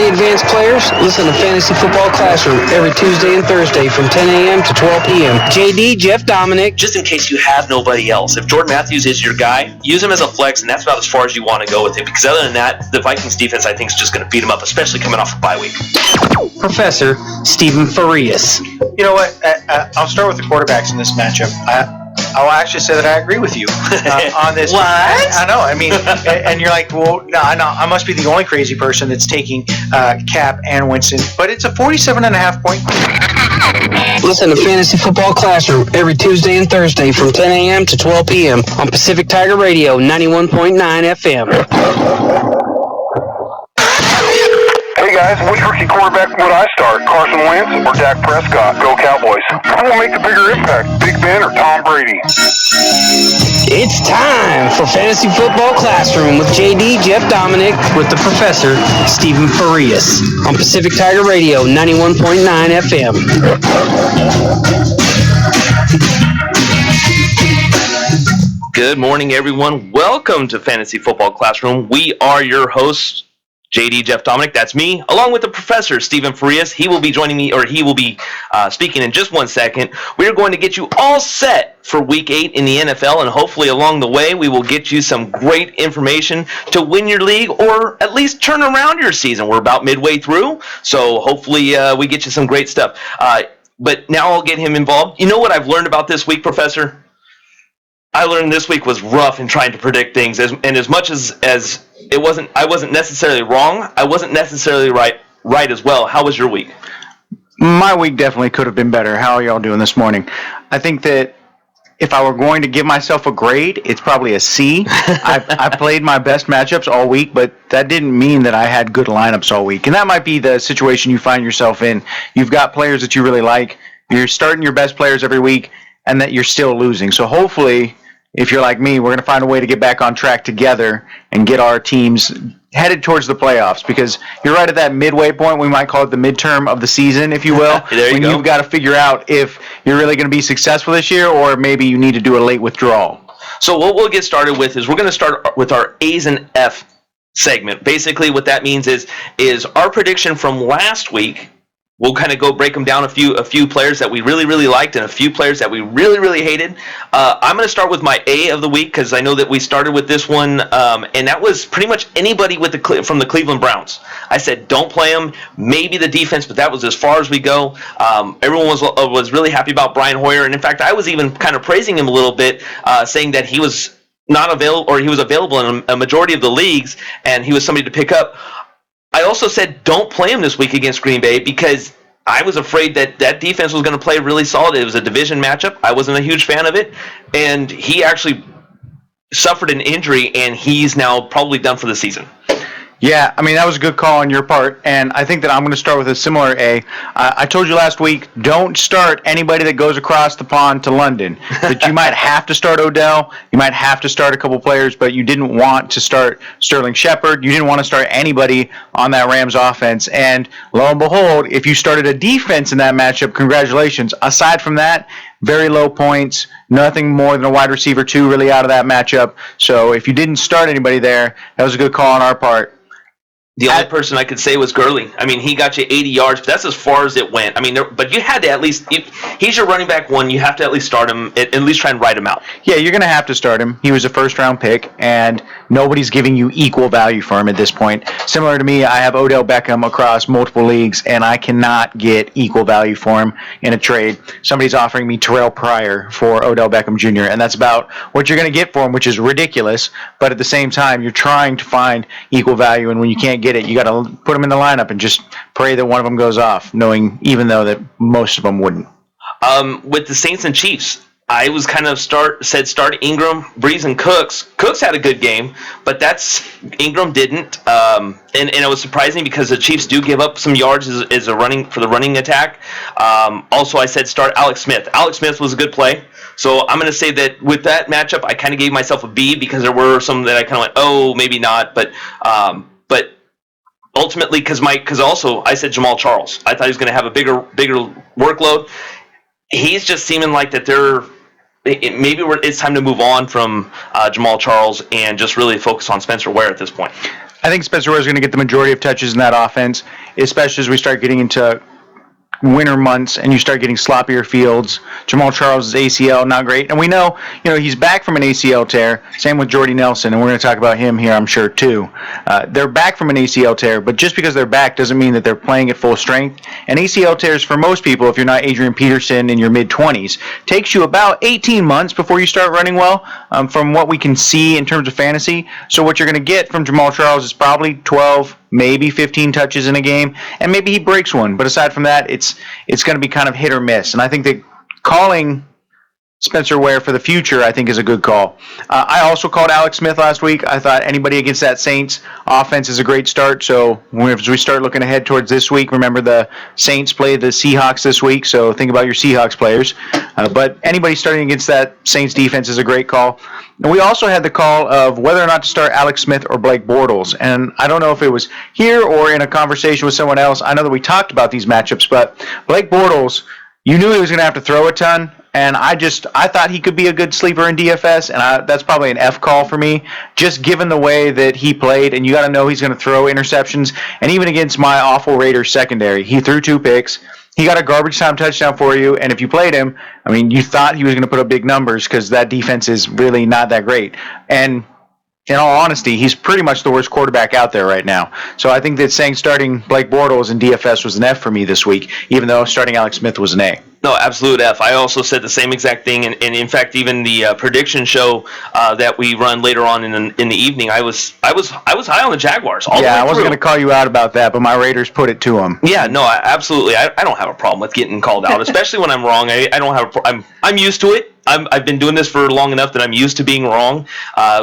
advanced players? Listen to Fantasy Football Classroom every Tuesday and Thursday from 10 a.m. to 12 p.m. JD, Jeff Dominic. Just in case you have nobody else, if Jordan Matthews is your guy, use him as a flex, and that's about as far as you want to go with him, because other than that, the Vikings defense, I think, is just going to beat him up, especially coming off a bye week. Professor Stephen Farias. You know what? I'll start with the quarterbacks in this matchup. I'll actually say that I agree with you on this. What? I know. I mean, and you're like, well, no, I must be the only crazy person that's taking Cap and Winston, but it's a 47.5 point. Listen to Fantasy Football Classroom every Tuesday and Thursday from 10 a.m. to 12 p.m. on Pacific Tiger Radio 91.9 FM. Hey guys, which rookie quarterback would I start? Carson Wentz or Dak Prescott? Go Cowboys. Who will make the bigger impact? Big Ben or Tom Brady? It's time for Fantasy Football Classroom with JD, Jeff Dominic, with the Professor Stephen Farias on Pacific Tiger Radio 91.9 FM. Good morning, everyone. Welcome to Fantasy Football Classroom. We are your hosts, JD, Jeff Dominic, that's me, along with the Professor, Stephen Farias. He will be joining me, or he will be speaking in just 1 second. We are going to get you all set for Week 8 in the NFL, and hopefully along the way, we will get you some great information to win your league, or at least turn around your season. We're about midway through, so hopefully we get you some great stuff. But now I'll get him involved. You know what I've learned about this week, Professor? I learned this week was rough in trying to predict things, and as much as I wasn't necessarily wrong, I wasn't necessarily right as well. How was your week? My week definitely could have been better. How are y'all doing this morning? I think that if I were going to give myself a grade, it's probably a C. I played my best matchups all week, but that didn't mean that I had good lineups all week. And that might be the situation you find yourself in. You've got players that you really like. You're starting your best players every week, and that you're still losing. So hopefully, if you're like me, we're going to find a way to get back on track together and get our teams headed towards the playoffs, because you're right at that midway point. We might call it the midterm of the season, if you will. There you go. You've got to figure out if you're really going to be successful this year, or maybe you need to do a late withdrawal. So what we'll get started with is we're going to start with our A's and F segment. Basically what that means is our prediction from last week. We'll kind of go break them down, a few players that we really, really liked and a few players that we really, really hated. I'm going to start with my A of the week, because I know that we started with this one, and that was pretty much anybody from the Cleveland Browns. I said don't play them, maybe the defense, but that was as far as we go. Everyone was really happy about Brian Hoyer, and in fact, I was even kind of praising him a little bit, saying that he was not available, or he was available in a majority of the leagues, and he was somebody to pick up. I also said don't play him this week against Green Bay, because I was afraid that defense was going to play really solid. It was a division matchup. I wasn't a huge fan of it. And he actually suffered an injury, and he's now probably done for the season. Yeah, I mean, that was a good call on your part, and I think that I'm going to start with a similar A. I told you last week, don't start anybody that goes across the pond to London. That you might have to start Odell, you might have to start a couple players, but you didn't want to start Sterling Shepard, you didn't want to start anybody on that Rams offense, and lo and behold, if you started a defense in that matchup, congratulations. Aside from that, very low points, nothing more than a wide receiver 2 really out of that matchup. So if you didn't start anybody there, that was a good call on our part. The only person I could say was Gurley. I mean, he got you 80 yards, but that's as far as it went. I mean, but you had to at least, he's your running back one, you have to at least start him, at least try and ride him out. Yeah, you're going to have to start him. He was a first-round pick, and nobody's giving you equal value for him at this point. Similar to me, I have Odell Beckham across multiple leagues, and I cannot get equal value for him in a trade. Somebody's offering me Terrell Pryor for Odell Beckham Jr., and that's about what you're going to get for him, which is ridiculous, but at the same time, you're trying to find equal value, and when you can't get it, you got to put them in the lineup and just pray that one of them goes off, knowing even though that most of them wouldn't. With the Saints and Chiefs, I was kind of start Ingram, Breeze, and Cooks. Cooks had a good game, but Ingram didn't, and it was surprising because the Chiefs do give up some yards as a running for the running attack. Also, I said start Alex Smith. Alex Smith was a good play. So I'm going to say that with that matchup, I kind of gave myself a B because there were some that I kind of went, oh, maybe not, but ultimately, because also I said Jamal Charles. I thought he was going to have a bigger workload. He's just seeming like that it's time to move on from Jamal Charles and just really focus on Spencer Ware at this point. I think Spencer Ware is going to get the majority of touches in that offense, especially as we start getting into winter months and you start getting sloppier fields. Jamal Charles' ACL, not great. And we know, he's back from an ACL tear. Same with Jordy Nelson, and we're going to talk about him here, I'm sure, too. They're back from an ACL tear, but just because they're back doesn't mean that they're playing at full strength. And ACL tears, for most people, if you're not Adrian Peterson in your mid-20s, takes you about 18 months before you start running well, from what we can see in terms of fantasy. So what you're going to get from Jamal Charles is probably 12, maybe 15 touches in a game, and maybe he breaks one. But aside from that, it's going to be kind of hit or miss. And I think that calling Spencer Ware for the future, I think, is a good call. I also called Alex Smith last week. I thought anybody against that Saints offense is a great start. So as we start looking ahead towards this week, remember the Saints play the Seahawks this week, so think about your Seahawks players. But anybody starting against that Saints defense is a great call. And we also had the call of whether or not to start Alex Smith or Blake Bortles. And I don't know if it was here or in a conversation with someone else. I know that we talked about these matchups, but Blake Bortles, you knew he was going to have to throw a ton. And I thought he could be a good sleeper in DFS, and that's probably an F call for me, just given the way that he played. And you got to know he's going to throw interceptions. And even against my awful Raiders secondary, he threw 2 picks. He got a garbage time touchdown for you, and if you played him, I mean, you thought he was going to put up big numbers because that defense is really not that great. And in all honesty, he's pretty much the worst quarterback out there right now. So I think that saying starting Blake Bortles in DFS was an F for me this week, even though starting Alex Smith was an A. No, absolute F. I also said the same exact thing, and in fact, even the prediction show that we run later on in the evening, I was high on the Jaguars. I wasn't going to call you out about that, but my Raiders put it to them. Yeah, no, absolutely. I don't have a problem with getting called out, especially when I'm wrong. I don't have. I'm used to it. I've been doing this for long enough that I'm used to being wrong.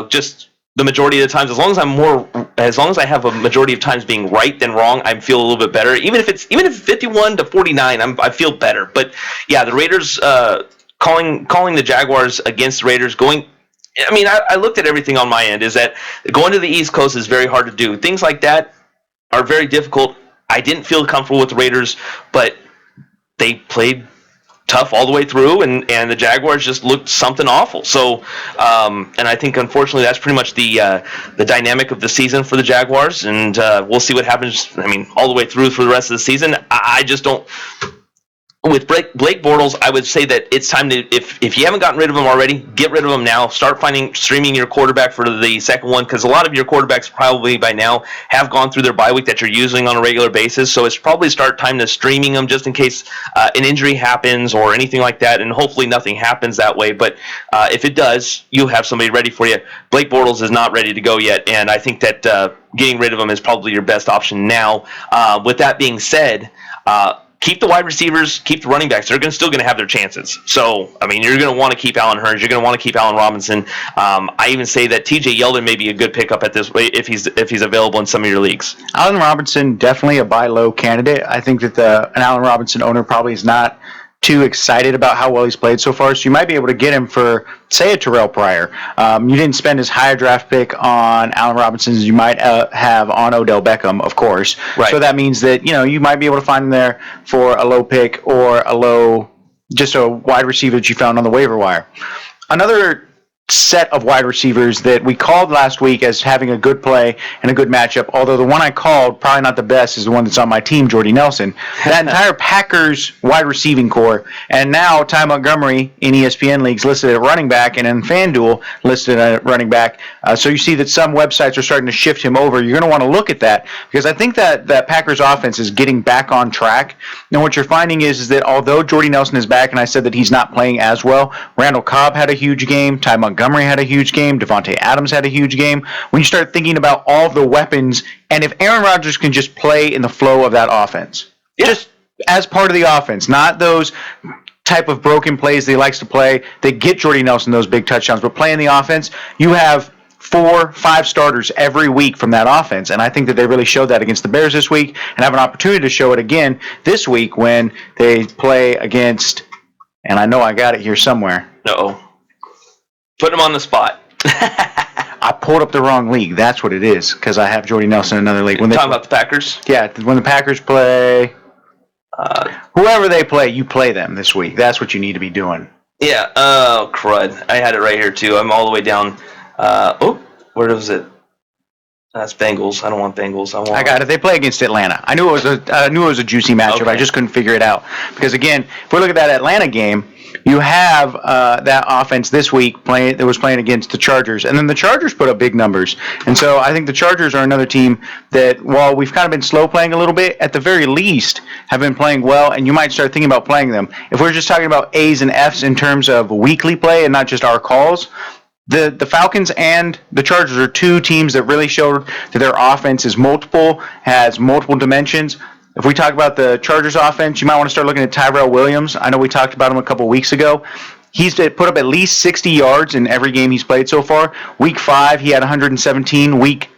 Just the majority of the times, as long as I have a majority of times being right than wrong, I feel a little bit better. Even if it's 51-49, I feel better. But yeah, the Raiders calling the Jaguars against the Raiders going. I mean, I looked at everything on my end. Is that going to the East Coast is very hard to do. Things like that are very difficult. I didn't feel comfortable with the Raiders, but they played tough all the way through, and the Jaguars just looked something awful. So, and I think unfortunately that's pretty much the dynamic of the season for the Jaguars, and we'll see what happens. I mean, all the way through for the rest of the season. I just don't. With Blake Bortles, I would say that it's time to, if you haven't gotten rid of him already, get rid of him now. Start streaming your quarterback for the second one, because a lot of your quarterbacks probably by now have gone through their bye week that you're using on a regular basis. So it's probably time to streaming them just in case an injury happens or anything like that, and hopefully nothing happens that way. But if it does, you have somebody ready for you. Blake Bortles is not ready to go yet, and I think that getting rid of him is probably your best option now. With that being said, keep the wide receivers, keep the running backs. They're still going to have their chances. So, I mean, you're going to want to keep Allen Hurns. You're going to want to keep Allen Robinson. I even say that T.J. Yeldon may be a good pickup at this way if he's available in some of your leagues. Allen Robinson, definitely a buy low candidate. I think that an Allen Robinson owner probably is not too excited about how well he's played so far, so you might be able to get him for, say, a Terrell Pryor. You didn't spend as high a draft pick on Allen Robinson as you might have on Odell Beckham, of course. Right. So that means that you might be able to find him there for a low pick or just a wide receiver that you found on the waiver wire. Another set of wide receivers that we called last week as having a good play and a good matchup, although the one I called, probably not the best, is the one that's on my team, Jordy Nelson. That entire Packers wide receiving core, and now Ty Montgomery in ESPN leagues listed at running back, and in FanDuel listed at running back. So you see that some websites are starting to shift him over. You're going to want to look at that, because I think that Packers offense is getting back on track. And what you're finding is that although Jordy Nelson is back, and I said that he's not playing as well, Randall Cobb had a huge game, Ty Montgomery had a huge game, Devontae Adams had a huge game. When you start thinking about all the weapons, and if Aaron Rodgers can just play in the flow of that offense, just as part of the offense, not those type of broken plays that he likes to play, they get Jordy Nelson those big touchdowns, but playing the offense, you have 4-5 starters every week from that offense, and I think that they really showed that against the Bears this week, and have an opportunity to show it again this week when they play against, and I know I got it here somewhere. Uh-oh. Put him on the spot. I pulled up the wrong league. That's what it is, because I have Jordy Nelson in another league. When talking about the Packers? Yeah, when the Packers play, whoever they play, you play them this week. That's what you need to be doing. Yeah. Oh, crud. I had it right here, too. I'm all the way down. Where was it? That's Bengals. I don't want Bengals. I got it. They play against Atlanta. I knew it was a juicy matchup. Okay. I just couldn't figure it out because again, if we look at that Atlanta game, you have that offense this week that was playing against the Chargers, and then the Chargers put up big numbers. And so I think the Chargers are another team that, while we've kind of been slow playing a little bit, at the very least have been playing well, and you might start thinking about playing them. If we're just talking about A's and F's in terms of weekly play and not just our calls, the Falcons and the Chargers are two teams that really showed that their offense is has multiple dimensions. If we talk about the Chargers offense, you might want to start looking at Tyrell Williams. I know we talked about him a couple weeks ago. He's put up at least 60 yards in every game he's played so far. Week 5, he had 117. Week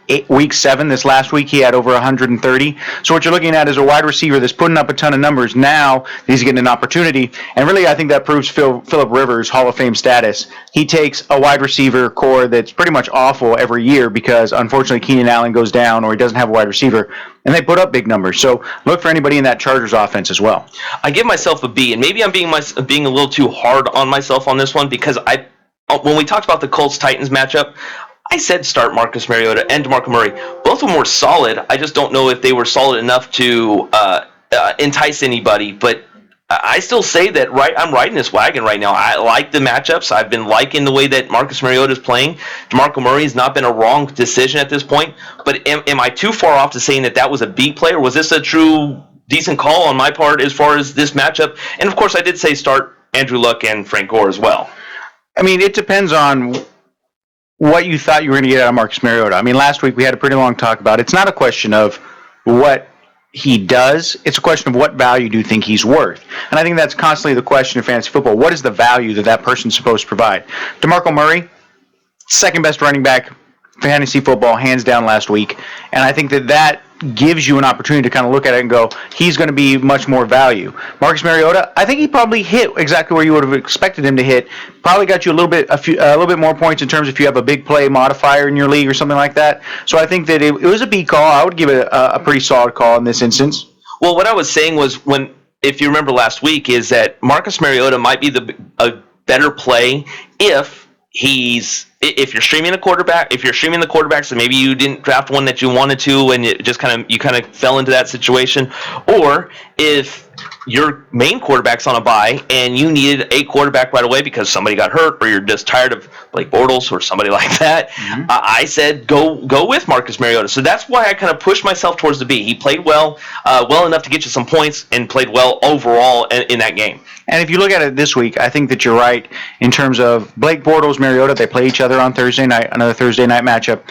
7, this last week, he had over 130. So what you're looking at is a wide receiver that's putting up a ton of numbers now. He's getting an opportunity. And really, I think that proves Phillip Rivers' Hall of Fame status. He takes a wide receiver core that's pretty much awful every year because, unfortunately, Keenan Allen goes down or he doesn't have a wide receiver, and they put up big numbers. So look for anybody in that Chargers offense as well. I give myself a B, and maybe I'm being a little too hard on myself on this one because when we talked about the Colts-Titans matchup, I said start Marcus Mariota and DeMarco Murray. Both of them were solid. I just don't know if they were solid enough to entice anybody. But I still say that I'm riding this wagon right now. I like the matchups. I've been liking the way that Marcus Mariota is playing. DeMarco Murray has not been a wrong decision at this point. But am I too far off to saying that was a B play, or was this a true decent call on my part as far as this matchup? And, of course, I did say start Andrew Luck and Frank Gore as well. I mean, it depends on what you thought you were going to get out of Marcus Mariota. I mean, last week we had a pretty long talk about it. It's not a question of what he does. It's a question of what value do you think he's worth. And I think that's constantly the question in fantasy football. What is the value that person's supposed to provide? DeMarco Murray, second best running back fantasy football, hands down last week. And I think that gives you an opportunity to kind of look at it and go, he's going to be much more value. Marcus Mariota, I think he probably hit exactly where you would have expected him to hit. Probably got you a little bit more points in terms if you have a big play modifier in your league or something like that. So I think that it was a B call. I would give it a pretty solid call in this instance. Well, what I was saying was if you remember last week, is that Marcus Mariota might be a better play if you're streaming the quarterback, so maybe you didn't draft one that you wanted to, and it just kind of fell into that situation, or if your main quarterback's on a bye and you needed a quarterback right away because somebody got hurt, or you're just tired of Blake Bortles or somebody like that. Mm-hmm. I said go with Marcus Mariota. So that's why I kind of pushed myself towards the B. He played well enough to get you some points, and played well overall in that game. And if you look at it this week, I think that you're right in terms of Blake Bortles, Mariota. They play each other on Thursday night, another Thursday night matchup.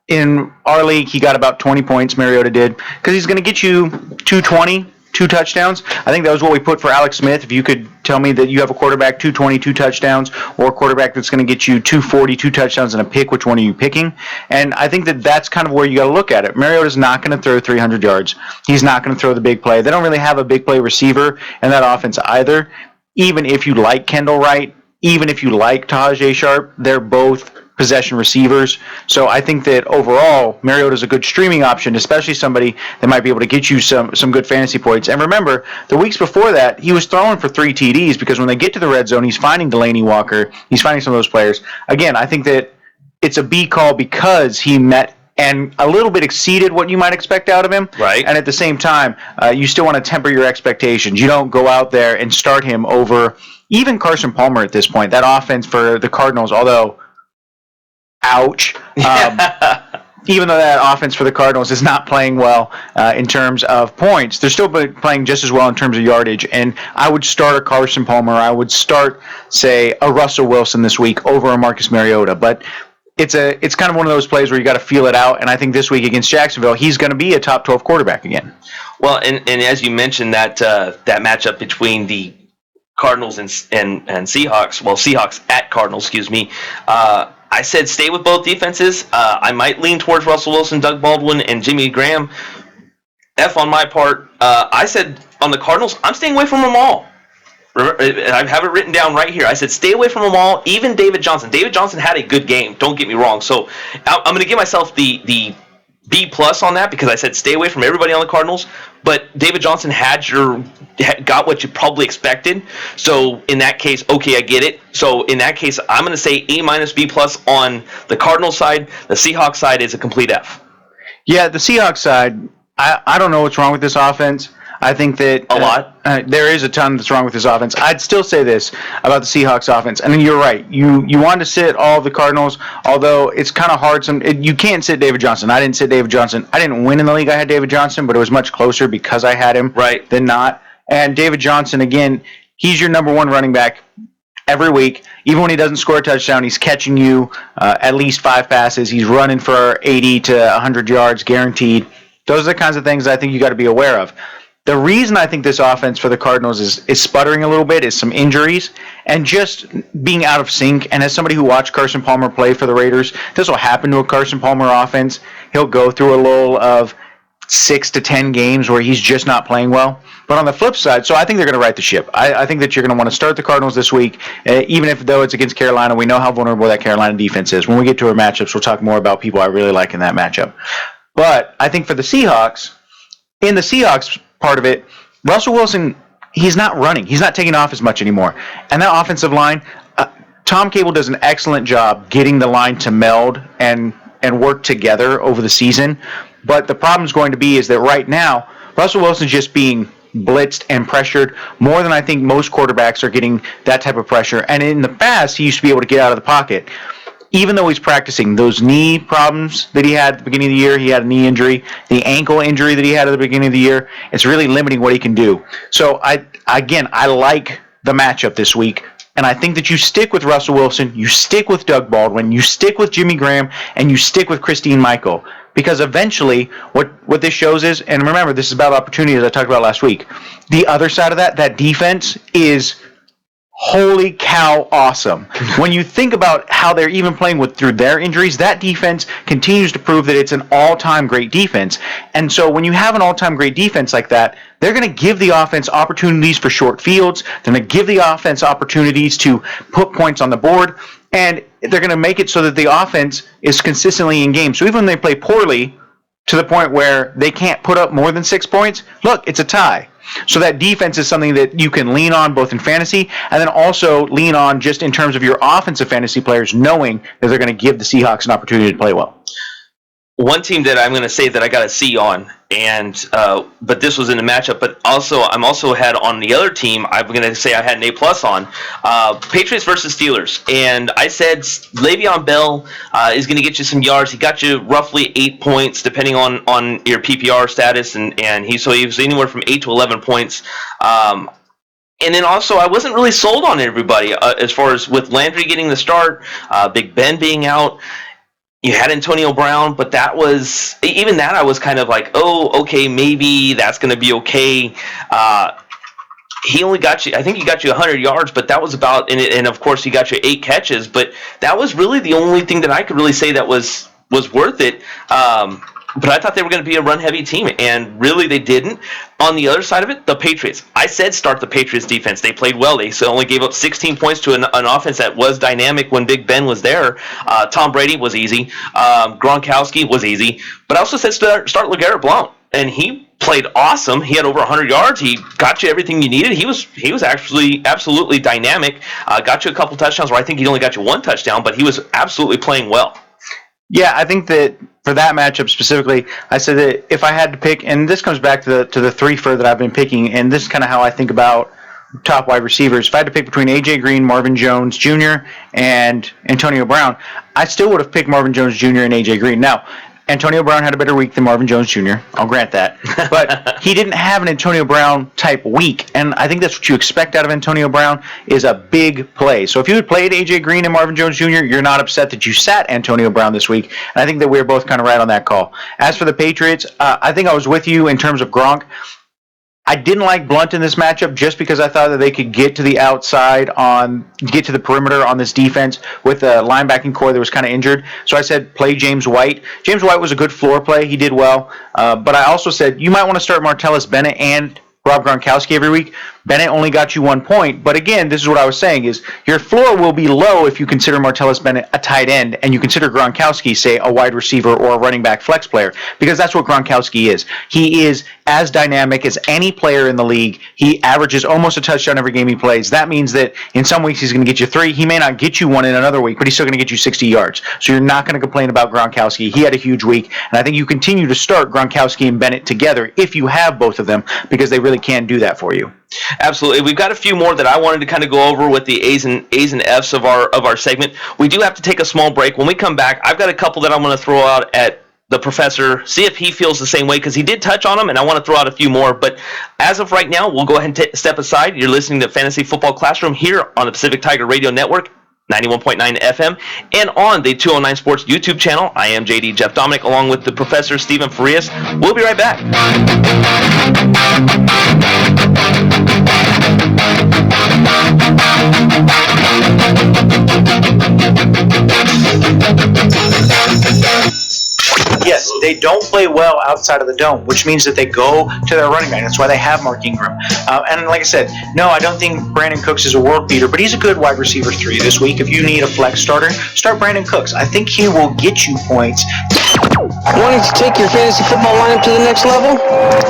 In our league, he got about 20 points, Mariota did, because he's going to get you 220, 2 touchdowns. I think that was what we put for Alex Smith. If you could tell me that you have a quarterback, 220, 2 touchdowns, or a quarterback that's going to get you 240, 2 touchdowns and a pick, which one are you picking? And I think that's kind of where you got to look at it. Mariota's not going to throw 300 yards. He's not going to throw the big play. They don't really have a big play receiver in that offense either. Even if you like Kendall Wright, even if you like Tajay Sharp, they're both possession receivers. So I think that overall, Mariota's a good streaming option, especially somebody that might be able to get you some good fantasy points. And remember, the weeks before that, he was throwing for 3 TDs because when they get to the red zone, he's finding Delaney Walker. He's finding some of those players. Again, I think that it's a B call because he met and a little bit exceeded what you might expect out of him. Right. And at the same time, you still want to temper your expectations. You don't go out there and start him over even Carson Palmer at this point. That offense for the Cardinals, although ouch. Even though that offense for the Cardinals is not playing well in terms of points, they're still playing just as well in terms of yardage. And I would start a Carson Palmer. I would start, say, a Russell Wilson this week over a Marcus Mariota. But it's kind of one of those plays where you got to feel it out. And I think this week against Jacksonville, he's going to be a top 12 quarterback again. Well, and as you mentioned, that matchup between the Cardinals and Seahawks, well, Seahawks at Cardinals, excuse me. I said stay with both defenses. I might lean towards Russell Wilson, Doug Baldwin, and Jimmy Graham. F on my part. I said on the Cardinals, I'm staying away from them all. I have it written down right here. I said stay away from them all, even David Johnson. David Johnson had a good game, don't get me wrong. So I'm going to give myself the B plus on that because I said stay away from everybody on the Cardinals. But David Johnson got what you probably expected. So in that case, okay, I get it. So in that case, I'm going to say A minus B plus on the Cardinals side. The Seahawks side is a complete F. Yeah, the Seahawks side, I don't know what's wrong with this offense. I think that a lot. There is a ton that's wrong with this offense. I'd still say this about the Seahawks offense. And then you're right. You wanted to sit all the Cardinals, although it's kind of hard. You can't sit David Johnson. I didn't sit David Johnson. I didn't win in the league. I had David Johnson, but it was much closer because I had him than not. And David Johnson, again, he's your number one running back every week. Even when he doesn't score a touchdown, he's catching you at least 5 passes. He's running for 80 to 100 yards guaranteed. Those are the kinds of things I think you got to be aware of. The reason I think this offense for the Cardinals is sputtering a little bit is some injuries and just being out of sync. And as somebody who watched Carson Palmer play for the Raiders, this will happen to a Carson Palmer offense. He'll go through a lull of 6 to 10 games where he's just not playing well. But on the flip side, so I think they're going to right the ship. I think that you're going to want to start the Cardinals this week, even though it's against Carolina. We know how vulnerable that Carolina defense is. When we get to our matchups, we'll talk more about people I really like in that matchup. But I think for the Seahawks, in the Seahawks part of it, Russell Wilson, he's not running. He's not taking off as much anymore. And that offensive line, Tom Cable does an excellent job getting the line to meld and work together over the season. But the problem is going to be is that right now, Russell Wilson's just being blitzed and pressured more than I think most quarterbacks are getting that type of pressure. And in the past, he used to be able to get out of the pocket. Even though he's practicing, those knee problems that he had at the beginning of the year, he had a knee injury, the ankle injury that he had at the beginning of the year, it's really limiting what he can do. So, I like the matchup this week, and I think that you stick with Russell Wilson, you stick with Doug Baldwin, you stick with Jimmy Graham, and you stick with Christine Michael. Because eventually, what this shows is, and remember, this is about opportunity as I talked about last week, the other side of that defense is holy cow awesome. When you think about how they're even playing through their injuries, that defense continues to prove that it's an all-time great defense. And so when you have an all-time great defense like that, they're going to give the offense opportunities for short fields. They're going to give the offense opportunities to put points on the board. And they're going to make it so that the offense is consistently in game. So even when they play poorly to the point where they can't put up more than 6 points, look, it's a tie. So that defense is something that you can lean on both in fantasy and then also lean on just in terms of your offensive fantasy players knowing that they're going to give the Seahawks an opportunity to play well. One team that I'm going to say that I got a C on, and but this was in the matchup. But I'm also had on the other team. I'm going to say I had an A plus on Patriots versus Steelers, and I said Le'Veon Bell is going to get you some yards. He got you roughly 8 points, depending on your PPR status, and he was anywhere from 8 to 11 points. And then also, I wasn't really sold on everybody as far as with Landry getting the start, Big Ben being out. You had Antonio Brown, but I was kind of like, oh, okay, maybe that's going to be okay. He only got you, I think he got you 100 yards, but that was about, and of course he got you 8 catches, but that was really the only thing that I could really say that was worth it. But I thought they were going to be a run-heavy team, and really they didn't. On the other side of it, the Patriots. I said start the Patriots defense. They played well. They only gave up 16 points to an offense that was dynamic when Big Ben was there. Tom Brady was easy. Gronkowski was easy. But I also said start LeGarrette Blount, and he played awesome. He had over 100 yards. He got you everything you needed. He was actually absolutely dynamic. Got you a couple touchdowns where I think he only got you 1 touchdown, but he was absolutely playing well. Yeah, I think that for that matchup specifically, I said that if I had to pick, and this comes back to the 3 that I've been picking, and this is kind of how I think about top wide receivers. If I had to pick between A.J. Green, Marvin Jones Jr., and Antonio Brown, I still would have picked Marvin Jones Jr. and A.J. Green. Now, Antonio Brown had a better week than Marvin Jones Jr., I'll grant that. But he didn't have an Antonio Brown type week, and I think that's what you expect out of Antonio Brown is a big play. So if you had played A.J. Green and Marvin Jones Jr., you're not upset that you sat Antonio Brown this week, and I think that we were both kind of right on that call. As for the Patriots, I think I was with you in terms of Gronk. I didn't like Blount in this matchup just because I thought that they could get to the outside get to the perimeter on this defense with a linebacking core that was kind of injured. So I said play James White. James White was a good floor play. He did well. But I also said you might want to start Martellus Bennett and Rob Gronkowski every week, Bennett only got you 1 point. But again, this is what I was saying, is your floor will be low if you consider Martellus Bennett a tight end and you consider Gronkowski, say, a wide receiver or a running back flex player, because that's what Gronkowski is. He is as dynamic as any player in the league. He averages almost a touchdown every game he plays. That means that in some weeks he's going to get you 3. He may not get you 1 in another week, but he's still going to get you 60 yards. So you're not going to complain about Gronkowski. He had a huge week, and I think you continue to start Gronkowski and Bennett together if you have both of them, because they really can do that for you. Absolutely. We've got a few more that I wanted to kind of go over with the A's and F's of our segment. We do have to take a small break. When we come back, I've got a couple that I'm going to throw out at the professor, see if he feels the same way, because he did touch on them, and I want to throw out a few more. But as of right now, we'll go ahead and step aside. You're listening to Fantasy Football Classroom here on the Pacific Tiger Radio Network, 91.9 FM, and on the 209 Sports YouTube channel. I am JD Jeff Dominic, along with the Professor Stephen Farias. We'll be right back. Yes, they don't play well outside of the dome, which means that they go to their running back. That's why they have Mark Ingram. And like I said, no, I don't think Brandon Cooks is a world beater, but he's a good wide receiver 3 this week. If you need a flex starter, start Brandon Cooks. I think he will get you points. Wanting to take your fantasy football lineup to the next level?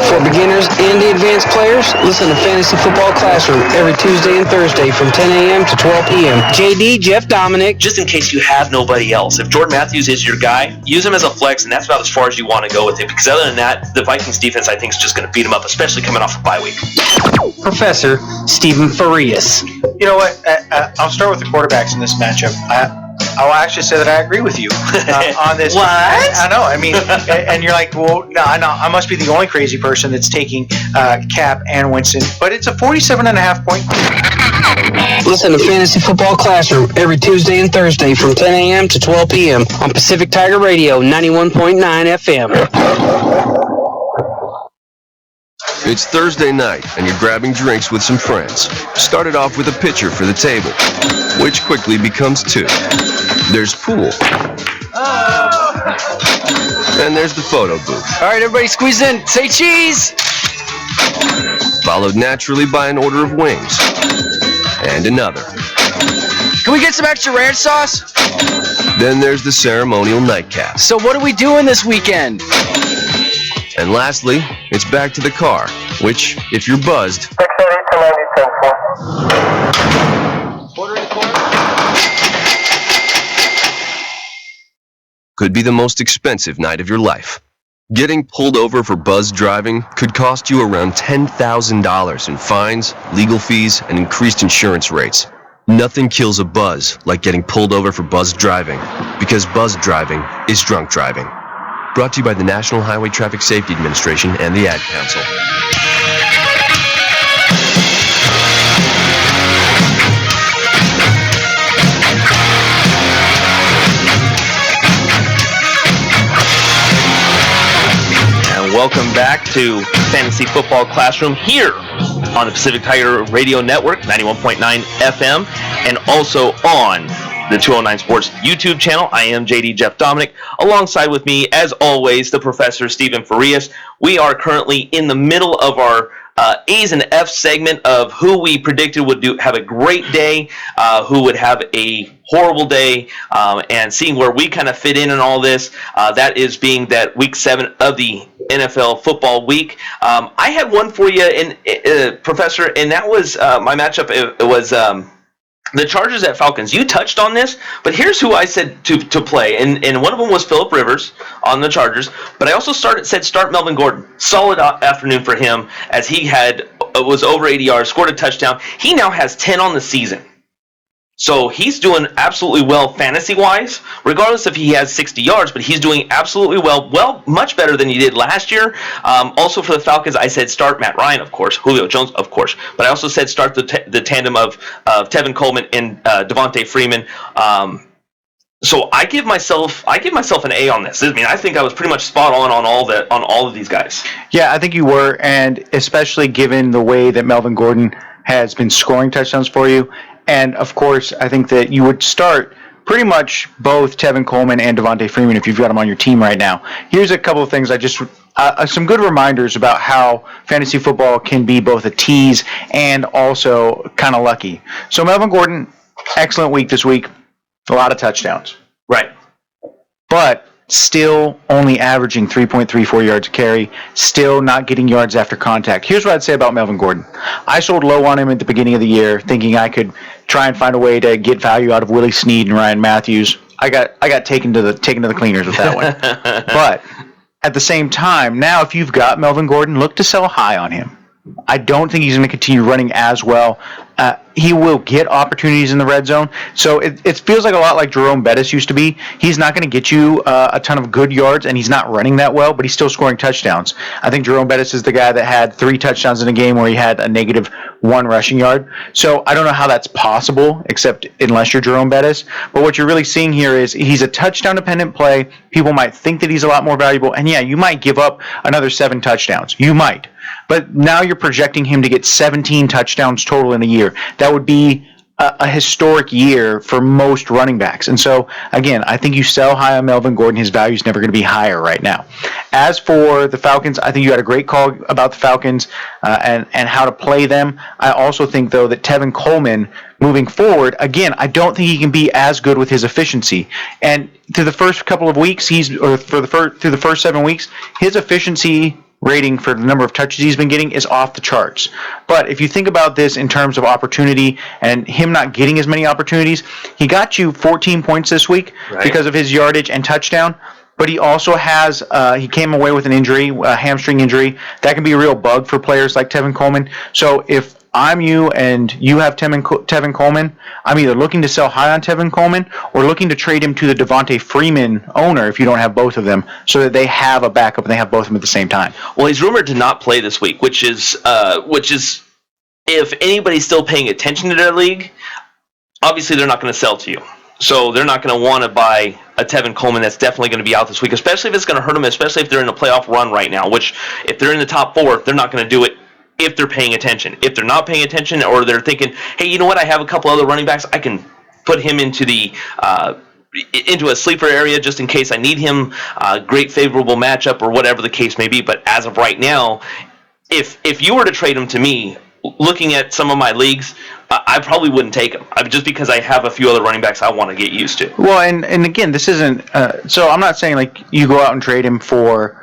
For beginners and the advanced players, listen to Fantasy Football Classroom every Tuesday and Thursday from 10 a.m. to 12 p.m. JD, Jeff Dominic. Just in case you have nobody else, if Jordan Matthews is your guy, use him as a flex, and that's about as far as you want to go with it, because other than that, the Vikings defense, I think, is just going to beat him up, especially coming off a bye week. Professor Stephen Farias. You know what? I'll start with the quarterbacks in this matchup. I'll actually say that I agree with you on this. What? I know. I mean, and you're like, well, no, I must be the only crazy person that's taking Cap and Winston, but it's a 47.5 point. Listen to Fantasy Football Classroom every Tuesday and Thursday from 10 a.m. to 12 p.m. on Pacific Tiger Radio, 91.9 FM. It's Thursday night, and you're grabbing drinks with some friends. Started off with a pitcher for the table, which quickly becomes 2. There's pool. And there's the photo booth. All right, everybody squeeze in. Say cheese. Followed naturally by an order of wings. And another. Can we get some extra ranch sauce? Then there's the ceremonial nightcap. So what are we doing this weekend? And lastly, it's back to the car, which, if you're buzzed, could be the most expensive night of your life. Getting pulled over for buzz driving could cost you around $10,000 in fines, legal fees, and increased insurance rates. Nothing kills a buzz like getting pulled over for buzz driving, because buzz driving is drunk driving. Brought to you by the National Highway Traffic Safety Administration and the Ad Council. And welcome back to Fantasy Football Classroom here on the Pacific Tiger Radio Network, 91.9 FM, and also on the 209 Sports YouTube channel. I am JD Jeff Dominic. Alongside with me, as always, the Professor Stephen Farias. We are currently in the middle of our A's and F's segment of who we predicted would have a great day, who would have a horrible day, and seeing where we kind of fit in all this. That is being that Week 7 of the NFL football week. I had one for you, Professor, and that was my matchup. It was the Chargers at Falcons. You touched on this, but here's who I said to play, and one of them was Phillip Rivers on the Chargers, but I also said start Melvin Gordon. Solid afternoon for him, as he was over 80 yards, scored a touchdown. He now has 10 on the season. So he's doing absolutely well fantasy-wise, regardless if he has 60 yards, but he's doing absolutely well, much better than he did last year. Also for the Falcons, I said start Matt Ryan, of course, Julio Jones, of course, but I also said start the tandem of Tevin Coleman and Devontae Freeman. So I give myself an A on this. I mean, I think I was pretty much spot on all of these guys. Yeah, I think you were, and especially given the way that Melvin Gordon has been scoring touchdowns for you. And, of course, I think that you would start pretty much both Tevin Coleman and Devontae Freeman if you've got them on your team right now. Here's a couple of things I some good reminders about how fantasy football can be both a tease and also kind of lucky. So Melvin Gordon, excellent week this week, a lot of touchdowns. Right. But still only averaging 3.34 yards a carry, still not getting yards after contact. Here's what I'd say about Melvin Gordon. I sold low on him at the beginning of the year, thinking I could try and find a way to get value out of Willie Snead and Ryan Matthews. I got taken to the cleaners with that one. But at the same time, now if you've got Melvin Gordon, look to sell high on him. I don't think he's going to continue running as well. He will get opportunities in the red zone. So it feels like a lot like Jerome Bettis used to be. He's not going to get you a ton of good yards, and he's not running that well, but he's still scoring touchdowns. I think Jerome Bettis is the guy that had 3 touchdowns in a game where he had a -1 rushing yard. So I don't know how that's possible, except unless you're Jerome Bettis. But what you're really seeing here is he's a touchdown-dependent play. People might think that he's a lot more valuable, and yeah, you might give up another 7 touchdowns. You might. But now you're projecting him to get 17 touchdowns total in a year. That would be a historic year for most running backs. And so, again, I think you sell high on Melvin Gordon. His value is never going to be higher right now. As for the Falcons, I think you had a great call about the Falcons and how to play them. I also think, though, that Tevin Coleman, moving forward, again, I don't think he can be as good with his efficiency. And through the first couple of weeks, through the first 7 weeks, his efficiency rating for the number of touches he's been getting is off the charts. But if you think about this in terms of opportunity and him not getting as many opportunities, he got you 14 points this week because of his yardage and touchdown. But he also has, he came away with an injury, a hamstring injury. That can be a real bug for players like Tevin Coleman. So if I'm you and you have Tevin Coleman, I'm either looking to sell high on Tevin Coleman or looking to trade him to the Devontae Freeman owner if you don't have both of them, so that they have a backup and they have both of them at the same time. Well, he's rumored to not play this week, which is if anybody's still paying attention to their league, obviously they're not going to sell to you. So they're not going to want to buy a Tevin Coleman that's definitely going to be out this week, especially if it's going to hurt them, especially if they're in a playoff run right now, which if they're in the top 4, they're not going to do it if they're paying attention. If they're not paying attention, or they're thinking, hey, you know what, I have a couple other running backs, I can put him into a sleeper area just in case I need him, great favorable matchup or whatever the case may be. But as of right now, if you were to trade him to me, looking at some of my leagues, I probably wouldn't take him, just because I have a few other running backs I want to get used to. Well, and again, this isn't so I'm not saying like you go out and trade him for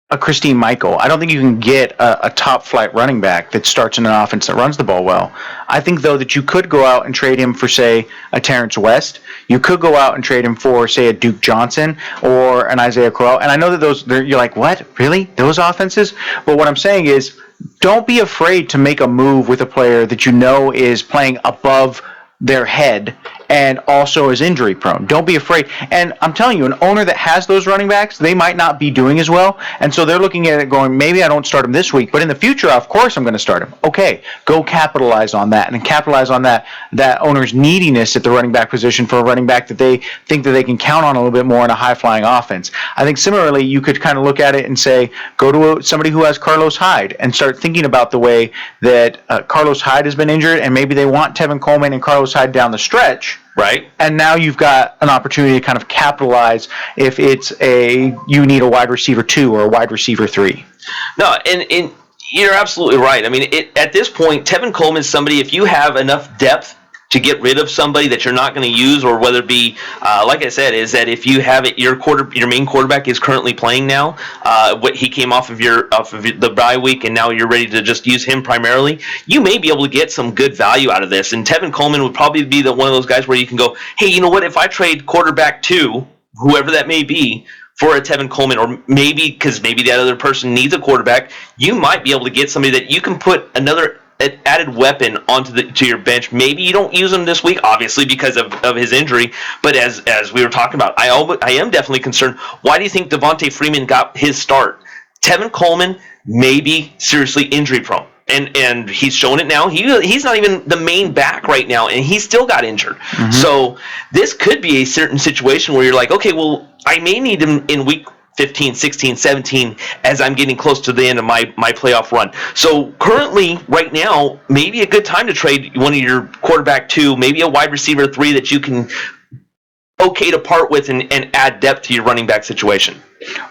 a Christine Michael. I don't think you can get a top-flight running back that starts in an offense that runs the ball well. I think, though, that you could go out and trade him for, say, a Terrence West. You could go out and trade him for, say, a Duke Johnson or an Isaiah Crowell. And I know that you're like, what? Really? Those offenses? But what I'm saying is, don't be afraid to make a move with a player that you know is playing above their head and also is injury prone. Don't be afraid. And I'm telling you, an owner that has those running backs, they might not be doing as well. And so they're looking at it going, maybe I don't start him this week, but in the future, of course I'm going to start him. Okay, go capitalize on that and capitalize on that owner's neediness at the running back position for a running back that they think that they can count on a little bit more in a high-flying offense. I think similarly, you could kind of look at it and say, go to somebody who has Carlos Hyde and start thinking about the way that Carlos Hyde has been injured, and maybe they want Tevin Coleman and Carlos Hyde down the stretch. Right. And now you've got an opportunity to kind of capitalize if you need a wide receiver 2 or a wide receiver 3. No, and you're absolutely right. I mean, at this point, Tevin Coleman is somebody, if you have enough depth to get rid of somebody that you're not going to use, or whether it be, like I said, is that if you have it, your main quarterback is currently playing now, he came off of the bye week, and now you're ready to just use him primarily, you may be able to get some good value out of this. And Tevin Coleman would probably be one of those guys where you can go, hey, you know what, if I trade quarterback 2, whoever that may be, for a Tevin Coleman, or maybe because maybe that other person needs a quarterback, you might be able to get somebody that you can put another added weapon to your bench. Maybe you don't use him this week, obviously, because of his injury. But as we were talking about, I am definitely concerned. Why do you think Devontae Freeman got his start? Tevin Coleman may be seriously injury prone. And he's showing it now. He's not even the main back right now, and he still got injured. Mm-hmm. So this could be a certain situation where you're like, okay, well, I may need him in week 15, 16, 17 as I'm getting close to the end of my playoff run. So currently, right now, maybe a good time to trade one of your quarterback 2, maybe a wide receiver 3 that you can okay to part with and add depth to your running back situation.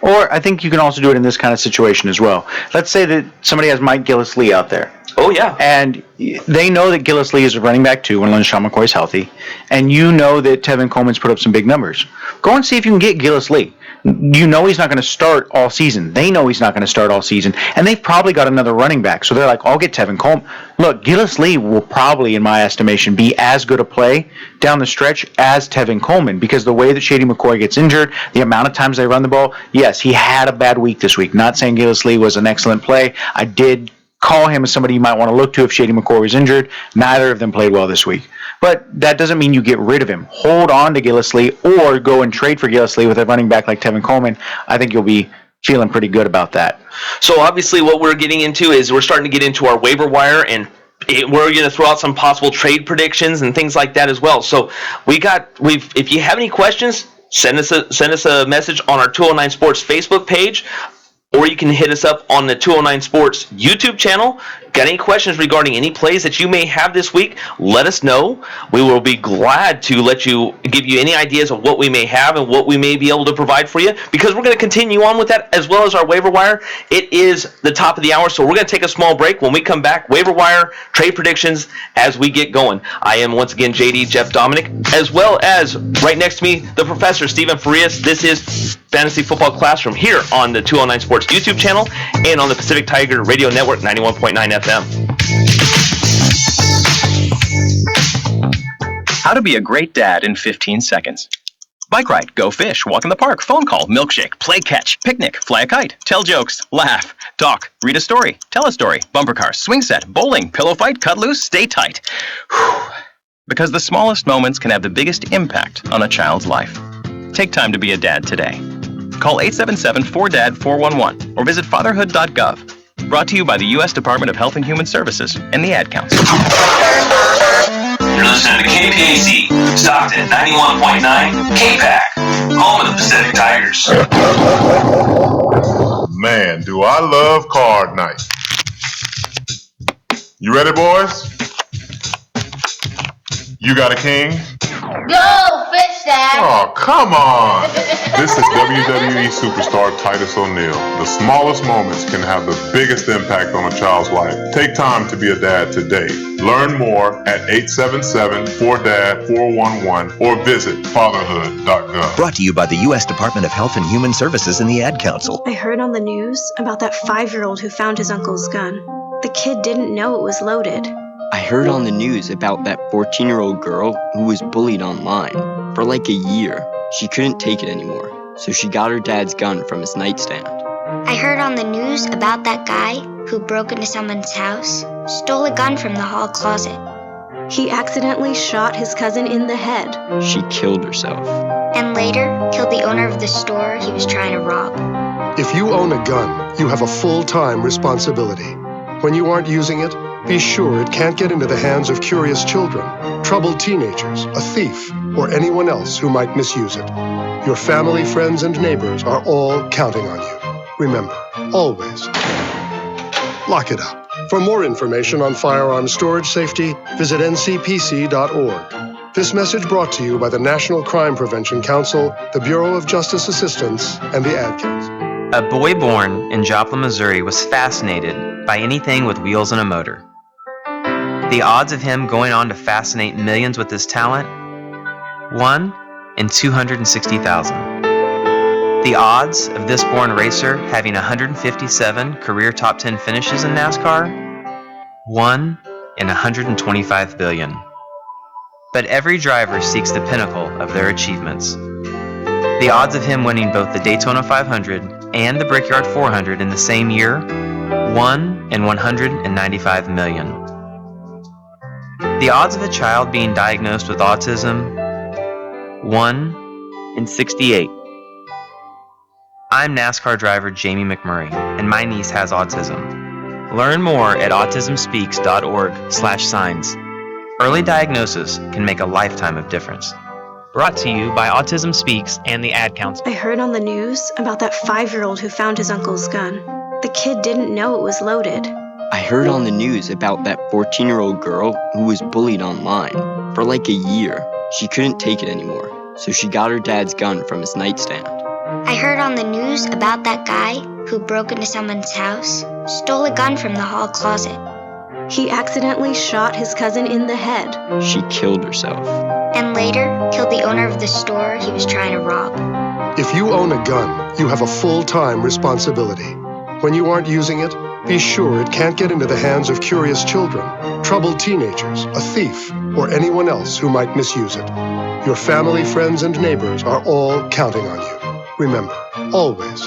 Or I think you can also do it in this kind of situation as well. Let's say that somebody has Mike Gillis-Lee out there. Oh, yeah. And they know that Gillis-Lee is a running back too when LeSean McCoy is healthy. And you know that Tevin Coleman's put up some big numbers. Go and see if you can get Gillis-Lee. You know he's not going to start all season. They know he's not going to start all season. And they've probably got another running back. So they're like, I'll get Tevin Coleman. Look, Gillis-Lee will probably, in my estimation, be as good a play down the stretch as Tevin Coleman, because the way that Shady McCoy gets injured, the amount of times they run the ball, yes, he had a bad week this week. Not saying Gillis-Lee was an excellent play. I did call him as somebody you might want to look to if Shady McCoy was injured. Neither of them played well this week. But that doesn't mean you get rid of him. Hold on to Gillis-Lee or go and trade for Gillis-Lee with a running back like Tevin Coleman. I think you'll be feeling pretty good about that. So obviously what we're getting into is we're starting to get into our waiver wire, and we're going to throw out some possible trade predictions and things like that as well. So if you have any questions, send us a message on our 209 Sports Facebook page, or you can hit us up on the 209 Sports YouTube channel. Got any questions regarding any plays that you may have this week? Let us know. We will be glad to give you any ideas of what we may have and what we may be able to provide for you, because we're going to continue on with that as well as our waiver wire. It is the top of the hour, so we're going to take a small break. When we come back, waiver wire, trade predictions as we get going. I am once again JD, Jeff Dominic, as well as right next to me, the professor, Stephen Farias. This is Fantasy Football Classroom here on the 209 Sports YouTube channel and on the Pacific Tiger Radio Network 91.9 FM. How to be a great dad in 15 seconds. Bike ride, go fish, walk in the park, phone call, milkshake, play catch, picnic, fly a kite, tell jokes, laugh, talk, read a story, tell a story, bumper car, swing set, bowling, pillow fight, cut loose, stay tight. Whew. Because the smallest moments can have the biggest impact on a child's life. Take time to be a dad today. Call 877-4DAD-411 or visit fatherhood.gov. Brought to you by the U.S. Department of Health and Human Services and the Ad Council. You're listening to KPAC, Stockton 91.9, KPAC, home of the Pacific Tigers. Man, do I love card night. You ready, boys? You got a king? Go, fish dad! Oh, come on! This is WWE superstar Titus O'Neil. The smallest moments can have the biggest impact on a child's life. Take time to be a dad today. Learn more at 877-4DAD-411 or visit fatherhood.gov. Brought to you by the U.S. Department of Health and Human Services and the Ad Council. I heard on the news about that 5-year-old who found his uncle's gun. The kid didn't know it was loaded. I heard on the news about that 14-year-old girl who was bullied online. For like a year, she couldn't take it anymore, so she got her dad's gun from his nightstand. I heard on the news about that guy who broke into someone's house, stole a gun from the hall closet. He accidentally shot his cousin in the head. She killed herself. And later, killed the owner of the store he was trying to rob. If you own a gun, you have a full-time responsibility. When you aren't using it, be sure it can't get into the hands of curious children, troubled teenagers, a thief, or anyone else who might misuse it. Your family, friends, and neighbors are all counting on you. Remember, always, lock it up. For more information on firearm storage safety, visit ncpc.org. This message brought to you by the National Crime Prevention Council, the Bureau of Justice Assistance, and the Ad Council. A boy born in Joplin, Missouri was fascinated by anything with wheels and a motor. The odds of him going on to fascinate millions with his talent? 1 in 260,000. The odds of this born racer having 157 career top 10 finishes in NASCAR? 1 in 125 billion. But every driver seeks the pinnacle of their achievements. The odds of him winning both the Daytona 500 and the Brickyard 400 in the same year? 1 in 195 million. The odds of a child being diagnosed with autism? 1 in 68. I'm NASCAR driver Jamie McMurray, and my niece has autism. Learn more at autismspeaks.org/signs. Early diagnosis can make a lifetime of difference. Brought to you by Autism Speaks and the Ad Council. I heard on the news about that 5-year-old who found his uncle's gun. The kid didn't know it was loaded. I heard on the news about that 14-year-old girl who was bullied online. For like a year, she couldn't take it anymore, so she got her dad's gun from his nightstand. I heard on the news about that guy who broke into someone's house, stole a gun from the hall closet. He accidentally shot his cousin in the head. She killed herself. And later, killed the owner of the store he was trying to rob. If you own a gun, you have a full-time responsibility. When you aren't using it, be sure it can't get into the hands of curious children, troubled teenagers, a thief, or anyone else who might misuse it. Your family, friends, and neighbors are all counting on you. Remember, always,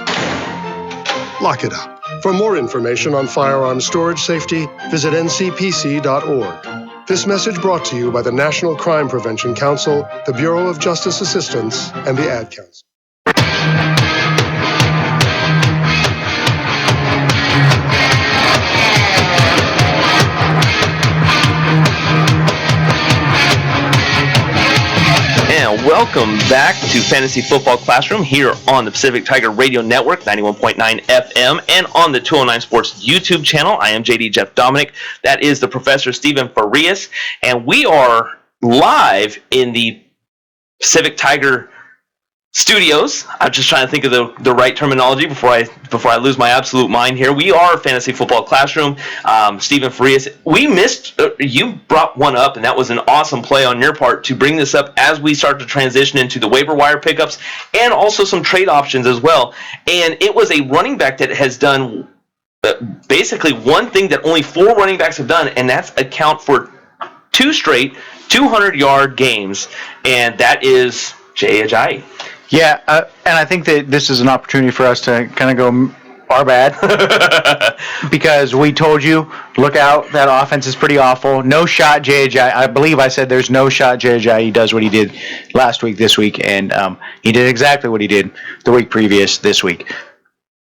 lock it up. For more information on firearms storage safety, visit ncpc.org. This message brought to you by the National Crime Prevention Council, the Bureau of Justice Assistance, and the Ad Council. And welcome back to Fantasy Football Classroom here on the Pacific Tiger Radio Network, 91.9 FM, and on the 209 Sports YouTube channel. I am JD Jeff Dominic. That is the Professor Stephen Farias, and we are live in the Pacific Tiger Studios. I'm just trying to think of the right terminology before I lose my absolute mind here. We are Fantasy Football Classroom. Stephen Farias, we missed, you brought one up, and that was an awesome play on your part to bring this up as we start to transition into the waiver wire pickups and also some trade options as well. And it was a running back that has done basically one thing that only 4 running backs have done, and that's account for 2 straight 200-yard games, and that is Jay Ajayi. Yeah, and I think that this is an opportunity for us to kind of go, our bad, because we told you, look out, that offense is pretty awful. No shot Jay Ajayi. I believe I said there's no shot Jay Ajayi does what he did last week, this week, and he did exactly what he did the week previous this week.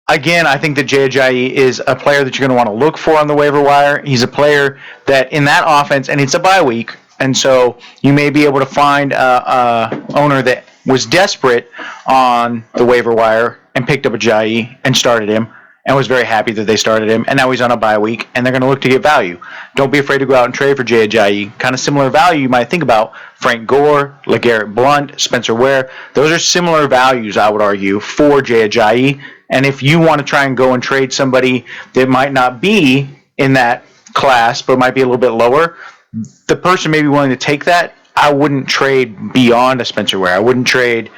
Again, I think that Jay Ajayi is a player that you're going to want to look for on the waiver wire. He's a player that in that offense, and it's a bye week, and so you may be able to find a owner that was desperate on the waiver wire and picked up Ajayi and started him and was very happy that they started him, and now he's on a bye week, and they're going to look to get value. Don't be afraid to go out and trade for Jay Ajayi. Kind of similar value you might think about Frank Gore, LeGarrette Blount, Spencer Ware. Those are similar values, I would argue, for Jay Ajayi. And if you want to try and go and trade somebody that might not be in that class but might be a little bit lower, the person may be willing to take that. I wouldn't trade beyond a Spencer Ware. I wouldn't trade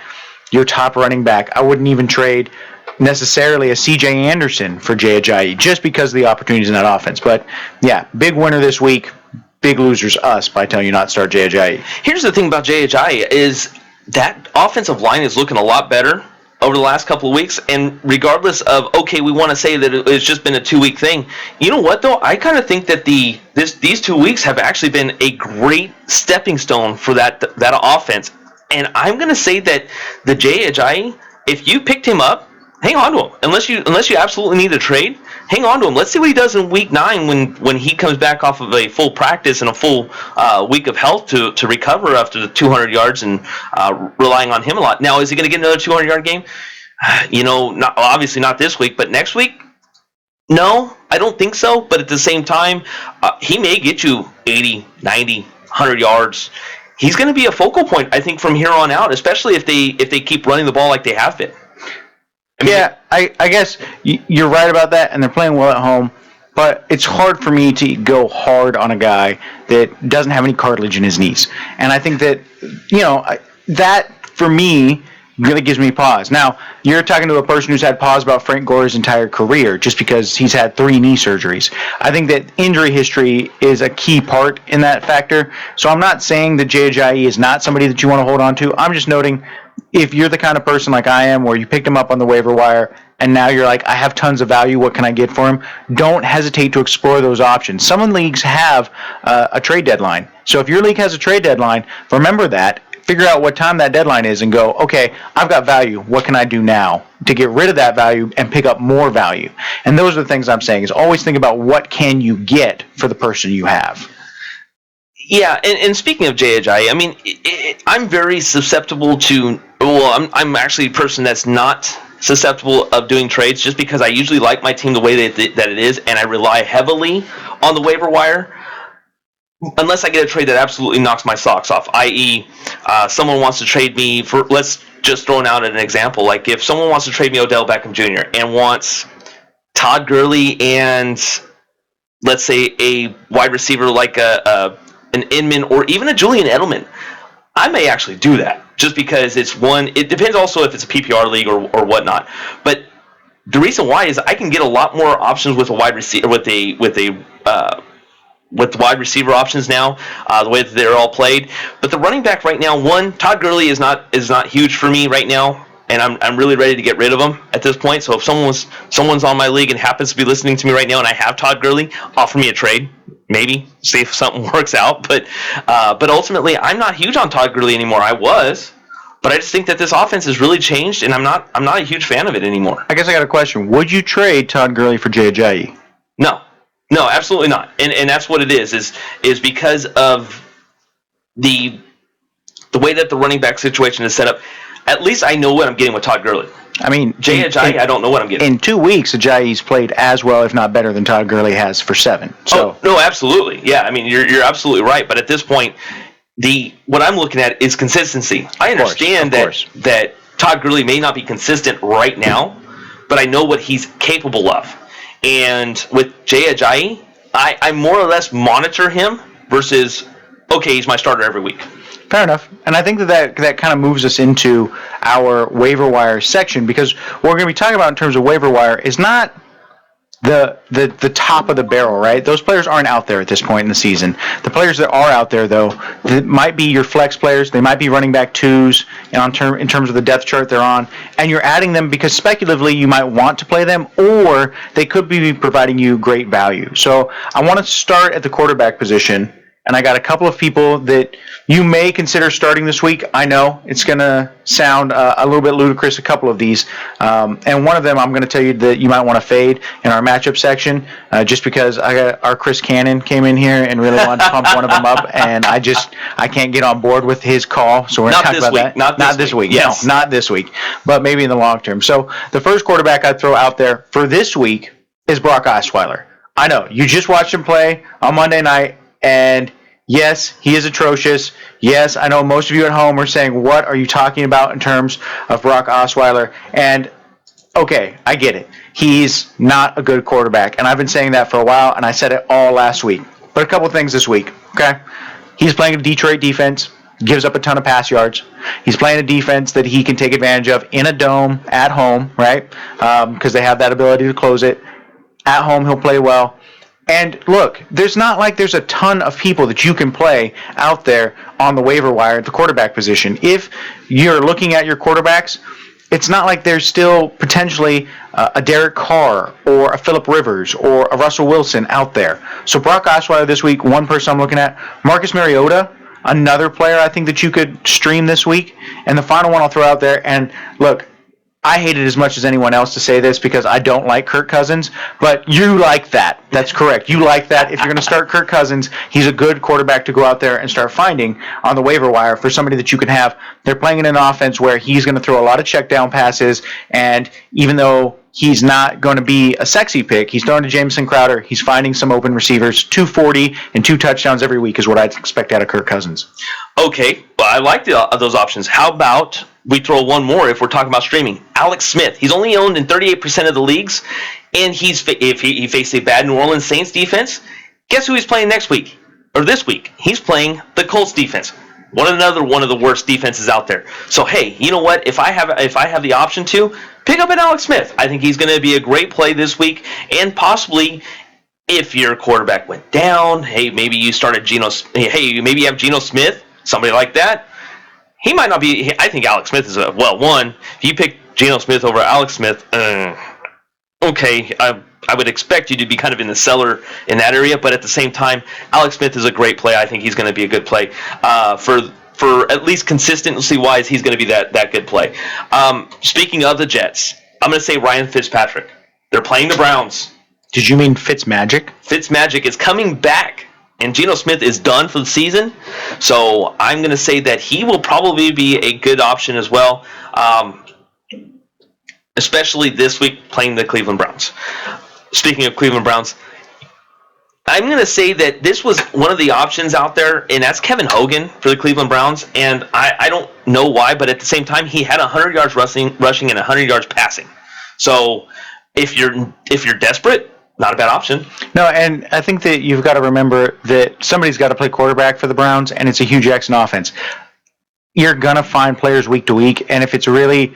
your top running back. I wouldn't even trade necessarily a C.J. Anderson for Jay Ajayi just because of the opportunities in that offense. But, yeah, big winner this week. Big losers us by telling you not to start Jay Ajayi. Here's the thing about Jay Ajayi is that offensive line is looking a lot better over the last couple of weeks, and regardless of, okay, we want to say that it's just been a 2-week thing, you know what, though? I kind of think that these 2 weeks have actually been a great stepping stone for that offense. And I'm going to say that the Jay Ajayi, if you picked him up, hang on to him. Unless you absolutely need a trade, hang on to him. Let's see what he does in week 9 when he comes back off of a full practice and a full week of health to recover after the 200 yards and relying on him a lot. Now, is he going to get another 200-yard game? Obviously not this week, but next week? No, I don't think so. But at the same time, he may get you 80, 90, 100 yards. He's going to be a focal point, I think, from here on out, especially if they keep running the ball like they have been. I guess you're right about that, and they're playing well at home, but it's hard for me to go hard on a guy that doesn't have any cartilage in his knees. And I think that, that for me really gives me pause. Now, you're talking to a person who's had pause about Frank Gore's entire career just because he's had 3 knee surgeries. I think that injury history is a key part in that factor. So I'm not saying that Jay Ajayi is not somebody that you want to hold on to. I'm just noting, if you're the kind of person like I am where you picked him up on the waiver wire and now you're like, I have tons of value, what can I get for him? Don't hesitate to explore those options. Some leagues have a trade deadline. So if your league has a trade deadline, remember that. Figure out what time that deadline is and go, okay, I've got value. What can I do now to get rid of that value and pick up more value? And those are the things I'm saying, is always think about what can you get for the person you have. Yeah, and speaking of Jay Ajayi, I mean, I'm very susceptible to, I'm actually a person that's not susceptible of doing trades just because I usually like my team the way that it is, and I rely heavily on the waiver wire. unless I get a trade that absolutely knocks my socks off, i.e., someone wants to trade me for, let's just throw out an example, like if someone wants to trade me Odell Beckham Jr. and wants Todd Gurley and, let's say, a wide receiver like an Inman or even a Julian Edelman, I may actually do that just because it depends also if it's a PPR league or whatnot. But the reason why is I can get a lot more options with a wide receiver, with wide receiver options now, the way that they're all played. But the running back right now, Todd Gurley is not huge for me right now, and I'm really ready to get rid of him at this point. So if someone's on my league and happens to be listening to me right now, and I have Todd Gurley, offer me a trade, maybe see if something works out. But ultimately, I'm not huge on Todd Gurley anymore. I was, but I just think that this offense has really changed, and I'm not a huge fan of it anymore. I guess I got a question. Would you trade Todd Gurley for Jay Ajayi? No, absolutely not. And that's what it is because of the way that the running back situation is set up. At least I know what I'm getting with Todd Gurley. I mean, Jay Ajayi, I don't know what I'm getting. In 2 weeks, Ajayi's played as well, if not better, than Todd Gurley has for 7. So no, absolutely. Yeah, I mean, you're absolutely right. But at this point, what I'm looking at is consistency. I understand that Todd Gurley may not be consistent right now, but I know what he's capable of. And with Jay Ajayi, I more or less monitor him versus, okay, he's my starter every week. Fair enough. And I think that kind of moves us into our waiver wire section, because what we're going to be talking about in terms of waiver wire is not the top of the barrel, right? Those players aren't out there at this point in the season. The players that are out there, though, that might be your flex players. They might be running back 2s in terms of the depth chart they're on, and you're adding them because speculatively you might want to play them, or they could be providing you great value. So I want to start at the quarterback position. And I got a couple of people that you may consider starting this week. I know it's going to sound a little bit ludicrous, a couple of these. And one of them I'm going to tell you that you might want to fade in our matchup section, just because our Chris Cannon came in here and really wanted to pump one of them up. And I can't get on board with his call. So we're going to talk about that. Not this week. Yes. No, not this week. But maybe in the long term. So the first quarterback I'd throw out there for this week is Brock Osweiler. I know. You just watched him play on Monday night. And yes, he is atrocious. Yes, I know most of you at home are saying, what are you talking about in terms of Brock Osweiler? And, okay, I get it. He's not a good quarterback. And I've been saying that for a while, and I said it all last week. But a couple things this week, okay? He's playing a Detroit defense, gives up a ton of pass yards. He's playing a defense that he can take advantage of in a dome, at home, right? Because they have that ability to close it. At home, he'll play well. And look, there's not like there's a ton of people that you can play out there on the waiver wire at the quarterback position. If you're looking at your quarterbacks, it's not like there's still potentially a Derek Carr or a Phillip Rivers or a Russell Wilson out there. So Brock Osweiler this week, one person I'm looking at. Marcus Mariota, another player I think that you could stream this week. And the final one I'll throw out there, and look, I hate it as much as anyone else to say this because I don't like Kirk Cousins, but you like that. That's correct. You like that. If you're going to start Kirk Cousins, he's a good quarterback to go out there and start finding on the waiver wire for somebody that you can have. They're playing in an offense where he's going to throw a lot of check down passes, and even though he's not going to be a sexy pick, he's throwing to Jamison Crowder. He's finding some open receivers. 240 and 2 touchdowns every week is what I'd expect out of Kirk Cousins. Okay, well, I like those options. How about we throw one more if we're talking about streaming? Alex Smith. He's only owned in 38% of the leagues, and if he faced a bad New Orleans Saints defense, guess who he's playing next week? Or this week? He's playing the Colts defense. Another one of the worst defenses out there. So hey, you know what? If I have the option to pick up an Alex Smith, I think he's going to be a great play this week, and possibly if your quarterback went down, hey, maybe you started maybe you have Geno Smith, somebody like that. He might not be. I think Alex Smith is if you pick Geno Smith over Alex Smith, okay, I would expect you to be kind of in the cellar in that area, but at the same time, Alex Smith is a great play. I think he's going to be a good play for at least consistency wise. He's going to be that good play. Speaking of the Jets, I'm going to say Ryan Fitzpatrick. They're playing the Browns. Did you mean Fitzmagic? Fitzmagic is coming back, and Geno Smith is done for the season. So I'm going to say that he will probably be a good option as well, especially this week playing the Cleveland Browns. Speaking of Cleveland Browns, I'm going to say that this was one of the options out there, and that's Kevin Hogan for the Cleveland Browns. And I don't know why, but at the same time, he had 100 yards rushing and 100 yards passing. So if you're desperate, not a bad option. No, and I think that you've got to remember that somebody's got to play quarterback for the Browns, and it's a Hugh Jackson offense. You're gonna find players week to week, and if it's really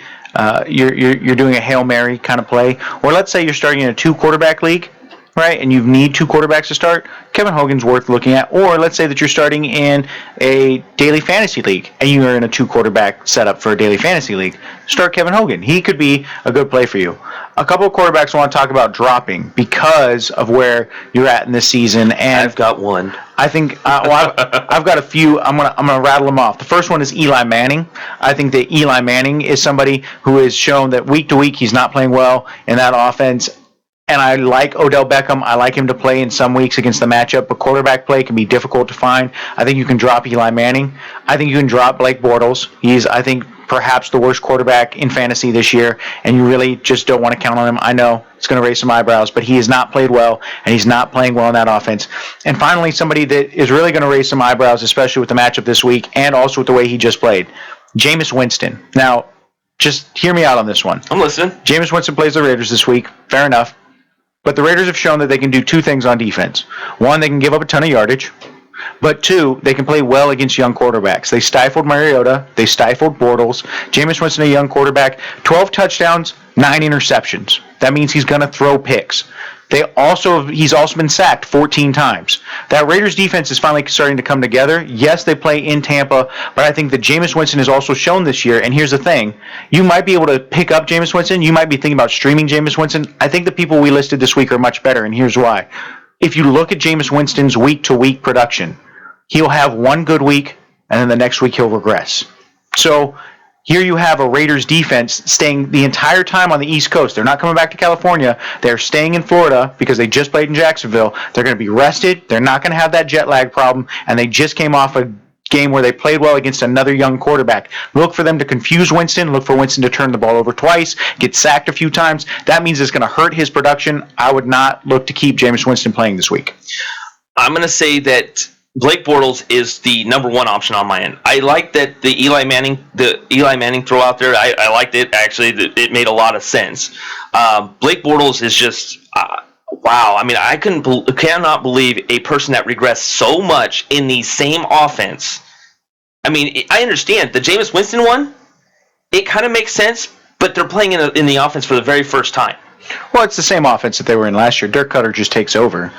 you're doing a Hail Mary kind of play, or let's say you're starting in a 2-quarterback league, right, and you need 2 quarterbacks to start, Kevin Hogan's worth looking at. Or let's say that you're starting in a daily fantasy league, and you are in a 2-quarterback setup for a daily fantasy league, start Kevin Hogan. He could be a good play for you. A couple of quarterbacks I want to talk about dropping because of where you're at in this season, and I've got one. I think I've got a few. I'm gonna rattle them off. The first one is Eli Manning. I think that Eli Manning is somebody who has shown that week to week he's not playing well in that offense. And I like Odell Beckham. I like him to play in some weeks against the matchup, but quarterback play can be difficult to find. I think you can drop Eli Manning. I think you can drop Blake Bortles. He's, I think, perhaps the worst quarterback in fantasy this year, and you really just don't want to count on him. I know it's going to raise some eyebrows, but he has not played well, and he's not playing well in that offense. And finally, somebody that is really going to raise some eyebrows, especially with the matchup this week, and also with the way he just played, Jameis Winston. Now, just hear me out on this one. I'm listening. Jameis Winston plays the Raiders this week. Fair enough. But the Raiders have shown that they can do 2 things on defense. One, they can give up a ton of yardage. But 2, they can play well against young quarterbacks. They stifled Mariota. They stifled Bortles. Jameis Winston, a young quarterback, 12 touchdowns, 9 interceptions. That means he's going to throw picks. He's also been sacked 14 times. That Raiders defense is finally starting to come together. Yes, they play in Tampa, but I think that Jameis Winston has also shown this year, and here's the thing. You might be able to pick up Jameis Winston. You might be thinking about streaming Jameis Winston. I think the people we listed this week are much better, and here's why. If you look at Jameis Winston's week-to-week production, he'll have one good week, and then the next week he'll regress. So here you have a Raiders defense staying the entire time on the East Coast. They're not coming back to California. They're staying in Florida because they just played in Jacksonville. They're going to be rested. They're not going to have that jet lag problem, and they just came off a game where they played well against another young quarterback. Look for them to confuse Winston. Look for Winston to turn the ball over twice, get sacked a few times. That means it's going to hurt his production. I would not look to keep Jameis Winston playing this week. I'm going to say that Blake Bortles is the number 1 option on my end. I like that the Eli Manning throw out there. I liked it. Actually, it made a lot of sense. Blake Bortles is just wow. I mean, I cannot believe a person that regressed so much in the same offense. I mean, I understand the Jameis Winston one. It kind of makes sense, but they're playing in the offense for the very first time. Well, it's the same offense that they were in last year. Dirk Cutter just takes over.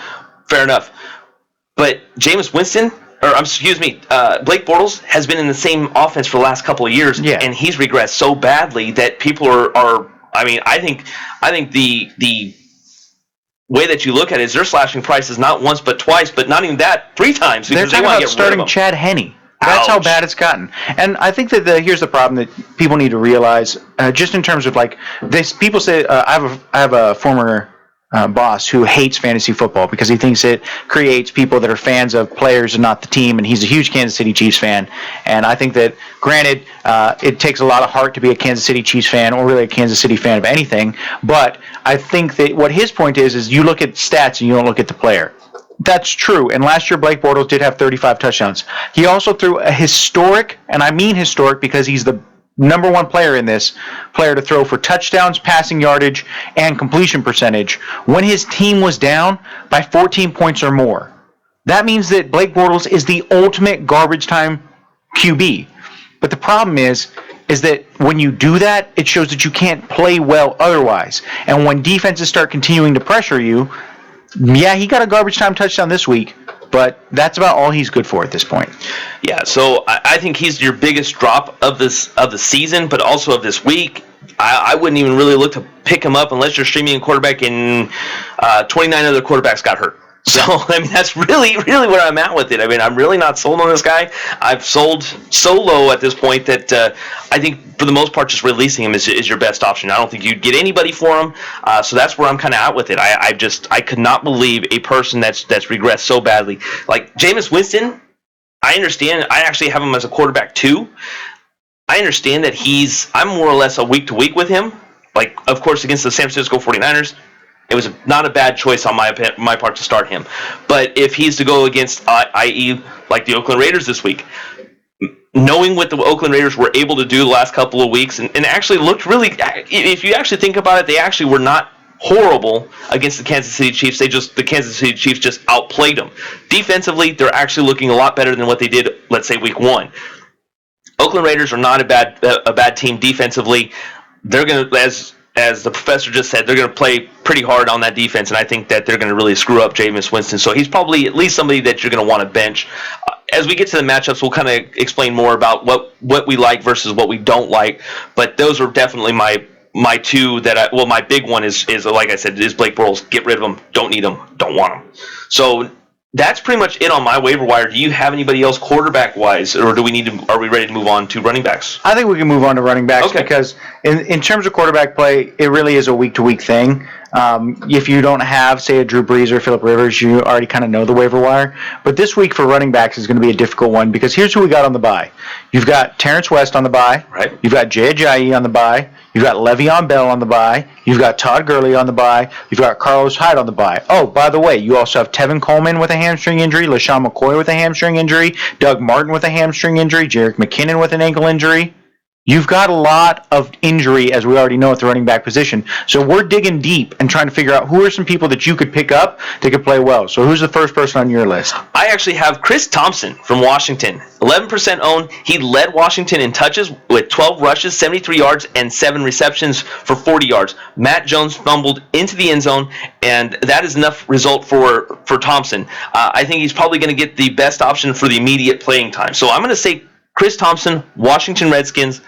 Fair enough. But Jameis Winston, Blake Bortles has been in the same offense for the last couple of years, and he's regressed so badly that people are. I mean, I think the way that you look at it is they're slashing prices not once but twice, but not even that, 3 times because they're they want to get starting rid of him. Chad Henne. That's how bad it's gotten. And I think that here's the problem that people need to realize, just in terms of like this. People say I have a former boss who hates fantasy football because he thinks it creates people that are fans of players and not the team, and he's a huge Kansas City Chiefs fan. And I think that, granted, it takes a lot of heart to be a Kansas City Chiefs fan or really a Kansas City fan of anything, but I think that what his point is you look at stats and you don't look at the player. That's true, and last year Blake Bortles did have 35 touchdowns. He also threw a historic, and I mean historic because he's the number 1 player in this, player to throw for touchdowns, passing yardage, and completion percentage when his team was down by 14 points or more. That means that Blake Bortles is the ultimate garbage time QB. But the problem is that when you do that, it shows that you can't play well otherwise. And when defenses start continuing to pressure you, yeah, he got a garbage time touchdown this week, but that's about all he's good for at this point. Yeah, so I think he's your biggest drop of the season, but also of this week. I wouldn't even really look to pick him up unless you're streaming a quarterback and 29 other quarterbacks got hurt. So, I mean, that's really, really where I'm at with it. I mean, I'm really not sold on this guy. I've sold so low at this point that I think, for the most part, just releasing him is your best option. I don't think you'd get anybody for him. So that's where I'm kind of out with it. I could not believe a person that's regressed so badly. Like, Jameis Winston, I understand. I actually have him as a quarterback, too. I understand that I'm more or less a week-to-week with him. Like, of course, against the San Francisco 49ers. It was not a bad choice on my part to start him. But if he's to go against, i.e., like the Oakland Raiders this week, knowing what the Oakland Raiders were able to do the last couple of weeks, and actually looked really, if you actually think about it, they actually were not horrible against the Kansas City Chiefs. The Kansas City Chiefs just outplayed them. Defensively, they're actually looking a lot better than what they did, let's say, week 1. Oakland Raiders are not a bad team defensively. They're going to, as the professor just said, they're going to play pretty hard on that defense, and I think that they're going to really screw up Jameis Winston. So he's probably at least somebody that you're going to want to bench. As we get to the matchups, we'll kind of explain more about what we like versus what we don't like. But those are definitely my two that my big one is like I said, is Blake Bortles. Get rid of him. Don't need him. Don't want him. So that's pretty much it on my waiver wire. Do you have anybody else quarterback wise, or are we ready to move on to running backs? I think we can move on to running backs because in terms of quarterback play, it really is a week-to-week thing. If you don't have, say, a Drew Brees or Phillip Rivers, you already kind of know the waiver wire. But this week for running backs is going to be a difficult one because here's who we got on the bye. You've got Terrence West on the bye. Right. You've got Jay Ajayi on the bye. You've got Le'Veon Bell on the bye. You've got Todd Gurley on the bye. You've got Carlos Hyde on the bye. Oh, by the way, you also have Tevin Coleman with a hamstring injury, LaShawn McCoy with a hamstring injury, Doug Martin with a hamstring injury, Jerick McKinnon with an ankle injury. You've got a lot of injury, as we already know, at the running back position. So we're digging deep and trying to figure out who are some people that you could pick up that could play well. So who's the first person on your list? I actually have Chris Thompson from Washington. 11% owned. He led Washington in touches with 12 rushes, 73 yards, and 7 receptions for 40 yards. Matt Jones fumbled into the end zone, and that is enough result for Thompson. I think he's probably going to get the best option for the immediate playing time. So I'm going to say Chris Thompson, Washington Redskins,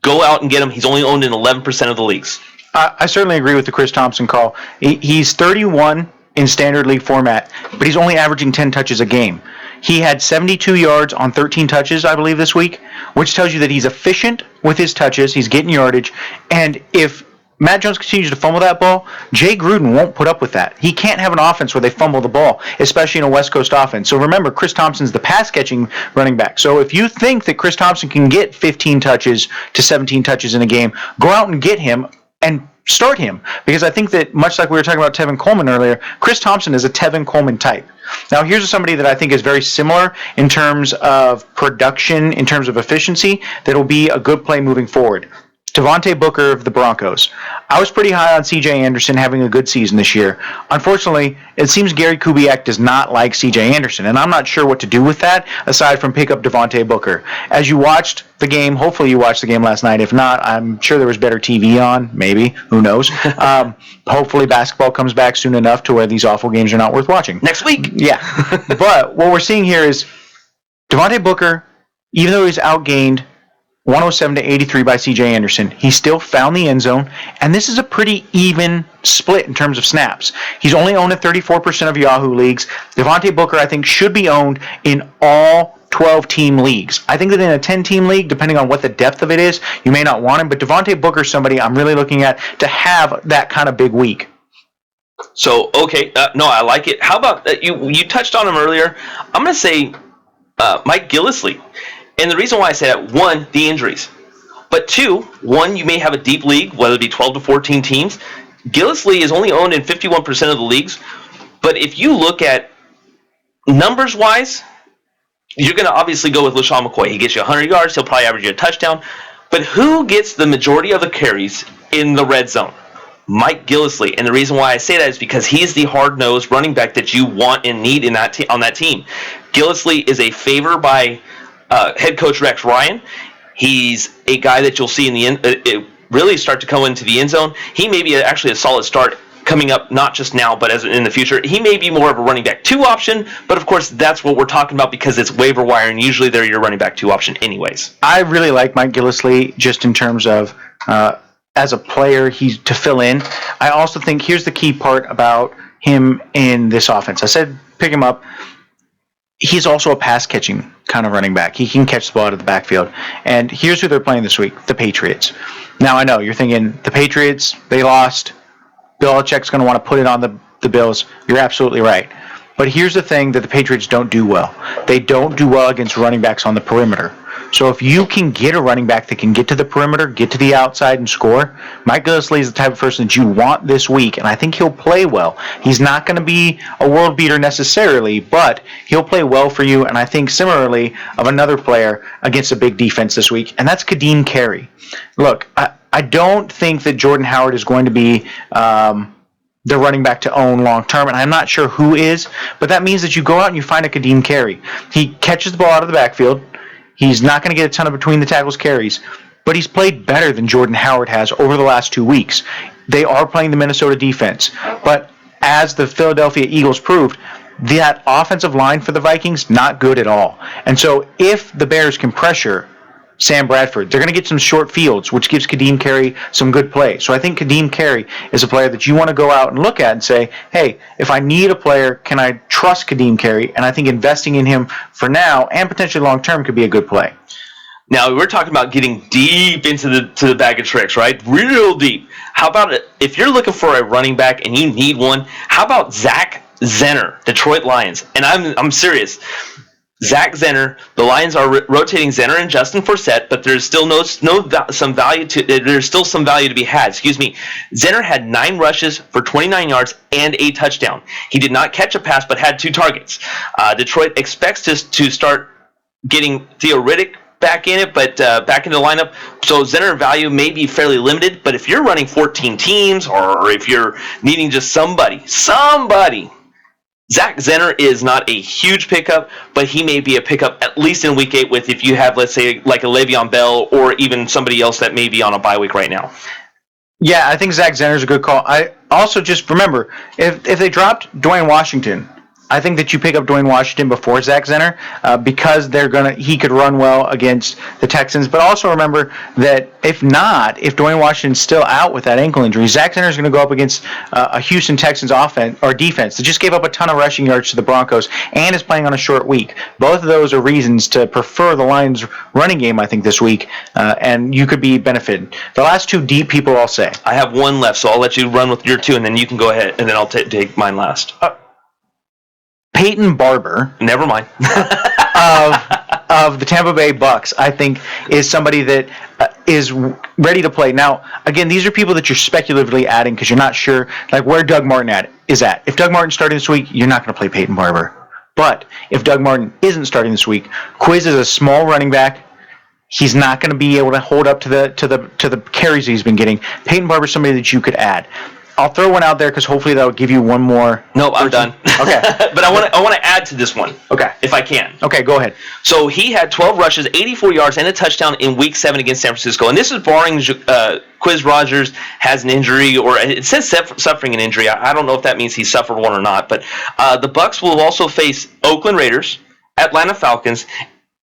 go out and get him. He's only owned in 11% of the leagues. I certainly agree with the Chris Thompson call. He's 31 in standard league format, but he's only averaging 10 touches a game. He had 72 yards on 13 touches, I believe, this week, which tells you that he's efficient with his touches. He's getting yardage. And if Matt Jones continues to fumble that ball, Jay Gruden won't put up with that. He can't have an offense where they fumble the ball, especially in a West Coast offense. So remember, Chris Thompson's the pass-catching running back. So if you think that Chris Thompson can get 15 touches to 17 touches in a game, go out and get him and start him. Because I think that, much like we were talking about Tevin Coleman earlier, Chris Thompson is a Tevin Coleman type. Now, here's somebody that I think is very similar in terms of production, in terms of efficiency, that will be a good play moving forward. Devontae Booker of the Broncos. I was pretty high on C.J. Anderson having a good season this year. Unfortunately, it seems Gary Kubiak does not like C.J. Anderson, and I'm not sure what to do with that aside from pick up Devontae Booker. As you watched the game, hopefully you watched the game last night. If not, I'm sure there was better TV on, maybe. Who knows? Hopefully basketball comes back soon enough to where these awful games are not worth watching. Next week. Yeah. But what we're seeing here is Devontae Booker, even though he's outgained 107 to 83 by C.J. Anderson, he still found the end zone, and this is a pretty even split in terms of snaps. He's only owned in 34% of Yahoo leagues. Devontae Booker, I think, should be owned in all 12-team leagues. I think that in a 10-team league, depending on what the depth of it is, you may not want him, but Devontae Booker is somebody I'm really looking at to have that kind of big week. So, okay, no, I like it. How about, you touched on him earlier. I'm going to say Mike Gillislee. And the reason why I say that, one, the injuries. But two, you may have a deep league, whether it be 12 to 14 teams. Gillislee is only owned in 51% of the leagues. But if you look at numbers-wise, you're going to obviously go with LaShawn McCoy. He gets you 100 yards. He'll probably average you a touchdown. But who gets the majority of the carries in the red zone? Mike Gillislee. And the reason why I say that is because he's the hard-nosed running back that you want and need in that on that team. Gillislee is a favor by head coach Rex Ryan. He's a guy that you'll see in the end, really start to come into the end zone. He may be actually a solid start coming up, not just now, but as in the future. He may be more of a running back 2 option, but of course that's what we're talking about because it's waiver wire, and usually they're your running back 2 option anyways. I really like Mike Gillislee just in terms of as a player, he's to fill in. I also think here's the key part about him in this offense. I said pick him up. He's also a pass-catching kind of running back. He can catch the ball out of the backfield. And here's who they're playing this week, the Patriots. Now, I know, you're thinking, the Patriots, they lost. Bill Belichick's going to want to put it on the Bills. You're absolutely right. But here's the thing that the Patriots don't do well. They don't do well against running backs on the perimeter. So if you can get a running back that can get to the perimeter, get to the outside, and score, Mike Gillislee is the type of person that you want this week, and I think he'll play well. He's not going to be a world beater necessarily, but he'll play well for you, and I think similarly of another player against a big defense this week, and that's Kadeem Carey. Look, I don't think that Jordan Howard is going to be the running back to own long term, and I'm not sure who is, but that means that you go out and you find a Kadeem Carey. He catches the ball out of the backfield. He's not going to get a ton of between the tackles carries, but he's played better than Jordan Howard has over the last 2 weeks. They are playing the Minnesota defense, but as the Philadelphia Eagles proved, that offensive line for the Vikings, not good at all. And so if the Bears can pressure Sam Bradford, they're going to get some short fields, which gives Kadeem Carey some good play. So I think Kadeem Carey is a player that you want to go out and look at and say, hey, if I need a player, can I trust Kadeem Carey? And I think investing in him for now and potentially long term could be a good play. Now, we're talking about getting deep into the bag of tricks, right? Real deep. How about if you're looking for a running back and you need one, how about Zach Zenner, Detroit Lions? And I'm serious. Zach Zenner, the Lions are rotating Zenner and Justin Forsett, but there's still some value to be had. Excuse me. Zenner had 9 rushes for 29 yards and a touchdown. He did not catch a pass, but had 2 targets. Detroit expects to start getting Theo Riddick back in it, but back in the lineup. So Zenner value may be fairly limited, but if you're running 14 teams, or if you're needing just somebody, Zach Zenner is not a huge pickup, but he may be a pickup at least in Week 8 with if you have, let's say, like a Le'Veon Bell or even somebody else that may be on a bye week right now. Yeah, I think Zach Zenner is a good call. I also just remember, if they dropped Dwayne Washington, I think that you pick up Dwayne Washington before Zach Zenner because he could run well against the Texans. But also remember that if Dwayne Washington's still out with that ankle injury, Zach Zenner is going to go up against a Houston Texans offense or defense that just gave up a ton of rushing yards to the Broncos and is playing on a short week. Both of those are reasons to prefer the Lions' running game, I think, this week, and you could be benefited. The last 2 deep people, I'll say. I have 1 left, so I'll let you run with your 2, and then you can go ahead, and then I'll take mine last. Peyton Barber, never mind, of the Tampa Bay Bucks, I think is somebody that is ready to play. Now, again, these are people that you're speculatively adding because you're not sure like where Doug Martin is at. If Doug Martin's starting this week, you're not going to play Peyton Barber. But if Doug Martin isn't starting this week, Quiz is a small running back. He's not going to be able to hold up to the carries he's been getting. Peyton Barber is somebody that you could add. I'll throw one out there because hopefully that'll give you one more. No, I'm done. Okay. But I want to add to this one. Okay. If I can. Okay, go ahead. So he had 12 rushes, 84 yards, and a touchdown in Week 7 against San Francisco. And this is barring Quiz Rogers has an injury, or it says suffering an injury. I don't know if that means he suffered one or not. But the Bucs will also face Oakland Raiders, Atlanta Falcons,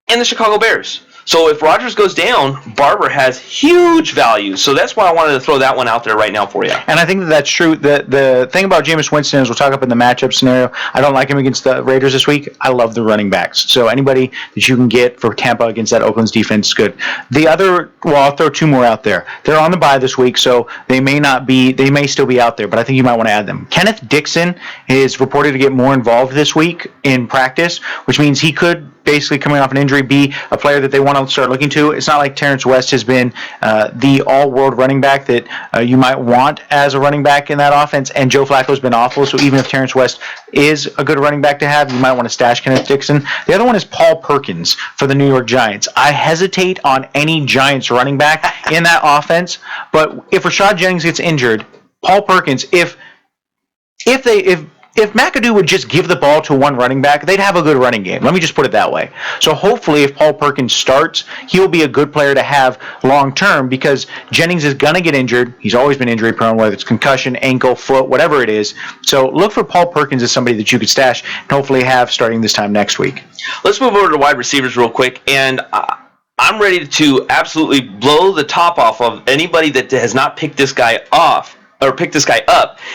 and the Chicago Bears. So if Rodgers goes down, Barber has huge value. So that's why I wanted to throw that one out there right now for you. And I think that's true. The thing about Jameis Winston is we'll talk up in the matchup scenario. I don't like him against the Raiders this week. I love the running backs. So anybody that you can get for Tampa against that Oakland's defense is good. I'll throw 2 more out there. They're on the bye this week, so they may still be out there, but I think you might want to add them. Kenneth Dixon is reported to get more involved this week in practice, which means he could basically coming off an injury be a player that they want to start looking to. It's not like Terrence West has been the all-world running back that you might want as a running back in that offense, and Joe Flacco's been awful, so even if Terrence West is a good running back to have, you might want to stash Kenneth Dixon. The other one is Paul Perkins for the New York Giants. I hesitate on any Giants running back in that offense, but if Rashad Jennings gets injured, Paul Perkins, if McAdoo would just give the ball to one running back, they'd have a good running game. Let me just put it that way. So hopefully if Paul Perkins starts, he'll be a good player to have long term because Jennings is going to get injured. He's always been injury prone, whether it's concussion, ankle, foot, whatever it is. So look for Paul Perkins as somebody that you could stash and hopefully have starting this time next week. Let's move over to wide receivers real quick. And I'm ready to absolutely blow the top off of anybody that has not picked this guy up,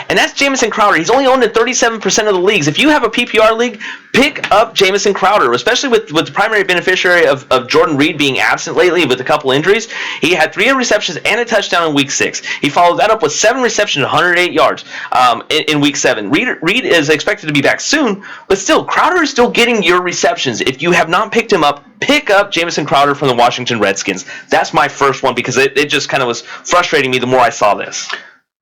and that's Jamison Crowder. He's only owned in 37% of the leagues. If you have a PPR league, pick up Jamison Crowder, especially with the primary beneficiary of Jordan Reed being absent lately with a couple injuries. He had 3 receptions and a touchdown in Week 6. He followed that up with 7 receptions, 108 yards in Week 7. Reed is expected to be back soon, but still, Crowder is still getting your receptions. If you have not picked him up, pick up Jamison Crowder from the Washington Redskins. That's my first one because it just kind of was frustrating me the more I saw this.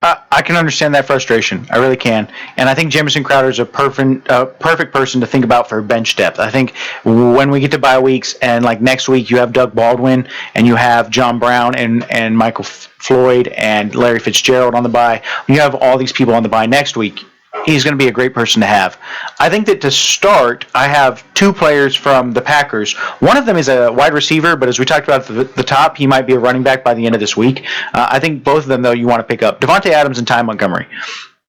I can understand that frustration. I really can. And I think Jamison Crowder is a perfect person to think about for bench depth. I think when we get to bye weeks and like next week you have Doug Baldwin and you have John Brown and Michael Floyd and Larry Fitzgerald on the bye. You have all these people on the bye next week. He's going to be a great person to have. I think that to start, I have two players from the Packers. One of them is a wide receiver, but as we talked about at the top, he might be a running back by the end of this week. I think both of them, though, you want to pick up. Devontae Adams and Ty Montgomery.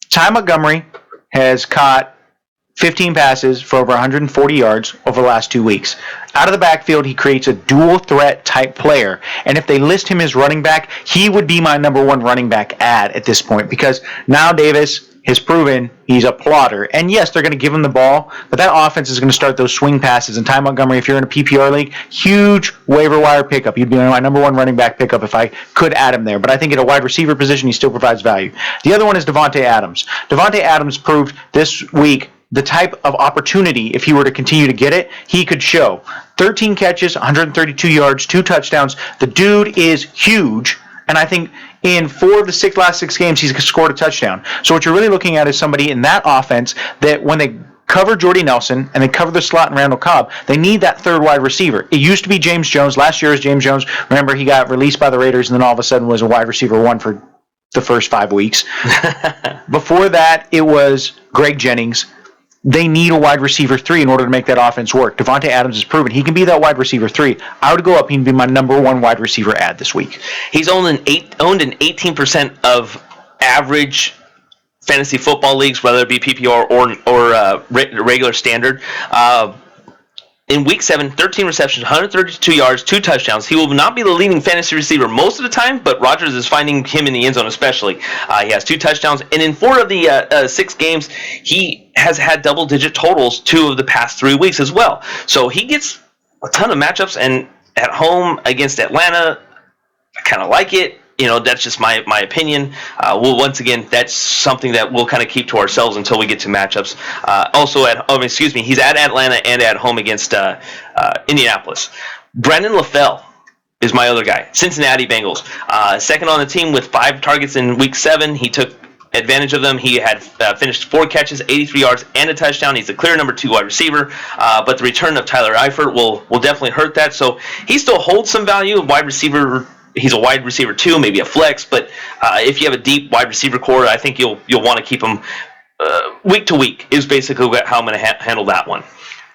Ty Montgomery has caught 15 passes for over 140 yards over the last 2 weeks. Out of the backfield, he creates a dual threat type player. And if they list him as running back, he would be my number one running back ad at this point because now Davis has proven he's a plotter. And yes, they're going to give him the ball, but that offense is going to start those swing passes. And Ty Montgomery, if you're in a PPR league, huge waiver wire pickup. You'd be my number one running back pickup if I could add him there. But I think at a wide receiver position, he still provides value. The other one is Devontae Adams. Devontae Adams proved this week the type of opportunity, if he were to continue to get it, he could show. 13 catches, 132 yards, 2 touchdowns. The dude is huge. And I think in 4 of the last 6 games, he's scored a touchdown. So what you're really looking at is somebody in that offense that when they cover Jordy Nelson and they cover the slot in Randall Cobb, they need that third wide receiver. It used to be James Jones. Last year was James Jones. Remember, he got released by the Raiders and then all of a sudden was a wide receiver 1 for the first 5 weeks. Before that, it was Greg Jennings. They need a wide receiver 3 in order to make that offense work. Devontae Adams has proven he can be that wide receiver 3. I would go up. He'd be my number one wide receiver ad this week. He's owned in 18% of average fantasy football leagues, whether it be PPR or regular standard. In Week 7, 13 receptions, 132 yards, 2 touchdowns. He will not be the leading fantasy receiver most of the time, but Rodgers is finding him in the end zone especially. He has 2 touchdowns, and in 4 of the 6 games, he has had double-digit totals 2 of the past 3 weeks as well. So he gets a ton of matchups, and at home against Atlanta, I kind of like it. You know, that's just my opinion. Well, once again, that's something that we'll kind of keep to ourselves until we get to matchups. He's at Atlanta and at home against Indianapolis. Brandon LaFell is my other guy. Cincinnati Bengals. Second on the team with 5 targets in Week 7. He took advantage of them. He had finished 4 catches, 83 yards, and a touchdown. He's the clear number 2 wide receiver, but the return of Tyler Eifert will definitely hurt that. So he still holds some value. Wide receiver. He's a wide receiver 2, maybe a flex, but if you have a deep wide receiver core, I think you'll want to keep him week to week is basically how I'm going to handle that one.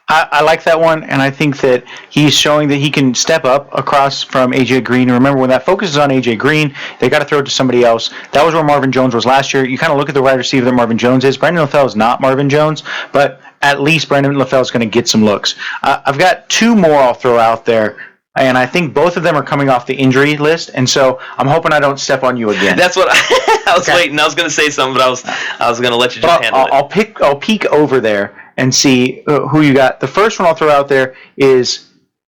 I like that one, and I think that he's showing that he can step up across from A.J. Green. Remember, when that focus is on A.J. Green, they got to throw it to somebody else. That was where Marvin Jones was last year. You kind of look at the wide receiver that Marvin Jones is. Brandon LaFell is not Marvin Jones, but at least Brandon LaFell is going to get some looks. I've got 2 more I'll throw out there. And I think both of them are coming off the injury list, and so I'm hoping I don't step on you again. That's what I was waiting. I was going to say something, but I was going to let you just handle it. I'll peek over there and see who you got. The first one I'll throw out there is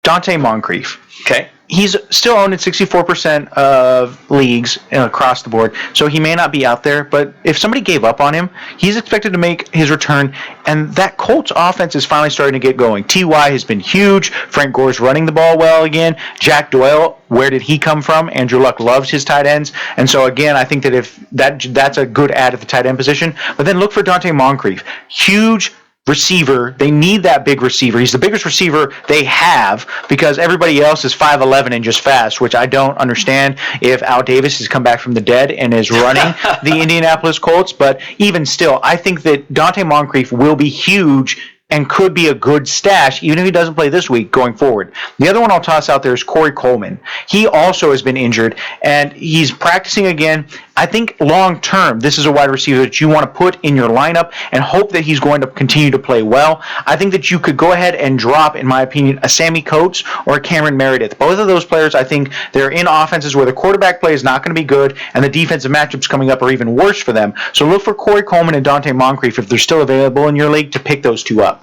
Dante Moncrief. Okay. He's still owned in 64% of leagues across the board, so he may not be out there, but if somebody gave up on him, he's expected to make his return, and that Colts offense is finally starting to get going. T.Y. has been huge. Frank Gore's running the ball well again. Jack Doyle, where did he come from? Andrew Luck loves his tight ends, and so again, I think that if that's a good add at the tight end position, but then look for Dante Moncrief. Huge receiver. They need that big receiver. He's the biggest receiver they have because everybody else is 5'11" and just fast, which I don't understand if Al Davis has come back from the dead and is running the Indianapolis Colts. But even still, I think that Dante Moncrief will be huge and could be a good stash, even if he doesn't play this week going forward. The other one I'll toss out there is Corey Coleman. He also has been injured, and he's practicing again. I think long-term, this is a wide receiver that you want to put in your lineup and hope that he's going to continue to play well. I think that you could go ahead and drop, in my opinion, a Sammy Coates or a Cameron Meredith. Both of those players, I think, they're in offenses where the quarterback play is not going to be good, and the defensive matchups coming up are even worse for them. So look for Corey Coleman and Dante Moncrief, if they're still available in your league, to pick those 2 up.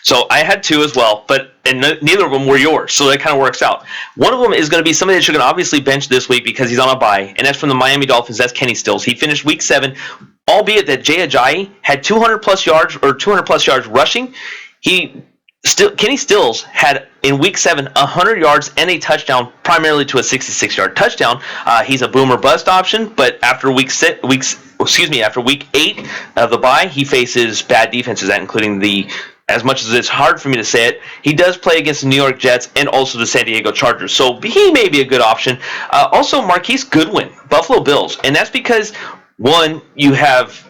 So I had 2 as well, and neither of them were yours, so that kind of works out. One of them is going to be somebody that you're going to obviously bench this week because he's on a bye, and that's from the Miami Dolphins. That's Kenny Stills. He finished Week 7, albeit that Jay Ajayi had 200-plus yards rushing. He Kenny Stills had in week 7 100 yards and a touchdown, primarily to a 66-yard touchdown. He's a boomer bust option, but after week 8 of the bye, he faces bad defenses, including as much as it's hard for me to say it, he does play against the New York Jets and also the San Diego Chargers. So he may be a good option. Also, Marquise Goodwin, Buffalo Bills. And that's because, one, you have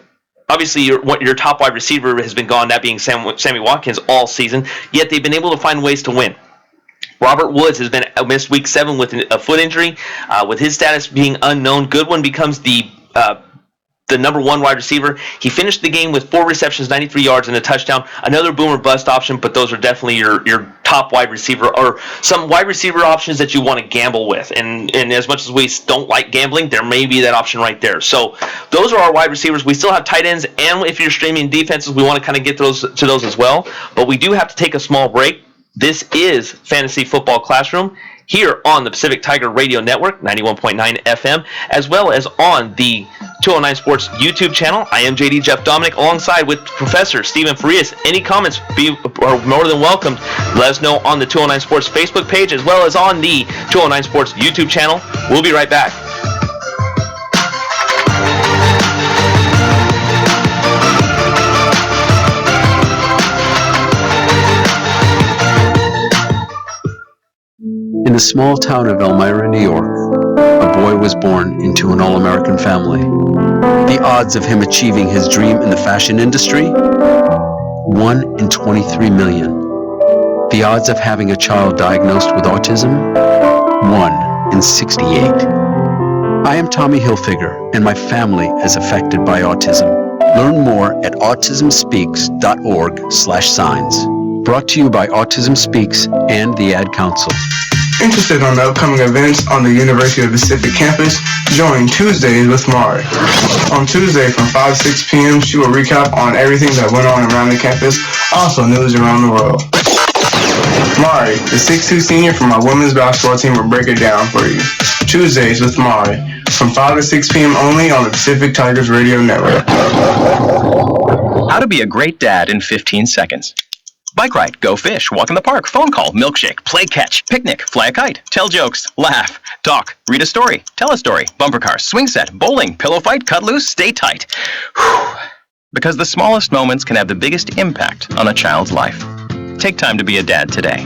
obviously your top wide receiver has been gone, that being Sammy Watkins all season, yet they've been able to find ways to win. Robert Woods has been missed week 7 with a foot injury. With his status being unknown, Goodwin becomes the number 1 wide receiver. He finished the game with 4 receptions, 93 yards, and a touchdown. Another boomer bust option, but those are definitely your top wide receiver or some wide receiver options that you want to gamble with. And as much as we don't like gambling, there may be that option right there. So those are our wide receivers. We still have tight ends, and if you're streaming defenses, we want to kind of get to those as well. But we do have to take a small break. This is Fantasy Football Classroom here on the Pacific Tiger Radio Network, 91.9 FM, as well as on the 209 Sports YouTube channel. I am JD Jeff Dominic alongside with Professor Stephen Farias. Any comments are more than welcome. Let us know on the 209 Sports Facebook page as well as on the 209 Sports YouTube channel. We'll be right back. In the small town of Elmira, New York, a boy was born into an all-American family. The odds of him achieving his dream in the fashion industry? 1 in 23 million. The odds of having a child diagnosed with autism? 1 in 68. I am Tommy Hilfiger, and my family is affected by autism. Learn more at autismspeaks.org/signs. Brought to you by Autism Speaks and the Ad Council. Interested on the upcoming events on the University of Pacific campus? Join Tuesdays with Mari. On Tuesday from 5 to 6 p.m., she will recap on everything that went on around the campus, also news around the world. Mari, the 6'2 senior from our women's basketball team, will break it down for you. Tuesdays with Mari, from 5 to 6 p.m. only on the Pacific Tigers Radio Network. How to be a great dad in 15 seconds. Bike ride, go fish, walk in the park, phone call, milkshake, play catch, picnic, fly a kite, tell jokes, laugh, talk, read a story, tell a story, bumper cars, swing set, bowling, pillow fight, cut loose, stay tight. Whew. Because the smallest moments can have the biggest impact on a child's life. Take time to be a dad today.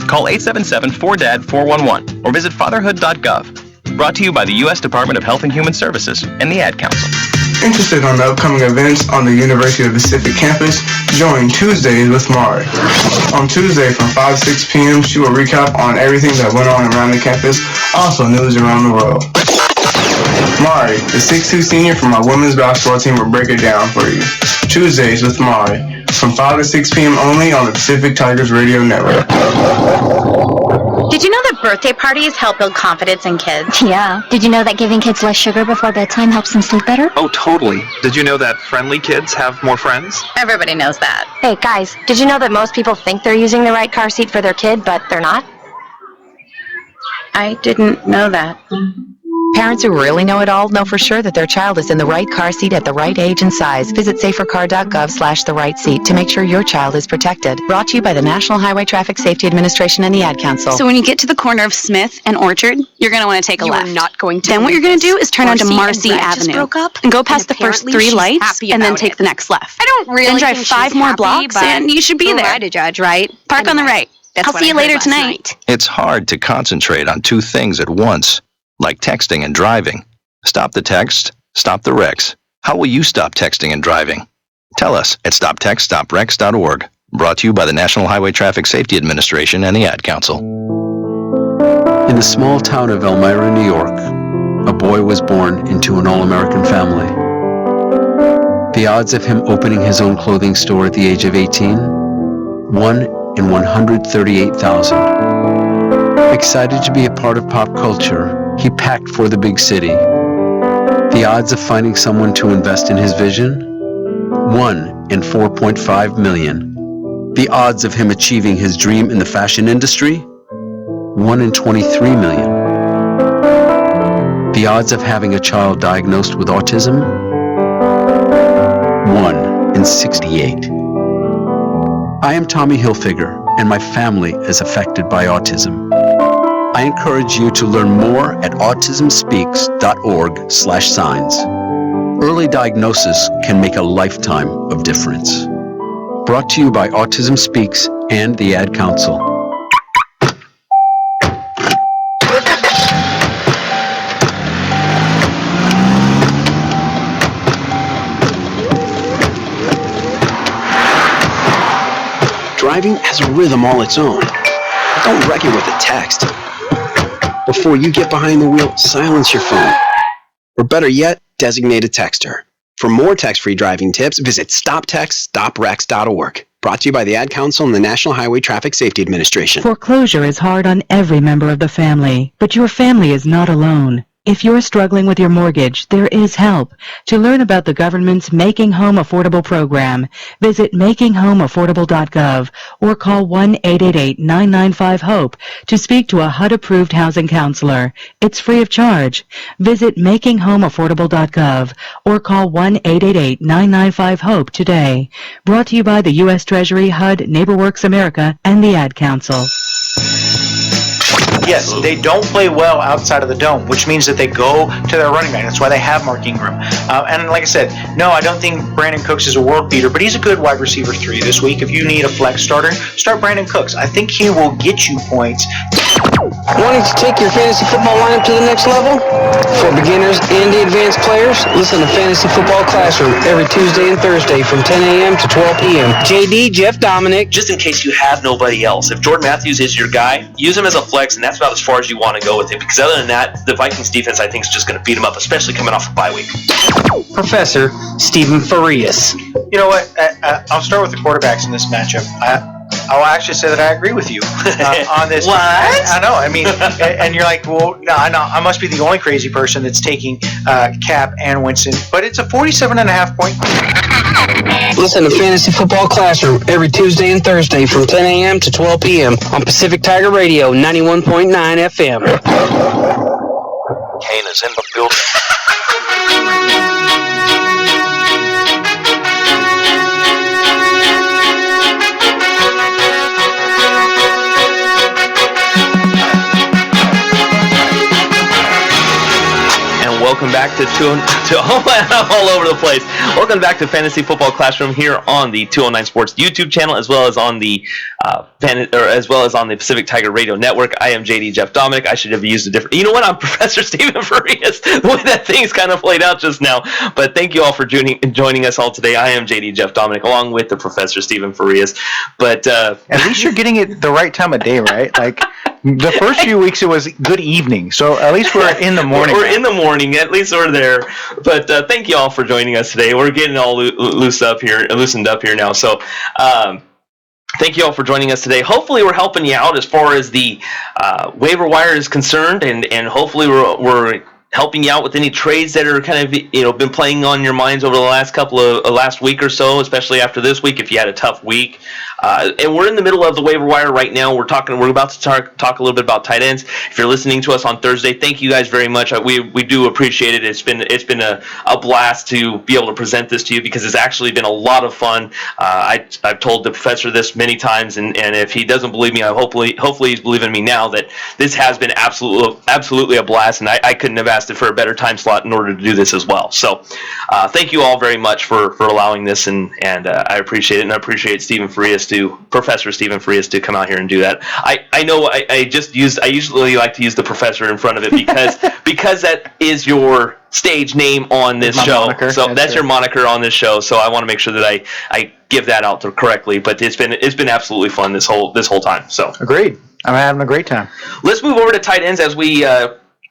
Call 877-4DAD-411 or visit fatherhood.gov. Brought to you by the U.S. Department of Health and Human Services and the Ad Council. Interested on the upcoming events on the University of Pacific campus? Join Tuesdays with Mari. On Tuesday from 5 to 6 p.m., she will recap on everything that went on around the campus, also news around the world. Mari, the 6'2 senior from our women's basketball team, will break it down for you. Tuesdays with Mari, from 5 to 6 p.m. only on the Pacific Tigers Radio Network. Did you know that birthday parties help build confidence in kids? Yeah. Did you know that giving kids less sugar before bedtime helps them sleep better? Oh, totally. Did you know that friendly kids have more friends? Everybody knows that. Hey, guys, did you know that most people think they're using the right car seat for their kid, but they're not? I didn't know that. Parents who really know it all know for sure that their child is in the right car seat at the right age and size. Visit safercar.gov/the-right-seat to make sure your child is protected. Brought to you by the National Highway Traffic Safety Administration and the Ad Council. So when you get to the corner of Smith and Orchard, you're going to want to take a left. You're not going to. Then what you're going to do is turn onto Marcy Avenue and go past the first 3 lights and then take the next left. I don't really Then drive 5 more blocks and you should be there. Right to judge, right? Park on the right. I'll see you later tonight. It's hard to concentrate on 2 things at once, like texting and driving. Stop the text, stop the wrecks. How will you stop texting and driving? Tell us at stoptextstopwrecks.org. Brought to you by the National Highway Traffic Safety Administration and the Ad Council. In the small town of Elmira, New York, a boy was born into an all-American family. The odds of him opening his own clothing store at the age of 18? 1 in 138,000. Excited to be a part of pop culture, he packed for the big city. The odds of finding someone to invest in his vision? 1 in 4.5 million. The odds of him achieving his dream in the fashion industry? 1 in 23 million. The odds of having a child diagnosed with autism? 1 in 68. I am Tommy Hilfiger, and my family is affected by autism. I encourage you to learn more at autismspeaks.org/signs. Early diagnosis can make a lifetime of difference. Brought to you by Autism Speaks and the Ad Council. Driving has a rhythm all its own. Don't wreck it with a text. Before you get behind the wheel, silence your phone. Or better yet, designate a texter. For more text-free driving tips, visit stoptextstoprex.org. Brought to you by the Ad Council and the National Highway Traffic Safety Administration. Foreclosure is hard on every member of the family, but your family is not alone. If you're struggling with your mortgage, there is help. To learn about the government's Making Home Affordable program, visit makinghomeaffordable.gov or call 1-888-995-HOPE to speak to a HUD-approved housing counselor. It's free of charge. Visit makinghomeaffordable.gov or call 1-888-995-HOPE today. Brought to you by the U.S. Treasury, HUD, NeighborWorks America, and the Ad Council. Yes, they don't play well outside of the dome, which means that they go to their running back. That's why they have Mark Ingram. And like I said, no, I don't think Brandon Cooks is a world beater, but he's a good wide receiver 3 this week. If you need a flex starter, start Brandon Cooks. I think he will get you points. Wanting to take your fantasy football lineup to the next level? For beginners and the advanced players, listen to Fantasy Football Classroom every Tuesday and Thursday from 10 a.m. to 12 p.m. JD, Jeff, Dominic. Just in case you have nobody else, if Jordan Matthews is your guy, use him as a flex, and that's about as far as you want to go with him. Because other than that, the Vikings defense, I think, is just going to beat him up, especially coming off a bye week. Professor Stephen Farias. You know what? I'll start with the quarterbacks in this matchup. I'll actually say that I agree with you on this. What? I know. I mean, and you're like, well, no, I know. I must be the only crazy person that's taking Cap and Winston, but it's a 47.5 point. Listen to Fantasy Football Classroom every Tuesday and Thursday from 10 a.m. to 12 p.m. on Pacific Tiger Radio 91.9 FM. Kane is in the building. Welcome back to all over the place. Welcome back to Fantasy Football Classroom here on the 209 Sports YouTube channel, as well as on the Pacific Tiger Radio Network. I am JD Jeff Dominic. I should have used a different. You know what? I'm Professor Stephen Farias. The way that thing's kind of played out just now. But thank you all for joining us all today. I am JD Jeff Dominic, along with the Professor Stephen Farias. But at least you're getting it the right time of day, right? Like. The first few weeks it was good evening, so at least we're in the morning. We're in the morning, at least we're there. But thank you all for joining us today. We're getting all loosened up here now. So thank you all for joining us today. Hopefully we're helping you out as far as the waiver wire is concerned, and hopefully we're helping you out with any trades that are kind of been playing on your minds over the last week or so, especially after this week if you had a tough week. And we're in the middle of the waiver wire right now. We're about to talk a little bit about tight ends. If you're listening to us on Thursday, thank you guys very much. We do appreciate it. It's been a blast to be able to present this to you because it's actually been a lot of fun. I've told the professor this many times, and if he doesn't believe me, hopefully he's believing me now that this has been absolutely a blast, and I couldn't have asked it for a better time slot in order to do this as well. So thank you all very much for allowing this, and I appreciate it, and I appreciate Professor Stephen Farias to come out here and do that. I know I usually like to use the professor in front of it because that is your stage name on this show. Moniker. So that's your moniker on this show. So I want to make sure that I give that out correctly. But it's been absolutely fun this whole time. So agreed. I'm having a great time. Let's move over to tight ends as we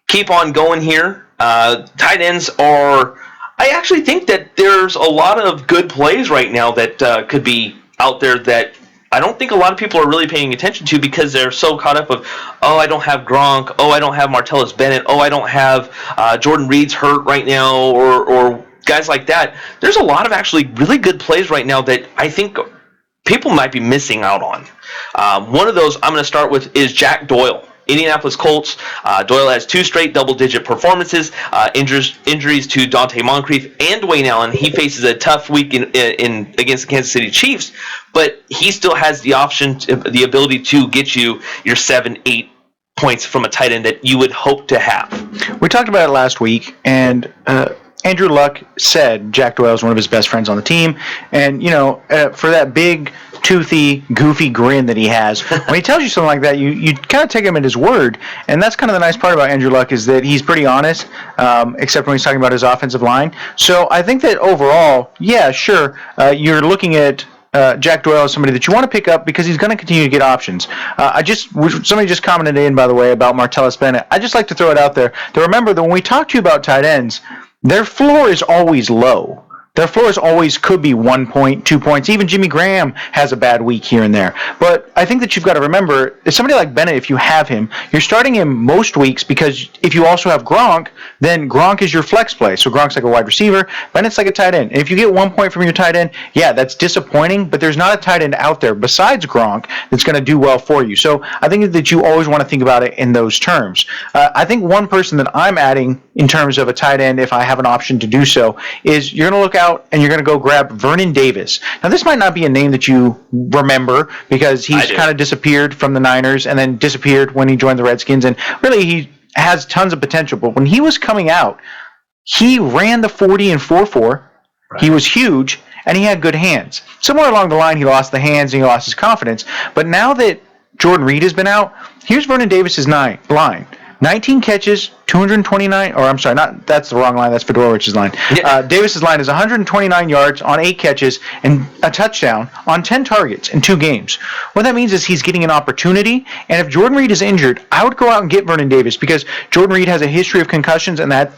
keep on going here. Tight ends are. I actually think that there's a lot of good plays right now that could be out there that I don't think a lot of people are really paying attention to because they're so caught up with, oh, I don't have Gronk, oh, I don't have Martellus Bennett, oh, I don't have Jordan Reed's hurt right now, or guys like that. There's a lot of actually really good plays right now that I think people might be missing out on. One of those I'm going to start with is Jack Doyle. Indianapolis Colts, Doyle has 2 straight double-digit performances. Injuries to Dante Moncrief and Dwayne Allen. He faces a tough week in against the Kansas City Chiefs, but he still has the option, the ability to get you your 7-8 points from a tight end that you would hope to have. We talked about it last week, and Andrew Luck said Jack Doyle is one of his best friends on the team, and for that big, toothy, goofy grin that he has, when he tells you something like that, you kind of take him at his word, and that's kind of the nice part about Andrew Luck, is that he's pretty honest, except when he's talking about his offensive line. So I think that overall, yeah, sure, you're looking at Jack Doyle is somebody that you want to pick up because he's going to continue to get options. Somebody just commented in, by the way, about Martellus Bennett. I just like to throw it out there to remember that when we talk to you about tight ends, their floor is always low. Their floors always could be 1 point, 2 points. Even Jimmy Graham has a bad week here and there. But I think that you've got to remember, if somebody like Bennett, if you have him, you're starting him most weeks because if you also have Gronk, then Gronk is your flex play. So Gronk's like a wide receiver, Bennett's like a tight end. And if you get 1 point from your tight end, yeah, that's disappointing, but there's not a tight end out there besides Gronk that's going to do well for you. So I think that you always want to think about it in those terms. I think one person that I'm adding in terms of a tight end, if I have an option to do so, is you're going to look out and you're going to go grab Vernon Davis. Now, this might not be a name that you remember because he's kind of disappeared from the Niners and then disappeared when he joined the Redskins, and really he has tons of potential. But when he was coming out, he ran the 40 and 4.4. Right. He was huge, and he had good hands. Somewhere along the line, he lost the hands and he lost his confidence. But now that Jordan Reed has been out, here's Vernon Davis's line. 19 catches, 229, or I'm sorry, that's the wrong line, that's Fedorovich's line. Yeah. Davis's line is 129 yards on 8 catches and a touchdown on 10 targets in 2 games. What that means is he's getting an opportunity, and if Jordan Reed is injured, I would go out and get Vernon Davis because Jordan Reed has a history of concussions, and that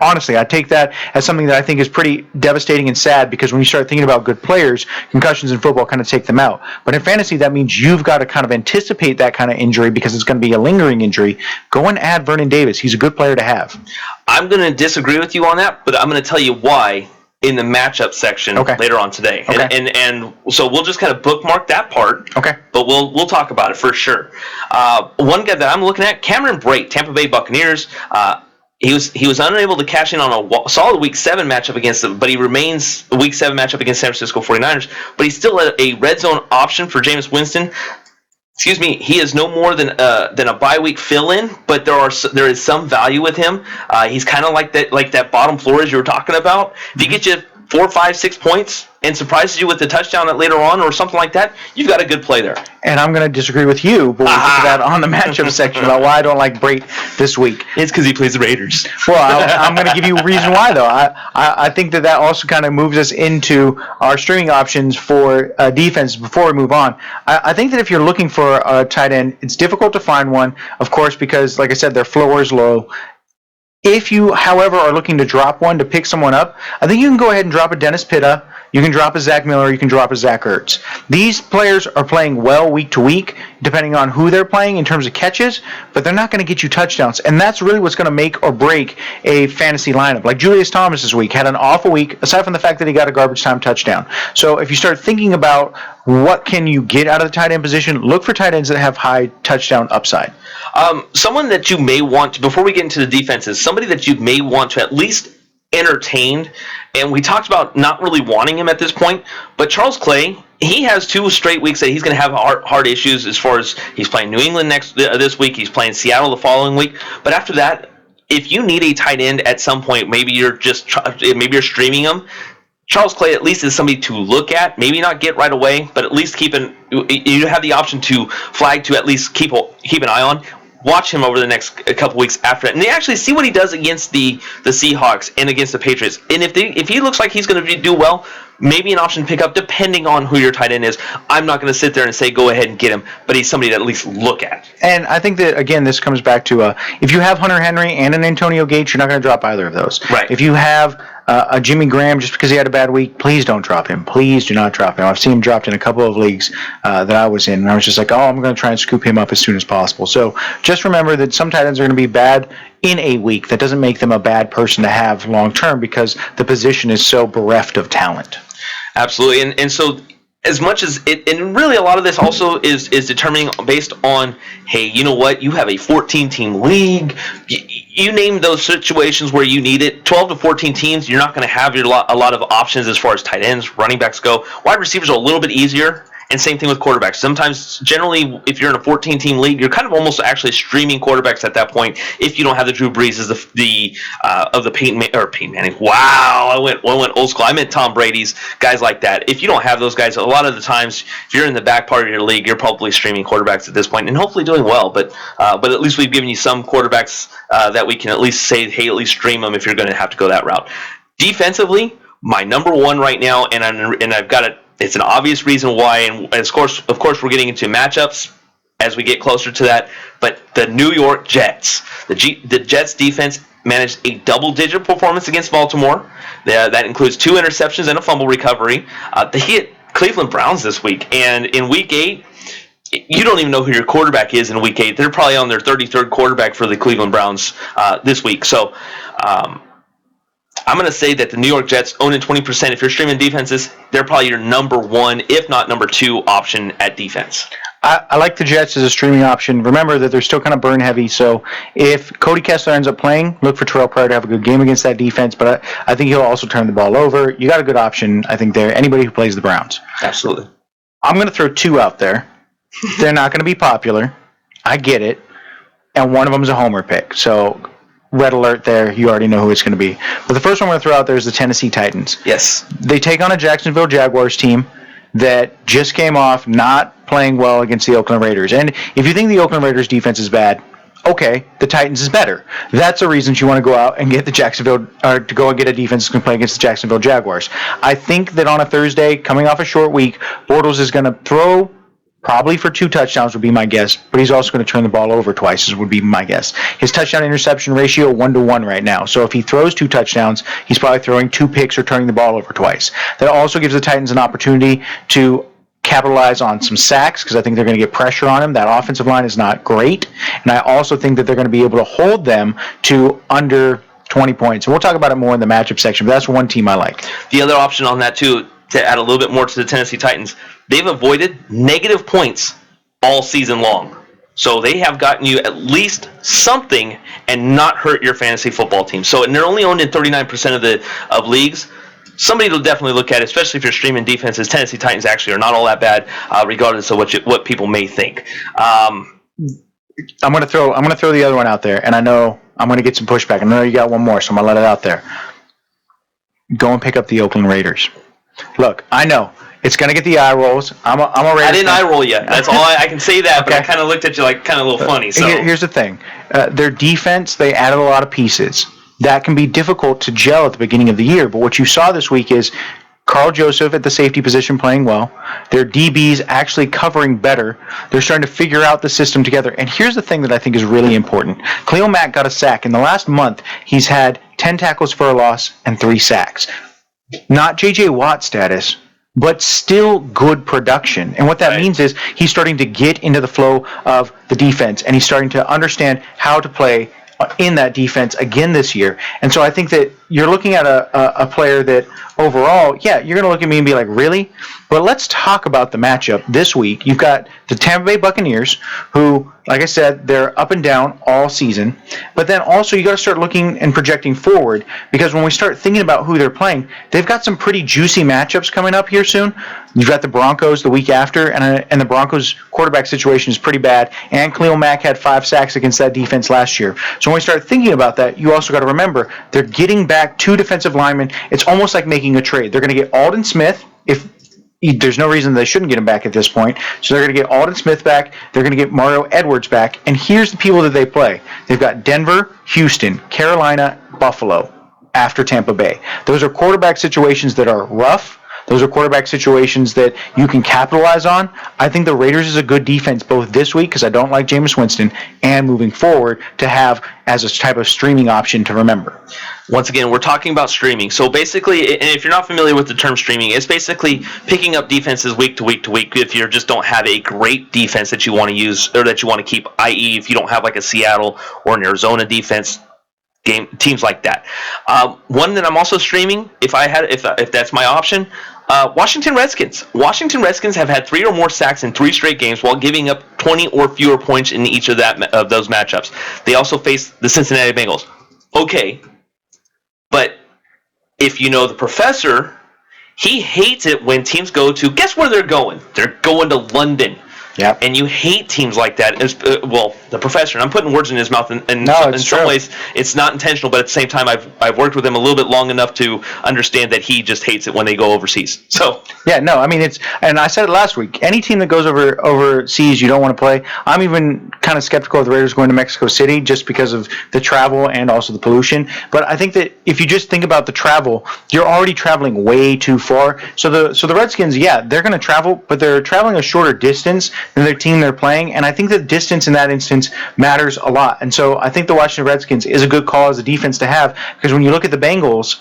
honestly, I take that as something that I think is pretty devastating and sad because when you start thinking about good players, concussions in football kind of take them out. But in fantasy, that means you've got to kind of anticipate that kind of injury because it's going to be a lingering injury. Go and add Vernon Davis. He's a good player to have. I'm going to disagree with you on that, but I'm going to tell you why in the matchup section later on today. Okay. And so we'll just kind of bookmark that part. Okay. But we'll talk about it for sure. One guy that I'm looking at, Cameron Brate, Tampa Bay Buccaneers. He was unable to cash in on a solid Week 7 matchup against them, but he remains a Week 7 matchup against San Francisco 49ers. But he's still a red zone option for Jameis Winston. Excuse me, he is no more than a bye week fill-in, but there is some value with him. He's kind of like that bottom floor as you were talking about. If he gets you 4, 5, 6 points and surprises you with the touchdown later on or something like that, you've got a good play there. And I'm going to disagree with you, but we'll get to that on the matchup section about why I don't like Brate this week. It's because he plays the Raiders. Well, I'm going to give you a reason why, though. I think that also kind of moves us into our streaming options for defense before we move on. I think that if you're looking for a tight end, it's difficult to find one, of course, because, like I said, their floor is low. If you, however, are looking to drop one to pick someone up, I think you can go ahead and drop a Dennis Pitta. You can drop a Zach Miller. You can drop a Zach Ertz. These players are playing well week to week, depending on who they're playing in terms of catches, but they're not going to get you touchdowns. And that's really what's going to make or break a fantasy lineup. Like Julius Thomas this week had an awful week, aside from the fact that he got a garbage time touchdown. So if you start thinking about what can you get out of the tight end position, look for tight ends that have high touchdown upside. Someone that you may want to, before we get into the defenses, somebody that you may want to at least entertain, and we talked about not really wanting him at this point, but Charles Clay, he has 2 straight weeks that he's going to have heart issues as far as he's playing New England this week, he's playing Seattle the following week, but after that, if you need a tight end at some point, maybe you're streaming him, Charles Clay at least is somebody to look at, maybe not get right away, but at least you have the option to flag to at least keep an eye on. Watch him over the next couple weeks after it, and they actually see what he does against the Seahawks and against the Patriots. And if he looks like he's going to do well, maybe an option to pick up depending on who your tight end is. I'm not going to sit there and say go ahead and get him, but he's somebody to at least look at. And I think that, again, this comes back to if you have Hunter Henry and an Antonio Gates, you're not going to drop either of those. Right. If you have a Jimmy Graham, just because he had a bad week, please don't drop him. Please do not drop him. I've seen him dropped in a couple of leagues that I was in, and I was just like, I'm going to try and scoop him up as soon as possible. So just remember that some tight ends are going to be bad in a week. That doesn't make them a bad person to have long term because the position is so bereft of talent. Absolutely. And so as much as it, and really a lot of this also is determining based on, hey, you know what, you have a 14-team league, you name those situations where you need it. 12 to 14 teams, you're not going to have a lot of options as far as tight ends, running backs go. Wide receivers are a little bit easier. And same thing with quarterbacks. Sometimes, generally, if you're in a 14-team league, you're kind of almost actually streaming quarterbacks at that point. If you don't have the Drew Breeses, of the Peyton Manning. Wow, I went old school. I meant Tom Brady's, guys like that. If you don't have those guys, a lot of the times, if you're in the back part of your league, you're probably streaming quarterbacks at this point, and hopefully doing well. But at least we've given you some quarterbacks that we can at least say, hey, at least stream them if you're going to have to go that route. Defensively, my number one right now, and I've got it. It's an obvious reason why, and of course, we're getting into matchups as we get closer to that. But the New York Jets, the Jets defense managed a double-digit performance against Baltimore. That includes 2 interceptions and a fumble recovery. They hit Cleveland Browns this week, and in Week 8, you don't even know who your quarterback is in Week 8. They're probably on their 33rd quarterback for the Cleveland Browns this week. So. I'm going to say that the New York Jets own in 20%. If you're streaming defenses, they're probably your number 1, if not number 2 option at defense. I like the Jets as a streaming option. Remember that they're still kind of burn heavy, so if Cody Kessler ends up playing, look for Terrell Pryor to have a good game against that defense, but I think he'll also turn the ball over. You got a good option, I think, there. Anybody who plays the Browns. Absolutely. I'm going to throw 2 out there. They're not going to be popular. I get it. And one of them is a homer pick, so red alert there. You already know who it's going to be. But the first one I'm going to throw out there is the Tennessee Titans. Yes. They take on a Jacksonville Jaguars team that just came off not playing well against the Oakland Raiders. And if you think the Oakland Raiders defense is bad, okay, the Titans is better. That's a reason you want to go out and get the to go and get a defense that can play against the Jacksonville Jaguars. I think that on a Thursday, coming off a short week, Bortles is going to throw probably for 2 touchdowns would be my guess, but he's also going to turn the ball over twice, would be my guess. His touchdown-interception ratio 1-to-1 right now. So if he throws 2 touchdowns, he's probably throwing 2 picks or turning the ball over twice. That also gives the Titans an opportunity to capitalize on some sacks because I think they're going to get pressure on him. That offensive line is not great, and I also think that they're going to be able to hold them to under 20 points. And we'll talk about it more in the matchup section, but that's one team I like. The other option on that, too, to add a little bit more to the Tennessee Titans, they've avoided negative points all season long. So they have gotten you at least something and not hurt your fantasy football team. So, and they're only owned in 39% of leagues. Somebody to definitely look at, especially if you're streaming defenses. Tennessee Titans actually are not all that bad, regardless of what people may think. I'm going to throw the other one out there, and I know I'm going to get some pushback. I know you got one more, so I'm going to let it out there. Go and pick up the Oakland Raiders. Look, I know it's going to get the eye rolls. I'm a Raiders I didn't fan. eye roll yet. That's all I can say that, Okay. but I kind of looked at you like kind of a little funny. So Here's the thing. Their defense, they added a lot of pieces. That can be difficult to gel at the beginning of the year, but what you saw this week is Carl Joseph at the safety position playing well. Their DBs actually covering better. They're starting to figure out the system together. And here's the thing that I think is really important. Khalil Mack got a sack. In the last month, he's had 10 tackles for a loss and 3 sacks. Not J.J. Watt status, but still good production. And what that means is he's starting to get into the flow of the defense, and he's starting to understand how to play in that defense again this year. And so I think that you're looking at a player that overall, yeah, you're going to look at me and be like, really? But let's talk about the matchup this week. You've got the Tampa Bay Buccaneers, who, like I said, they're up and down all season. But then also you got to start looking and projecting forward, because when we start thinking about who they're playing, they've got some pretty juicy matchups coming up here soon. You've got the Broncos the week after, and the Broncos quarterback situation is pretty bad. And Khalil Mack had 5 sacks against that defense last year. So when we start thinking about that, you also got to remember they're getting back 2 defensive linemen. It's almost like making a trade. They're going to get Aldon Smith if there's no reason they shouldn't get him back at this point. So they're going to get Aldon Smith back. They're going to get Mario Edwards back. And here's the people that they play. They've got Denver, Houston, Carolina, Buffalo after Tampa Bay. Those are quarterback situations that are rough. Those are quarterback situations that you can capitalize on. I think the Raiders is a good defense both this week, because I don't like Jameis Winston, and moving forward to have as a type of streaming option to remember. Once again, we're talking about streaming. So basically, and if you're not familiar with the term streaming, it's basically picking up defenses week to week to week if you just don't have a great defense that you want to use or that you want to keep, i.e. if you don't have like a Seattle or an Arizona defense, teams like that. One that I'm also streaming, if that's my option, Washington Redskins. Washington Redskins have had 3 or more sacks in 3 straight games while giving up 20 or fewer points in each of those matchups. They also face the Cincinnati Bengals. Okay, but if you know the professor, he hates it when teams go to, guess where they're going? They're going to London. Yeah. And you hate teams like that. Well, the professor, and I'm putting words in his mouth, and in some ways it's not intentional, but at the same time I've worked with him a little bit long enough to understand that he just hates it when they go overseas. So yeah, no, I mean and I said it last week, any team that goes overseas you don't want to play. I'm even kind of skeptical of the Raiders going to Mexico City just because of the travel and also the pollution. But I think that if you just think about the travel, you're already traveling way too far. So the Redskins, yeah, they're going to travel, but they're traveling a shorter distance than their team they're playing, and I think that distance in that instance matters a lot. And so I think the Washington Redskins is a good call as a defense to have, because when you look at the Bengals,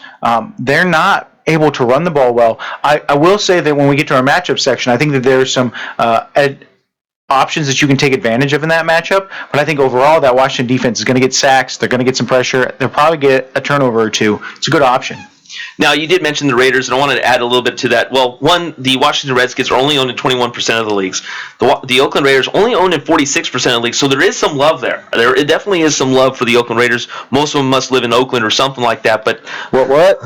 they're not able to run the ball well. I will say that when we get to our matchup section, I think that there's some options that you can take advantage of in that matchup, but I think overall that Washington defense is going to get sacks, they're going to get some pressure, they'll probably get a turnover or two. It's a good option. Now, you did mention the Raiders, and I wanted to add a little bit to that. Well, one, the Washington Redskins are only owned in 21% of the leagues. The Oakland Raiders only owned in 46% of the leagues, so there is some love there. There definitely is some love for the Oakland Raiders. Most of them must live in Oakland or something like that. But What?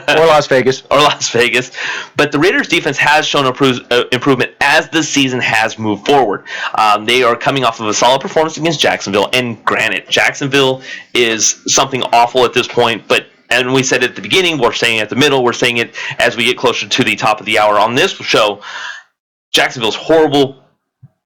Or Las Vegas. Or Las Vegas. But the Raiders' defense has shown improvement as the season has moved forward. They are coming off of a solid performance against Jacksonville, and granted, Jacksonville is something awful at this point, but and we said it at the beginning, we're saying it at the middle, we're saying it as we get closer to the top of the hour on this show. Jacksonville's horrible,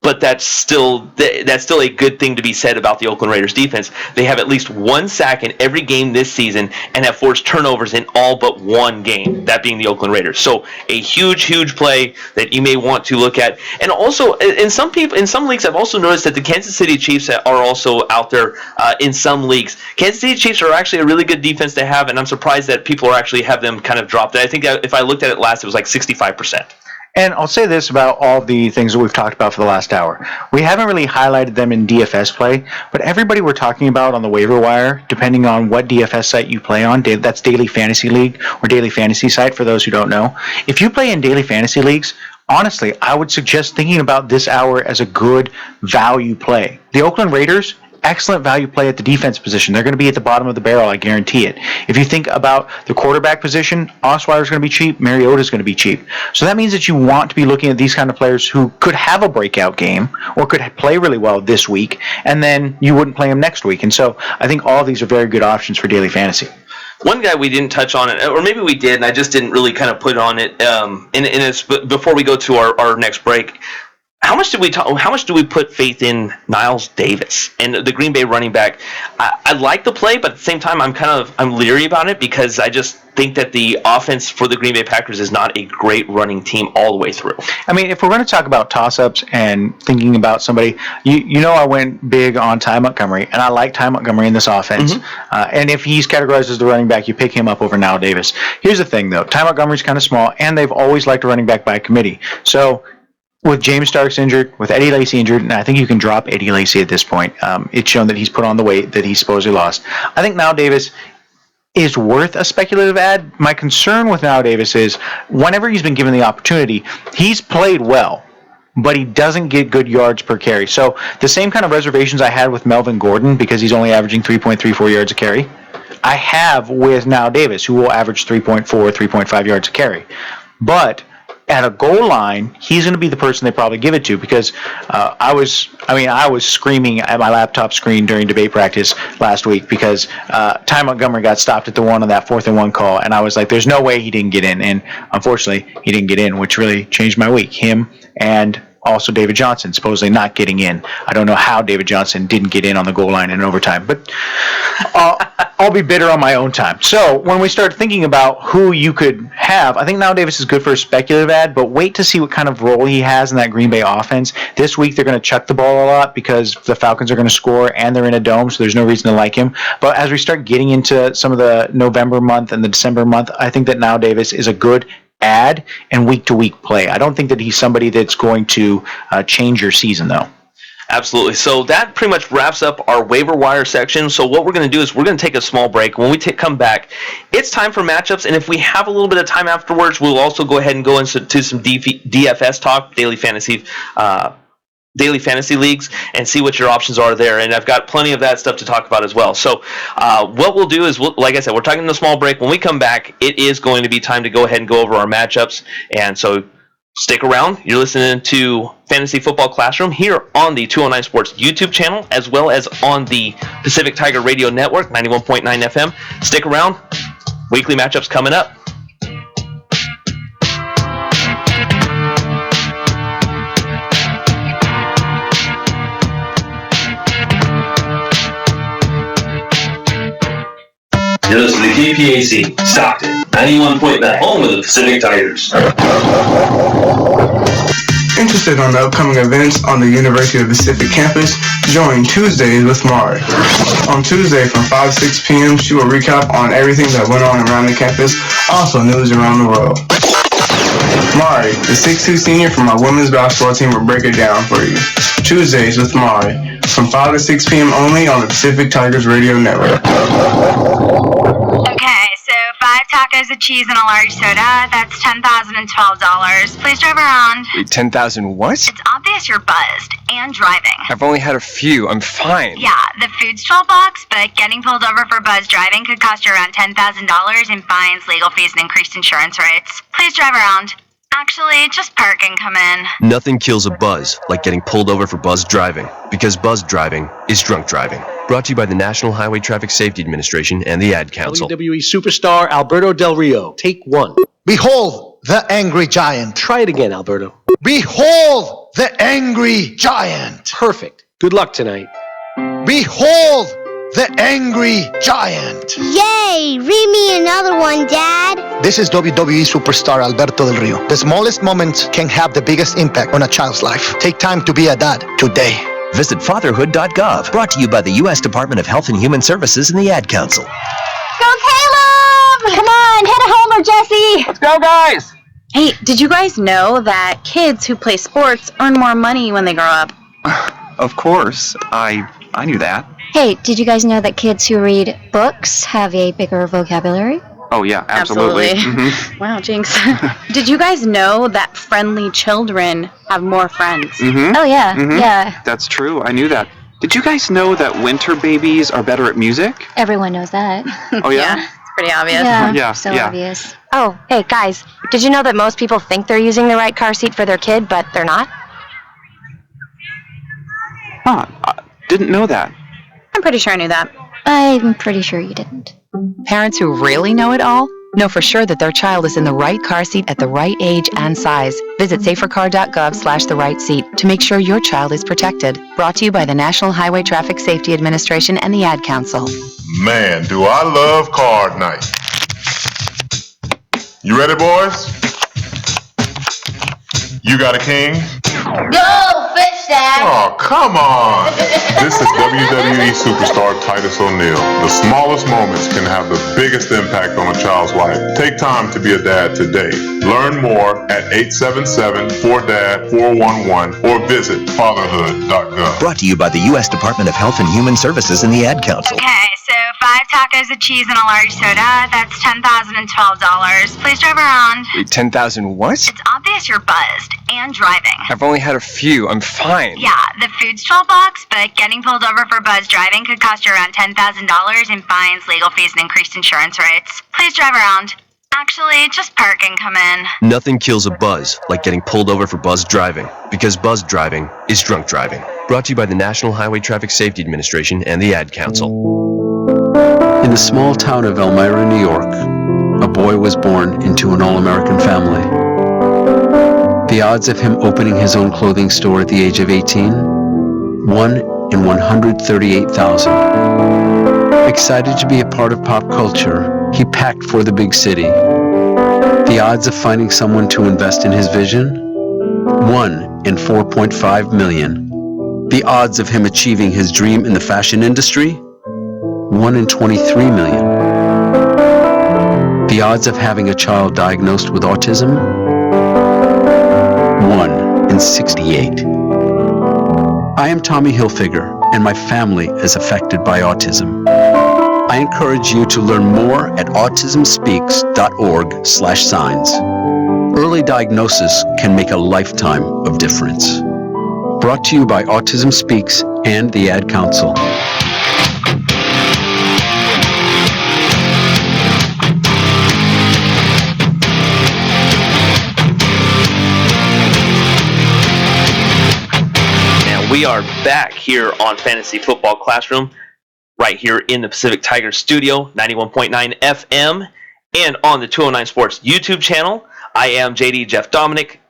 but that's still a good thing to be said about the Oakland Raiders defense. They have at least 1 sack in every game this season and have forced turnovers in all but 1 game, that being the Oakland Raiders. So a huge play that you may want to look at. And also, in some leagues, I've also noticed that the Kansas City Chiefs are also out there in some leagues. Kansas City Chiefs are actually a really good defense to have, and I'm surprised that people actually have them kind of dropped. I think if I looked at it last, it was like 65%. And I'll say this about all the things that we've talked about for the last hour. We haven't really highlighted them in DFS play, but everybody we're talking about on the waiver wire, depending on what DFS site you play on, that's Daily Fantasy League or Daily Fantasy site for those who don't know. If you play in Daily Fantasy Leagues, honestly, I would suggest thinking about this hour as a good value play. The Oakland Raiders, excellent value play at the defense position. They're going to be at the bottom of the barrel, I guarantee it. If you think about the quarterback position, Osweiler's going to be cheap, Mariota's going to be cheap. So that means that you want to be looking at these kind of players who could have a breakout game or could play really well this week, and then you wouldn't play them next week. And so I think all of these are very good options for daily fantasy. One guy we didn't touch on it, or maybe we did, and I just didn't really kind of put on it before we go to our next break. How much do we put faith in Niles Davis and the Green Bay running back? I like the play, but at the same time, I'm leery about it because I just think that the offense for the Green Bay Packers is not a great running team all the way through. I mean, if we're going to talk about toss-ups and thinking about somebody, you know I went big on Ty Montgomery, and I like Ty Montgomery in this offense. Mm-hmm. And if he's categorized as the running back, you pick him up over Niles Davis. Here's the thing, though. Ty Montgomery's kind of small, and they've always liked a running back by committee. So with James Starks injured, with Eddie Lacy injured, and I think you can drop Eddie Lacy at this point. It's shown that he's put on the weight that he supposedly lost. I think Niles Davis is worth a speculative ad. My concern with Niles Davis is whenever he's been given the opportunity, he's played well, but he doesn't get good yards per carry. So the same kind of reservations I had with Melvin Gordon because he's only averaging 3.34 yards a carry, I have with Niles Davis, who will average 3.4, 3.5 yards a carry. But at a goal line, he's going to be the person they probably give it to because I was screaming at my laptop screen during debate practice last week because Ty Montgomery got stopped at the 1 on that 4th and 1 call, and I was like, there's no way he didn't get in, and unfortunately, he didn't get in, which really changed my week. Him and also David Johnson supposedly not getting in. I don't know how David Johnson didn't get in on the goal line in overtime, but I'll be bitter on my own time. So when we start thinking about who you could have, I think Niles Davis is good for a speculative ad, but wait to see what kind of role he has in that Green Bay offense. This week they're going to chuck the ball a lot because the Falcons are going to score and they're in a dome, so there's no reason to like him. But as we start getting into some of the November month and the December month, I think that Niles Davis is a good add and week-to-week play. I don't think that he's somebody that's going to change your season, though. Absolutely. So that pretty much wraps up our waiver wire section. So what we're going to do is we're going to take a small break. When we come back, it's time for matchups. And if we have a little bit of time afterwards, we'll also go ahead and go into some DFS talk, daily fantasy leagues, and see what your options are there. And I've got plenty of that stuff to talk about as well. So what we'll do is, like I said, we're taking a small break. When we come back, it is going to be time to go ahead and go over our matchups. And so stick around. You're listening to Fantasy Football Classroom here on the 209 Sports YouTube channel, as well as on the Pacific Tiger Radio Network, 91.9 FM. Stick around. Weekly matchups coming up. You're listening to KPAC, Stockton, 91.9, home of the Pacific Tigers. Interested on the upcoming events on the University of Pacific campus? Join Tuesdays with Mari. On Tuesday from 5 to 6 p.m., she will recap on everything that went on around the campus, also news around the world. Mari, the 6'2" senior from our women's basketball team, will break it down for you. Tuesdays with Mari, from 5 to 6 p.m. only on the Pacific Tigers Radio Network. Okay, so 5 tacos of cheese and a large soda, that's $10,012. Please drive around. Wait, 10,000 what? It's obvious you're buzzed and driving. I've only had a few. I'm fine. Yeah, the food's $12, but getting pulled over for buzz driving could cost you around $10,000 in fines, legal fees, and increased insurance rates. Please drive around. Actually, just park and come in. Nothing kills a buzz like getting pulled over for buzz driving, because buzz driving is drunk driving. Brought to you by the National Highway Traffic Safety Administration and the Ad Council. WWE superstar Alberto Del Rio, take one. Behold the angry giant. Try it again, Alberto. Behold the angry giant. Perfect. Good luck tonight. Behold the angry giant. Yay! Read me another one, Dad. This is WWE superstar Alberto Del Rio. The smallest moments can have the biggest impact on a child's life. Take time to be a dad today. Visit fatherhood.gov. Brought to you by the U.S. Department of Health and Human Services and the Ad Council. Go Caleb! Come on, hit a homer, Jesse! Let's go, guys! Hey, did you guys know that kids who play sports earn more money when they grow up? Of course. I knew that. Hey, did you guys know that kids who read books have a bigger vocabulary? Oh, yeah, absolutely. Wow, jinx. Did you guys know that friendly children have more friends? Oh, yeah, yeah. That's true. I knew that. Did you guys know that winter babies are better at music? Everyone knows that. Oh, yeah? It's pretty obvious. Yeah, so yeah. obvious. Oh, hey, guys, did you know that most people think they're using the right car seat for their kid, but they're not? Huh, I didn't know that. I'm pretty sure I knew that. I'm pretty sure you didn't. Parents who really know it all know for sure that their child is in the right car seat at the right age and size. Visit safercar.gov/the right seat to make sure your child is protected. Brought to you by the National Highway Traffic Safety Administration and the Ad Council. Man, do I love card night. You ready, boys? You got a king? Go, fish, Dad. Oh, come on. This is WWE superstar Titus O'Neil. The smallest moments can have the biggest impact on a child's life. Take time to be a dad today. Learn more at 877-4DAD-411 or visit fatherhood.gov. Brought to you by the U.S. Department of Health and Human Services and the Ad Council. Okay, so 5 tacos of cheese and a large soda, that's $10,012. Please drive around. Wait, 10,000 what? It's obvious you're buzzed and driving. I've only had a few. I'm fine. Yeah, the food's $12, but getting pulled over for buzz driving could cost you around $10,000 in fines, legal fees, and increased insurance rates. Please drive around. Actually, just park and come in. Nothing kills a buzz like getting pulled over for buzz driving, because buzz driving is drunk driving. Brought to you by the National Highway Traffic Safety Administration and the Ad Council. In the small town of Elmira, New York, a boy was born into an all-American family. The odds of him opening his own clothing store at the age of 18? 1 in 138,000. Excited to be a part of pop culture, he packed for the big city. The odds of finding someone to invest in his vision? 1 in 4.5 million. The odds of him achieving his dream in the fashion industry? 1 in 23 million. The odds of having a child diagnosed with autism? 1 in 68. I am Tommy Hilfiger, and my family is affected by autism. I encourage you to learn more at autismspeaks.org/signs. Early diagnosis can make a lifetime of difference. Brought to you by Autism Speaks and the Ad Council. We are back here on Fantasy Football Classroom, right here in the Pacific Tigers studio, 91.9 FM, and on the 209 Sports YouTube channel. I am JD Jeff Dominic.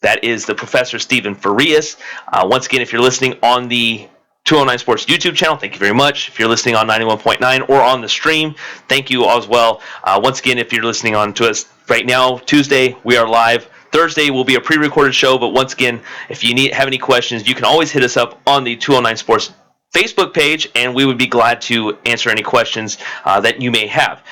That is the Professor Stephen Farias. Once again, if you're listening on the 209 Sports YouTube channel, thank you very much. If you're listening on 91.9 or on the stream, thank you as well. Once again, if you're listening on to us right now, Tuesday, we are live. Thursday will be a pre-recorded show, but once again, if you have any questions, you can always hit us up on the 209 Sports Facebook page, and we would be glad to answer any questions that you may have.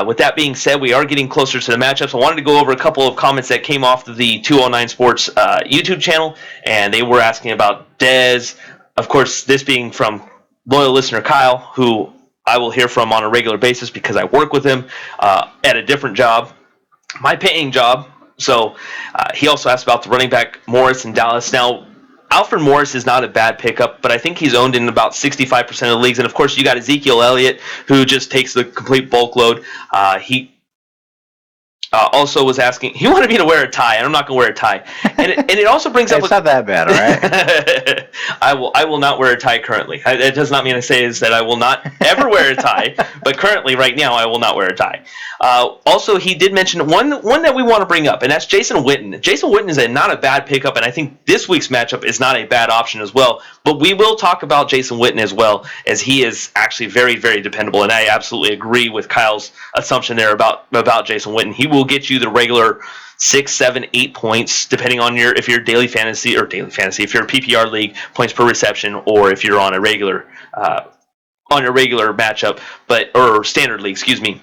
With that being said, we are getting closer to the matchups. I wanted to go over a couple of comments that came off the 209 Sports YouTube channel, and they were asking about Dez. Of course, this being from loyal listener Kyle, who I will hear from on a regular basis because I work with him at a different job, my paying job. So he also asked about the running back Morris in Dallas. Now, Alfred Morris is not a bad pickup, but I think he's owned in about 65% of the leagues. And, of course, you got Ezekiel Elliott, who just takes the complete bulk load. He also was asking, he wanted me to wear a tie, and I'm not going to wear a tie. And it also brings up... It's not that bad, all right? I will not wear a tie currently. That does not mean I say is that I will not ever wear a tie, but currently, right now, I will not wear a tie. Also, he did mention one that we want to bring up, and that's Jason Witten. Jason Witten is not a bad pickup, and I think this week's matchup is not a bad option as well. But we will talk about Jason Witten as well, as he is actually very, very dependable, and I absolutely agree with Kyle's assumption there about Jason Witten. He will get you the regular 6, 7, 8 points, depending on if you're if you're a PPR league, points per reception, or if you're on a regular matchup, or standard league, excuse me.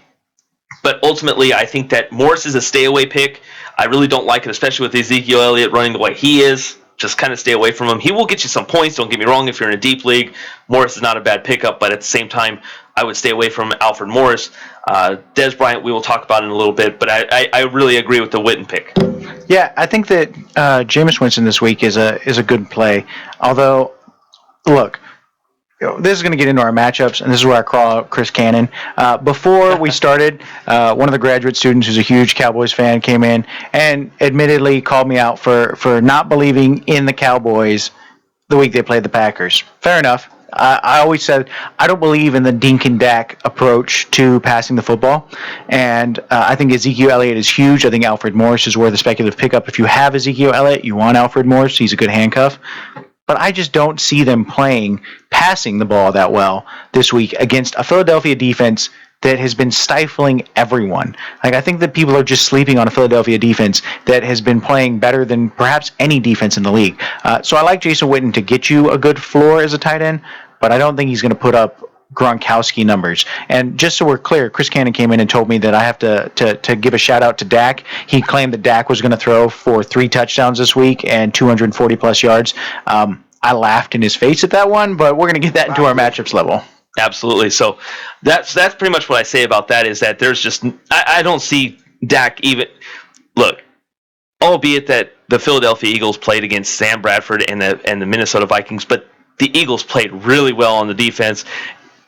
But ultimately, I think that Morris is a stay-away pick. I really don't like it, especially with Ezekiel Elliott running the way he is. Just kind of stay away from him. He will get you some points, don't get me wrong, if you're in a deep league. Morris is not a bad pickup, but at the same time, I would stay away from Alfred Morris. Dez Bryant, we will talk about in a little bit, but I really agree with the Witten pick. Yeah, I think that Jameis Winston this week is a good play. Although, look, this is going to get into our matchups, and this is where I call out Chris Cannon. Before we started, one of the graduate students who's a huge Cowboys fan came in and admittedly called me out for not believing in the Cowboys the week they played the Packers. Fair enough. I always said I don't believe in the dink and Dak approach to passing the football, and I think Ezekiel Elliott is huge. I think Alfred Morris is worth a speculative pickup. If you have Ezekiel Elliott, you want Alfred Morris. He's a good handcuff. But I just don't see them passing the ball that well this week against a Philadelphia defense that has been stifling everyone. Like, I think that people are just sleeping on a Philadelphia defense that has been playing better than perhaps any defense in the league. So I like Jason Witten to get you a good floor as a tight end, but I don't think he's going to put up Gronkowski numbers. And just so we're clear, Chris Cannon came in and told me that I have to give a shout out to Dak. He claimed that Dak was going to throw for 3 touchdowns this week and 240 plus yards. I laughed in his face at that one, but we're going to get that into our matchups level. Absolutely. So that's pretty much what I say about that, is that there's just I don't see Dak even look, albeit that the Philadelphia Eagles played against Sam Bradford and the Minnesota Vikings, but the Eagles played really well on the defense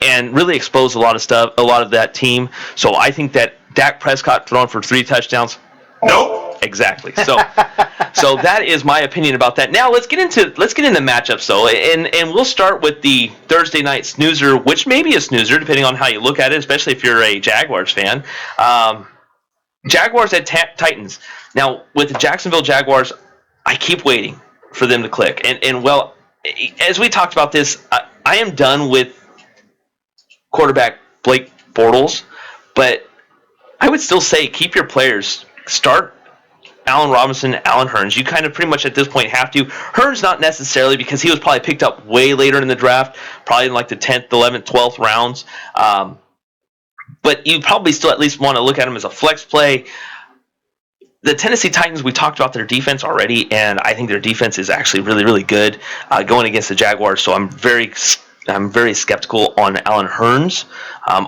and really exposed a lot of that team. So I think that Dak Prescott throwing for 3 touchdowns. Nope. Exactly. So so that is my opinion about that. Now let's get into matchups though, and we'll start with the Thursday night snoozer, which may be a snoozer depending on how you look at it, especially if you're a Jaguars fan. Jaguars at Titans. Now with the Jacksonville Jaguars, I keep waiting for them to click. And well, as we talked about this, I am done with quarterback Blake Bortles, but I would still say keep your players. Start Allen Robinson, Allen Hurns. You kind of pretty much at this point have to. Hurns not necessarily, because he was probably picked up way later in the draft, probably in like the 10th, 11th, 12th rounds. But you probably still at least want to look at him as a flex play. the Tennessee Titans, we talked about their defense already, and I think their defense is actually really, really good going against the Jaguars. So I'm very skeptical on Allen Hurns.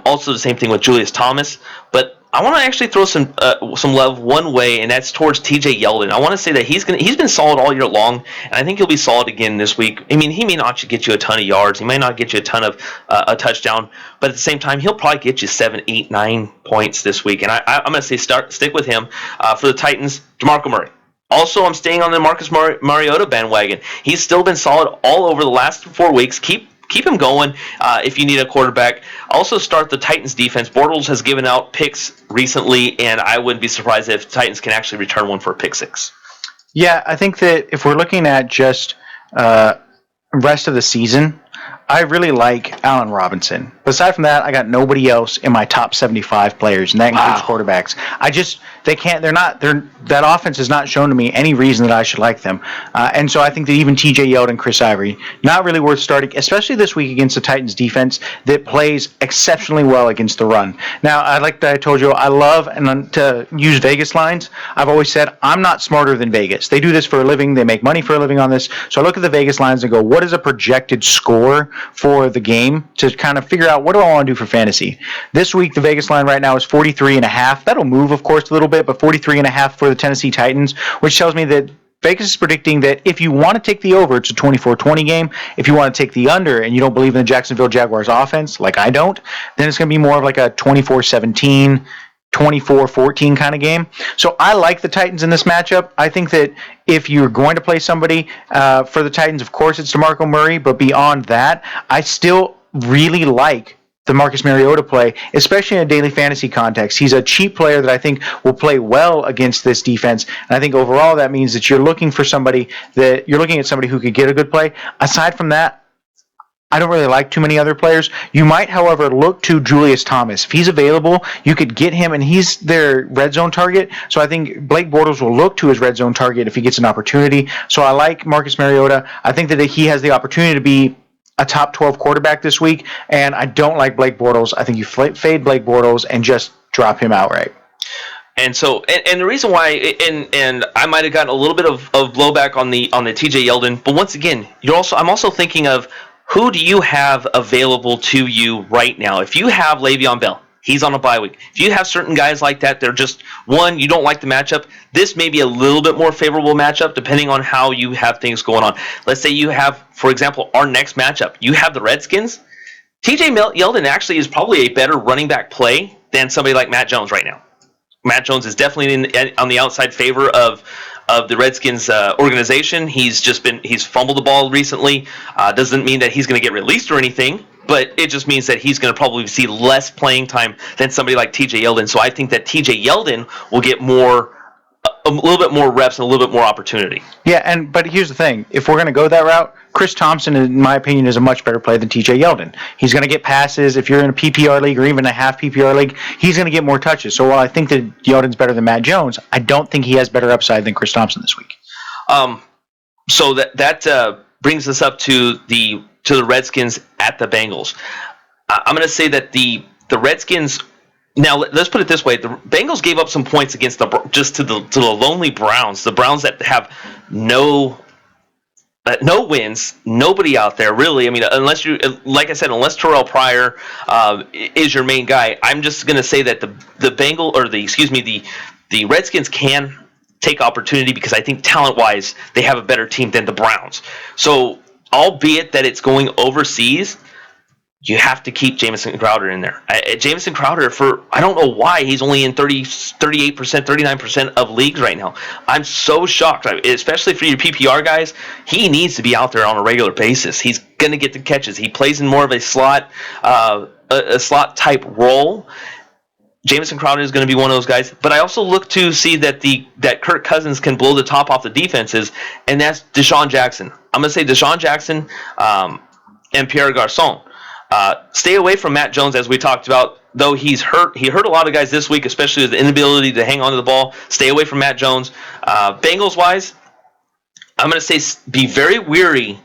Also, the same thing with Julius Thomas. But I want to actually throw some love one way, and that's towards T.J. Yeldon. I want to say that he's been solid all year long, and I think he'll be solid again this week. I mean, he may not get you a ton of yards, he may not get you a ton of a touchdown, but at the same time, he'll probably get you 7, 8, 9 points this week. And I'm going to say stick with him. For the Titans, DeMarco Murray. Also, I'm staying on the Marcus Mariota bandwagon. He's still been solid all over the last 4 weeks. Keep him going if you need a quarterback. Also start the Titans defense. Bortles has given out picks recently, and I wouldn't be surprised if Titans can actually return one for a pick six. Yeah, I think that if we're looking at just rest of the season, I really like Allen Robinson. But aside from that, I got nobody else in my top 75 players, and that includes quarterbacks. That offense has not shown to me any reason that I should like them. And so I think that even T.J. Yeldon, Chris Ivory, not really worth starting, especially this week against the Titans defense that plays exceptionally well against the run. Now, I told you, I love to use Vegas lines. I've always said I'm not smarter than Vegas. They do this for a living. They make money for a living on this. So I look at the Vegas lines and go, what is a projected score for the game to kind of figure out what do I want to do for fantasy. This week, the Vegas line right now is 43.5. That'll move, of course, a little bit, but 43.5 for the Tennessee Titans, which tells me that Vegas is predicting that if you want to take the over, it's a 24-20 game. If you want to take the under and you don't believe in the Jacksonville Jaguars offense, like I don't, then it's going to be more of like a 24-17, 24-14 kind of game. So I like the Titans in this matchup. I think that if you're going to play somebody for the Titans, of course it's DeMarco Murray, but beyond that, I still really like the Marcus Mariota play, especially in a daily fantasy context. He's a cheap player that I think will play well against this defense, and I think overall that means that you're looking at somebody who could get a good play. Aside from that, I don't really like too many other players. You might, however, look to Julius Thomas. If he's available, you could get him, and he's their red zone target. So I think Blake Bortles will look to his red zone target if he gets an opportunity. So I like Marcus Mariota. I think that he has the opportunity to be a top 12 quarterback this week, and I don't like Blake Bortles. I think you fade Blake Bortles and just drop him outright. And so, and the reason why, and I might have gotten a little bit of blowback on the T.J. Yeldon, but once again, I'm also thinking of who do you have available to you right now? If you have Le'Veon Bell, he's on a bye week. If you have certain guys like that, they're just, one, you don't like the matchup. This may be a little bit more favorable matchup depending on how you have things going on. Let's say you have, for example, our next matchup. You have the Redskins. T.J. Yeldon actually is probably a better running back play than somebody like Matt Jones right now. Matt Jones is definitely on the outside favor of the Redskins organization. He's fumbled the ball recently. Doesn't mean that he's going to get released or anything, but it just means that he's going to probably see less playing time than somebody like T.J. Yeldon. So I think that T.J. Yeldon will get a little bit more reps and a little bit more opportunity. Yeah, but here's the thing. If we're going to go that route, Chris Thompson, in my opinion, is a much better player than T.J. Yeldon. He's going to get passes. If you're in a PPR league or even a half PPR league, he's going to get more touches. So while I think that Yeldon's better than Matt Jones, I don't think he has better upside than Chris Thompson this week. So that brings us up to the Redskins at the Bengals. I'm going to say that the Redskins. Now let's put it this way: the Bengals gave up some points against to the lonely Browns. The Browns that have no wins, nobody out there really. I mean, unless Terrell Pryor is your main guy. I'm just going to say that the Redskins can take opportunity because I think talent-wise they have a better team than the Browns. So, albeit that it's going overseas, you have to keep Jamison Crowder in there. Jamison Crowder, I don't know why he's only in 38%, 39% of leagues right now. I'm so shocked, especially for your PPR guys. He needs to be out there on a regular basis. He's going to get the catches. He plays in more of a slot type role. Jamison Crowder is going to be one of those guys. But I also look to see that Kirk Cousins can blow the top off the defenses, and that's Deshaun Jackson. I'm going to say Deshaun Jackson and Pierre Garçon. Stay away from Matt Jones, as we talked about. Though he's hurt, he hurt a lot of guys this week, especially with the inability to hang on to the ball. Stay away from Matt Jones. Bengals-wise, I'm going to say be very weary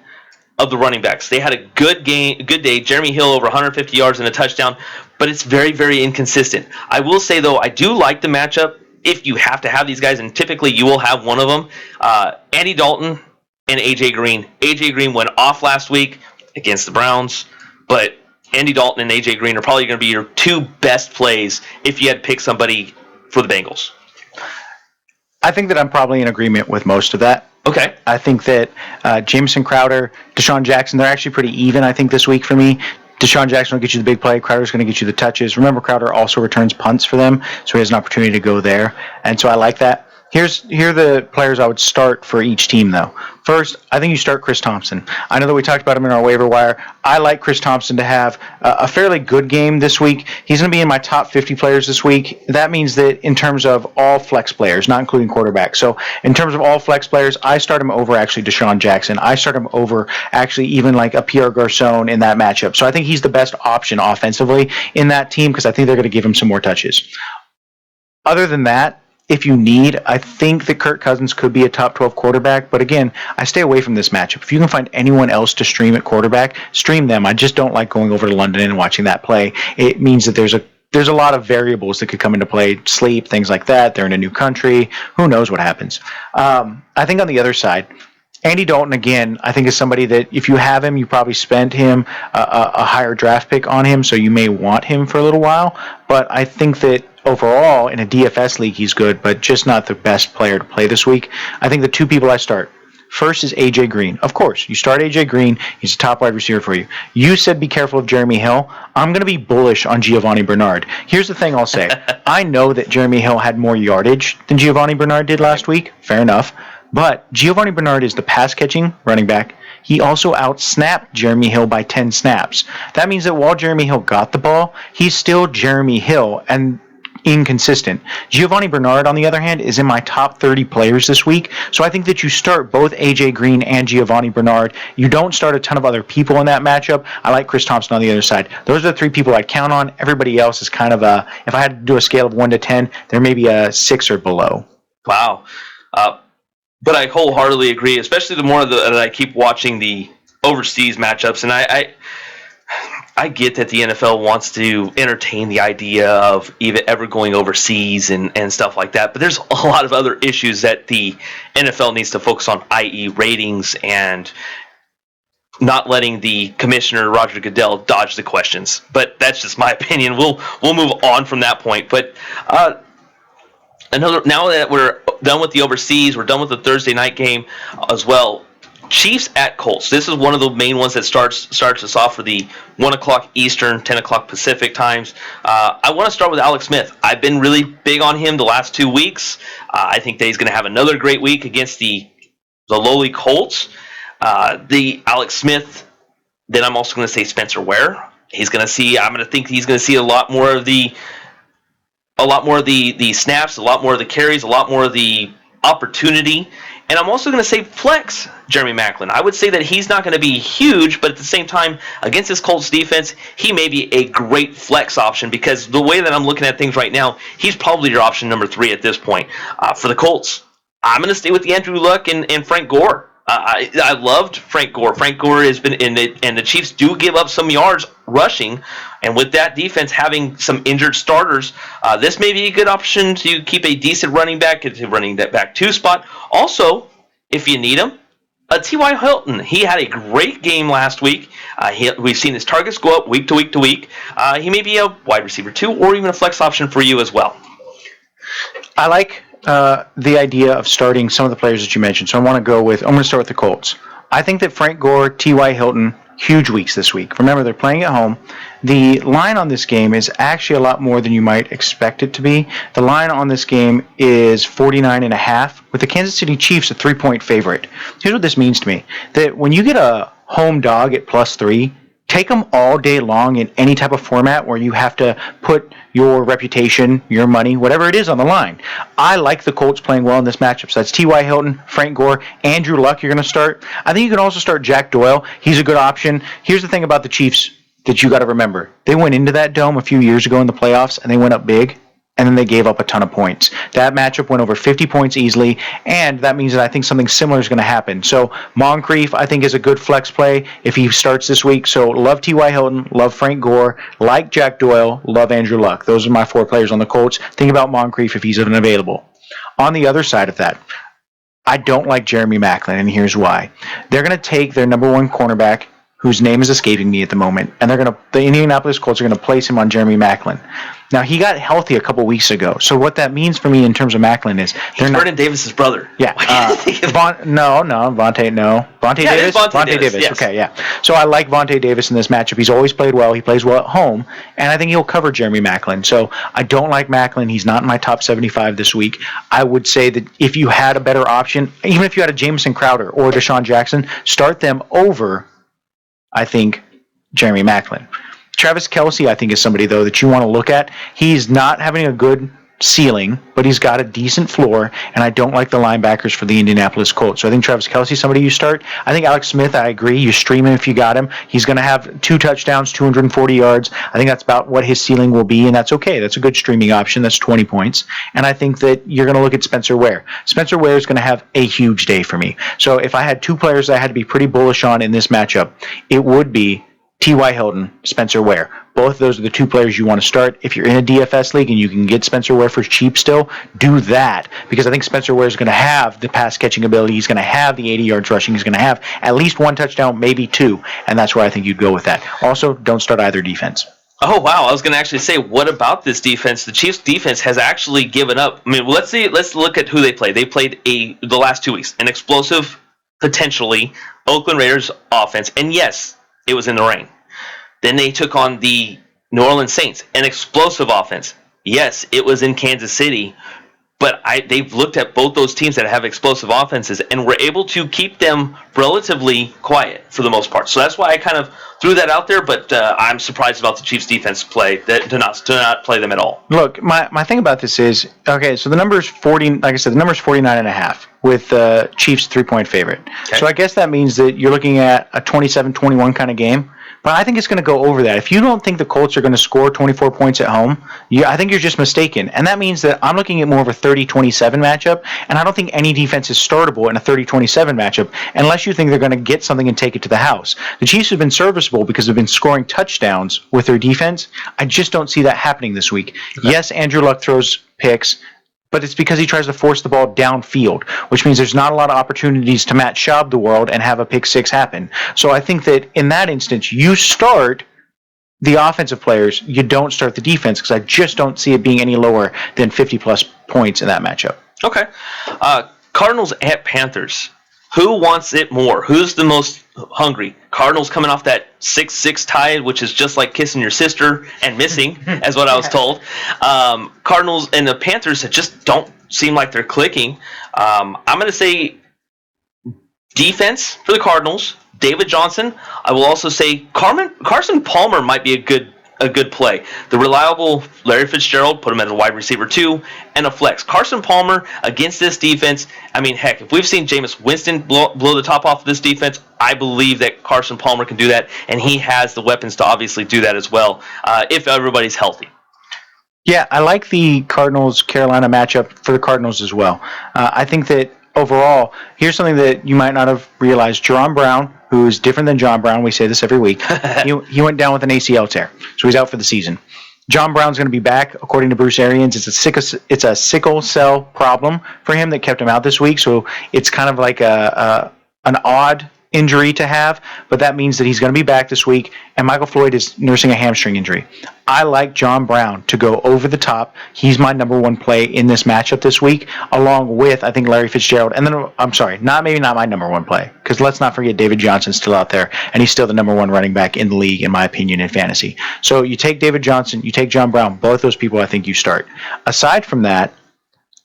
of the running backs. They had a good day. Jeremy Hill over 150 yards and a touchdown, but it's very, very inconsistent. I will say, though, I do like the matchup if you have to have these guys, and typically you will have one of them, Andy Dalton and AJ Green. AJ Green went off last week against the Browns, but Andy Dalton and AJ Green are probably going to be your two best plays if you had to pick somebody for the Bengals. I think that I'm probably in agreement with most of that. Okay. I think that Jameson Crowder, Deshaun Jackson, they're actually pretty even, I think, this week for me. Deshaun Jackson will get you the big play. Crowder's going to get you the touches. Remember, Crowder also returns punts for them, so he has an opportunity to go there. And so I like that. Here are the players I would start for each team, though. First, I think you start Chris Thompson. I know that we talked about him in our waiver wire. I like Chris Thompson to have a fairly good game this week. He's going to be in my top 50 players this week. That means that in terms of all flex players, not including quarterbacks. So in terms of all flex players, I start him over actually Deshaun Jackson. I start him over actually even like a Pierre Garçon in that matchup. So I think he's the best option offensively in that team because I think they're going to give him some more touches. Other than that, if you need, I think that Kirk Cousins could be a top 12 quarterback, but again, I stay away from this matchup. If you can find anyone else to stream at quarterback, stream them. I just don't like going over to London and watching that play. It means that there's a lot of variables that could come into play, sleep, things like that. They're in a new country. Who knows what happens? I think on the other side, Andy Dalton, again, I think is somebody that if you have him, you probably spent him a higher draft pick on him, so you may want him for a little while. But I think that overall, in a DFS league, he's good, but just not the best player to play this week. I think the two people I start. First is AJ Green. Of course, you start AJ Green. He's a top wide receiver for you. You said be careful of Jeremy Hill. I'm going to be bullish on Giovanni Bernard. Here's the thing I'll say. I know that Jeremy Hill had more yardage than Giovanni Bernard did last week. Fair enough. But Giovanni Bernard is the pass-catching running back. He also out-snapped Jeremy Hill by 10 snaps. That means that while Jeremy Hill got the ball, he's still Jeremy Hill and inconsistent. Giovanni Bernard, on the other hand, is in my top 30 players this week. So I think that you start both AJ Green and Giovanni Bernard. You don't start a ton of other people in that matchup. I like Chris Thompson on the other side. Those are the three people I'd count on. Everybody else is kind of if I had to do a scale of 1 to 10, there may be a 6 or below. Wow. But I wholeheartedly agree, especially the more that I keep watching the overseas matchups. And I get that the NFL wants to entertain the idea of even ever going overseas and stuff like that. But there's a lot of other issues that the NFL needs to focus on, i.e. ratings and not letting the commissioner, Roger Goodell, dodge the questions. But that's just my opinion. We'll move on from that point. But now that we're done with the overseas, we're done with the Thursday night game as well. Chiefs at Colts. This is one of the main ones that starts us off for the 1 o'clock Eastern, 10 o'clock Pacific times. I want to start with Alex Smith. I've been really big on him the last 2 weeks. I think that he's going to have another great week against the lowly Colts. The Alex Smith. Then I'm also going to say Spencer Ware. I'm going to think he's going to see a lot more of the snaps, a lot more of the carries, a lot more of the opportunity. And I'm also going to say flex Jeremy Maclin. I would say that he's not going to be huge, but at the same time, against this Colts defense, he may be a great flex option because the way that I'm looking at things right now, he's probably your option number 3 at this point. For the Colts, I'm going to stay with the Andrew Luck and Frank Gore. I loved Frank Gore. Frank Gore has been in it, and the Chiefs do give up some yards rushing. And with that defense having some injured starters, this may be a good option to keep a decent running back at the running back 2 spot. Also, if you need him, T.Y. Hilton. He had a great game last week. We've seen his targets go up week to week to week. He may be a wide receiver 2 or even a flex option for you as well. I like the idea of starting some of the players that you mentioned. So I'm going to start with the Colts. I think that Frank Gore, T.Y. Hilton, huge weeks this week. Remember, they're playing at home. The line on this game is actually a lot more than you might expect it to be. The line on this game is 49.5, with the Kansas City Chiefs a 3-point favorite. Here's what this means to me. That when you get a home dog at +3, take them all day long in any type of format where you have to put your reputation, your money, whatever it is on the line. I like the Colts playing well in this matchup. So that's T.Y. Hilton, Frank Gore, Andrew Luck you're going to start. I think you can also start Jack Doyle. He's a good option. Here's the thing about the Chiefs that you got to remember. They went into that dome a few years ago in the playoffs, and they went up big. and then they gave up a ton of points. That matchup went over 50 points easily, and that means that I think something similar is going to happen. So Moncrief, I think, is a good flex play if he starts this week. So love T.Y. Hilton, love Frank Gore, like Jack Doyle, love Andrew Luck. Those are my 4 players on the Colts. Think about Moncrief if he's unavailable. On the other side of that, I don't like Jeremy Maclin, and here's why. They're going to take their number 1 cornerback, whose name is escaping me at the moment, and the Indianapolis Colts are going to place him on Jeremy Maclin. Now, he got healthy a couple weeks ago, so what that means for me in terms of Maclin is he's Vernon Davis's brother. Yeah. Vontae Davis. Vontae Davis. Yes. Okay, yeah. So I like Vontae Davis in this matchup. He's always played well. He plays well at home, and I think he'll cover Jeremy Maclin. So I don't like Maclin. He's not in my top 75 this week. I would say that if you had a better option, even if you had a Jamison Crowder or Deshaun Jackson, start them over, I think, Jeremy Maclin. Travis Kelce, I think, is somebody, though, that you want to look at. He's not having a good ceiling, but he's got a decent floor, and I don't like the linebackers for the Indianapolis Colts. So I think Travis Kelce is somebody you start. I think Alex Smith, I agree. You stream him if you got him. He's going to have 2 touchdowns, 240 yards. I think that's about what his ceiling will be, and that's okay. That's a good streaming option. That's 20 points. And I think that you're going to look at Spencer Ware. Spencer Ware is going to have a huge day for me. So if I had 2 players that I had to be pretty bullish on in this matchup, it would be T.Y. Hilton, Spencer Ware. Both of those are the 2 players you want to start. If you're in a DFS league and you can get Spencer Ware for cheap still, do that, because I think Spencer Ware is going to have the pass-catching ability. He's going to have the 80 yards rushing. He's going to have at least 1 touchdown, maybe 2, and that's where I think you'd go with that. Also, don't start either defense. Oh, wow. I was going to actually say, what about this defense? The Chiefs' defense has actually given up. I mean, let's look at who they played. They played the last 2 weeks, an explosive, potentially, Oakland Raiders offense, and yes, it was in the rain. Then they took on the New Orleans Saints, an explosive offense. Yes, it was in Kansas City, but they've looked at both those teams that have explosive offenses and were able to keep them relatively quiet for the most part. So that's why I kind of threw that out there, but I'm surprised about the Chiefs' defense play, that do not play them at all. Look, my thing about this is, okay, so the number's 40, like I said, the number's 49.5 with Chiefs 3-point favorite. Okay. So I guess that means that you're looking at a 27-21 kind of game. But I think it's going to go over that. If you don't think the Colts are going to score 24 points at home, I think you're just mistaken. And that means that I'm looking at more of a 30-27 matchup, and I don't think any defense is startable in a 30-27 matchup unless you think they're going to get something and take it to the house. The Chiefs have been serviceable because they've been scoring touchdowns with their defense. I just don't see that happening this week. Okay. Yes, Andrew Luck throws picks, but it's because he tries to force the ball downfield, which means there's not a lot of opportunities to Matt Schaub the world and have a pick 6 happen. So I think that in that instance, you start the offensive players, you don't start the defense, because I just don't see it being any lower than 50-plus points in that matchup. Okay. Cardinals at Panthers. Who wants it more? Who's the most hungry? Cardinals coming off that 6-6 tie, which is just like kissing your sister and missing, as what I was told. Cardinals and the Panthers that just don't seem like they're clicking. I'm going to say defense for the Cardinals. David Johnson. I will also say Carson Palmer might be a good play. The reliable Larry Fitzgerald, put him at a wide receiver 2, and a flex. Carson Palmer against this defense, I mean, heck, if we've seen Jameis Winston blow the top off of this defense, I believe that Carson Palmer can do that, and he has the weapons to obviously do that as well, if everybody's healthy. Yeah, I like the Cardinals-Carolina matchup for the Cardinals as well. I think that overall, here's something that you might not have realized. Jerron Brown, who is different than John Brown, we say this every week, he went down with an ACL tear, so he's out for the season. John Brown's going to be back, according to Bruce Arians. It's a sickle cell problem for him that kept him out this week, so it's kind of like an odd injury to have, but that means that he's going to be back this week, and Michael Floyd is nursing a hamstring injury. I like John Brown to go over the top. He's my number 1 play in this matchup this week, along with, I think, Larry Fitzgerald. And then, I'm sorry, maybe not my number 1 play, because let's not forget David Johnson's still out there, and he's still the number 1 running back in the league, in my opinion, in fantasy. So you take David Johnson, you take John Brown, both those people I think you start. Aside from that,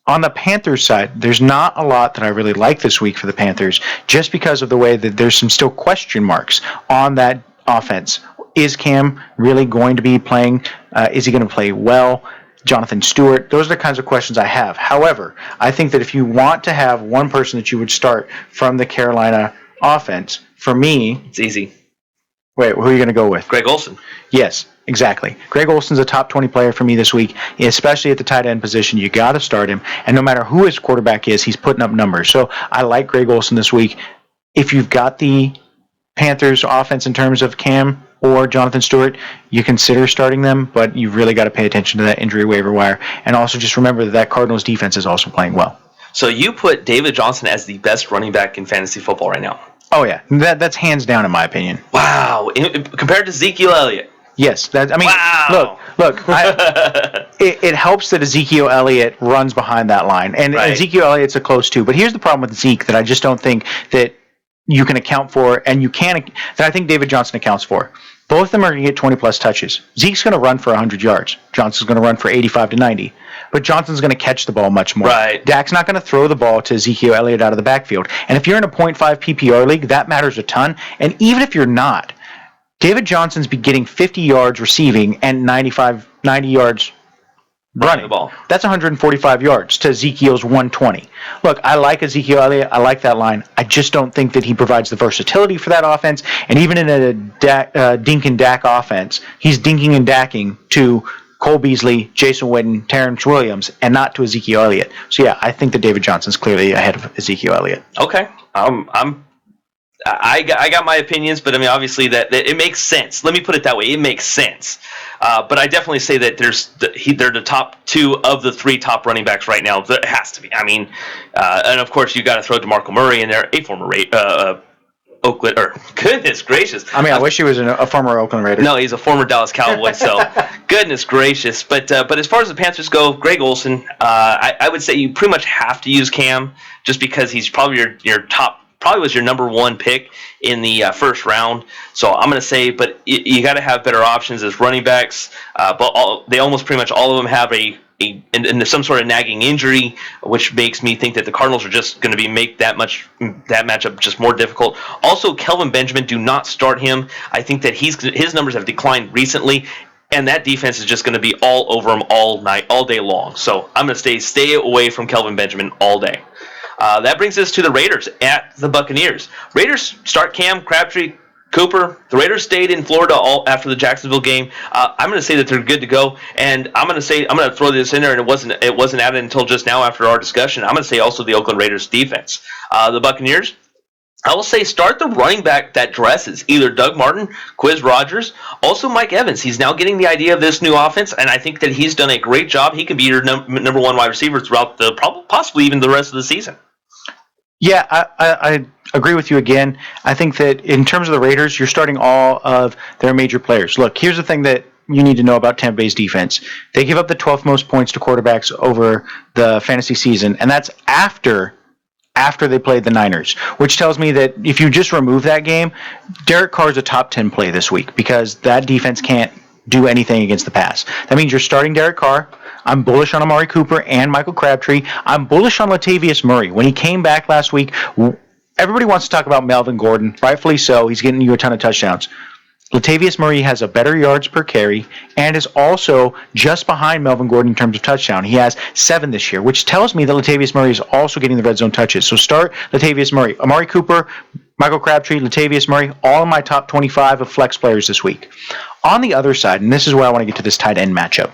on the Panthers side, there's not a lot that I really like this week for the Panthers, just because of the way that there's some still question marks on that offense. Is Cam really going to be playing? Is he going to play well? Jonathan Stewart? Those are the kinds of questions I have. However, I think that if you want to have one person that you would start from the Carolina offense, for me, it's easy. Wait, who are you going to go with? Greg Olsen. Yes, exactly. Greg Olsen's a top 20 player for me this week, especially at the tight end position. You got to start him, and no matter who his quarterback is, he's putting up numbers. So I like Greg Olsen this week. If you've got the Panthers offense in terms of Cam or Jonathan Stewart, you consider starting them, but you've really got to pay attention to that injury waiver wire. And also just remember that Cardinals defense is also playing well. So you put David Johnson as the best running back in fantasy football right now. Oh, yeah. That's hands down in my opinion. Wow. Compared to Ezekiel Elliott. Yes. Wow. Look. It helps that Ezekiel Elliott runs behind that line. And Ezekiel Elliott's a close two. But here's the problem with Zeke that I just don't think that you can account for, and that I think David Johnson accounts for. Both of them are going to get 20-plus touches. Zeke's going to run for 100 yards. Johnson's going to run for 85 to 90. But Johnson's going to catch the ball much more. Right. Dak's not going to throw the ball to Ezekiel Elliott out of the backfield. And if you're in a 0.5 PPR league, that matters a ton. And even if you're not, David Johnson's be getting 50 yards receiving and 90 yards running the ball. That's 145 yards to Ezekiel's 120. Look, I like Ezekiel Elliott. I like that line. I just don't think that he provides the versatility for that offense. And even in a dink and Dak offense, he's dinking and dacking to Cole Beasley, Jason Witten, Terrence Williams, and not to Ezekiel Elliott. So yeah, I think that David Johnson's clearly ahead of Ezekiel Elliott. Okay. I got my opinions, but I mean, obviously that it makes sense. Let me put it that way. It makes sense. But I definitely say that they're the top two of the three top running backs right now. It has to be. I mean, and of course you got to throw DeMarco Murray in there, a former Oakland, or goodness gracious. I mean, I wish he was a former Oakland Raider. No, he's a former Dallas Cowboy, so goodness gracious. But as far as the Panthers go, Greg Olsen, I would say you pretty much have to use Cam just because he's probably your top, probably was your number one pick in the first round. So I'm going to say, but you got to have better options as running backs. But they almost pretty much all of them have and some sort of nagging injury, which makes me think that the Cardinals are just going to make that matchup just more difficult. Also, Kelvin Benjamin, do not start him. I think that his numbers have declined recently, and that defense is just going to be all over him all night, all day long. So I'm going to stay away from Kelvin Benjamin all day. That brings us to the Raiders at the Buccaneers. Raiders start Cam, Crabtree, Cooper. The Raiders stayed in Florida all after the Jacksonville game. I'm going to say that they're good to go, and I'm going to throw this in there, and it wasn't added until just now after our discussion. I'm going to say also the Oakland Raiders defense. The Buccaneers, I will say start the running back that dresses, either Doug Martin, Quiz Rogers, also Mike Evans. He's now getting the idea of this new offense, and I think that he's done a great job. He could be your number one wide receiver throughout possibly even the rest of the season. Yeah, I agree with you again. I think that in terms of the Raiders, you're starting all of their major players. Look, here's the thing that you need to know about Tampa Bay's defense. They give up the 12th most points to quarterbacks over the fantasy season, and that's after they played the Niners, which tells me that if you just remove that game, Derek Carr's a top 10 play this week because that defense can't do anything against the pass. That means you're starting Derek Carr. I'm bullish on Amari Cooper and Michael Crabtree. I'm bullish on Latavius Murray. When he came back last week, everybody wants to talk about Melvin Gordon. Rightfully so. He's getting you a ton of touchdowns. Latavius Murray has a better yards per carry and is also just behind Melvin Gordon in terms of touchdown. He has 7 this year, which tells me that Latavius Murray is also getting the red zone touches. So start Latavius Murray. Amari Cooper, Michael Crabtree, Latavius Murray, all in my top 25 of flex players this week. On the other side, and this is where I want to get to this tight end matchup.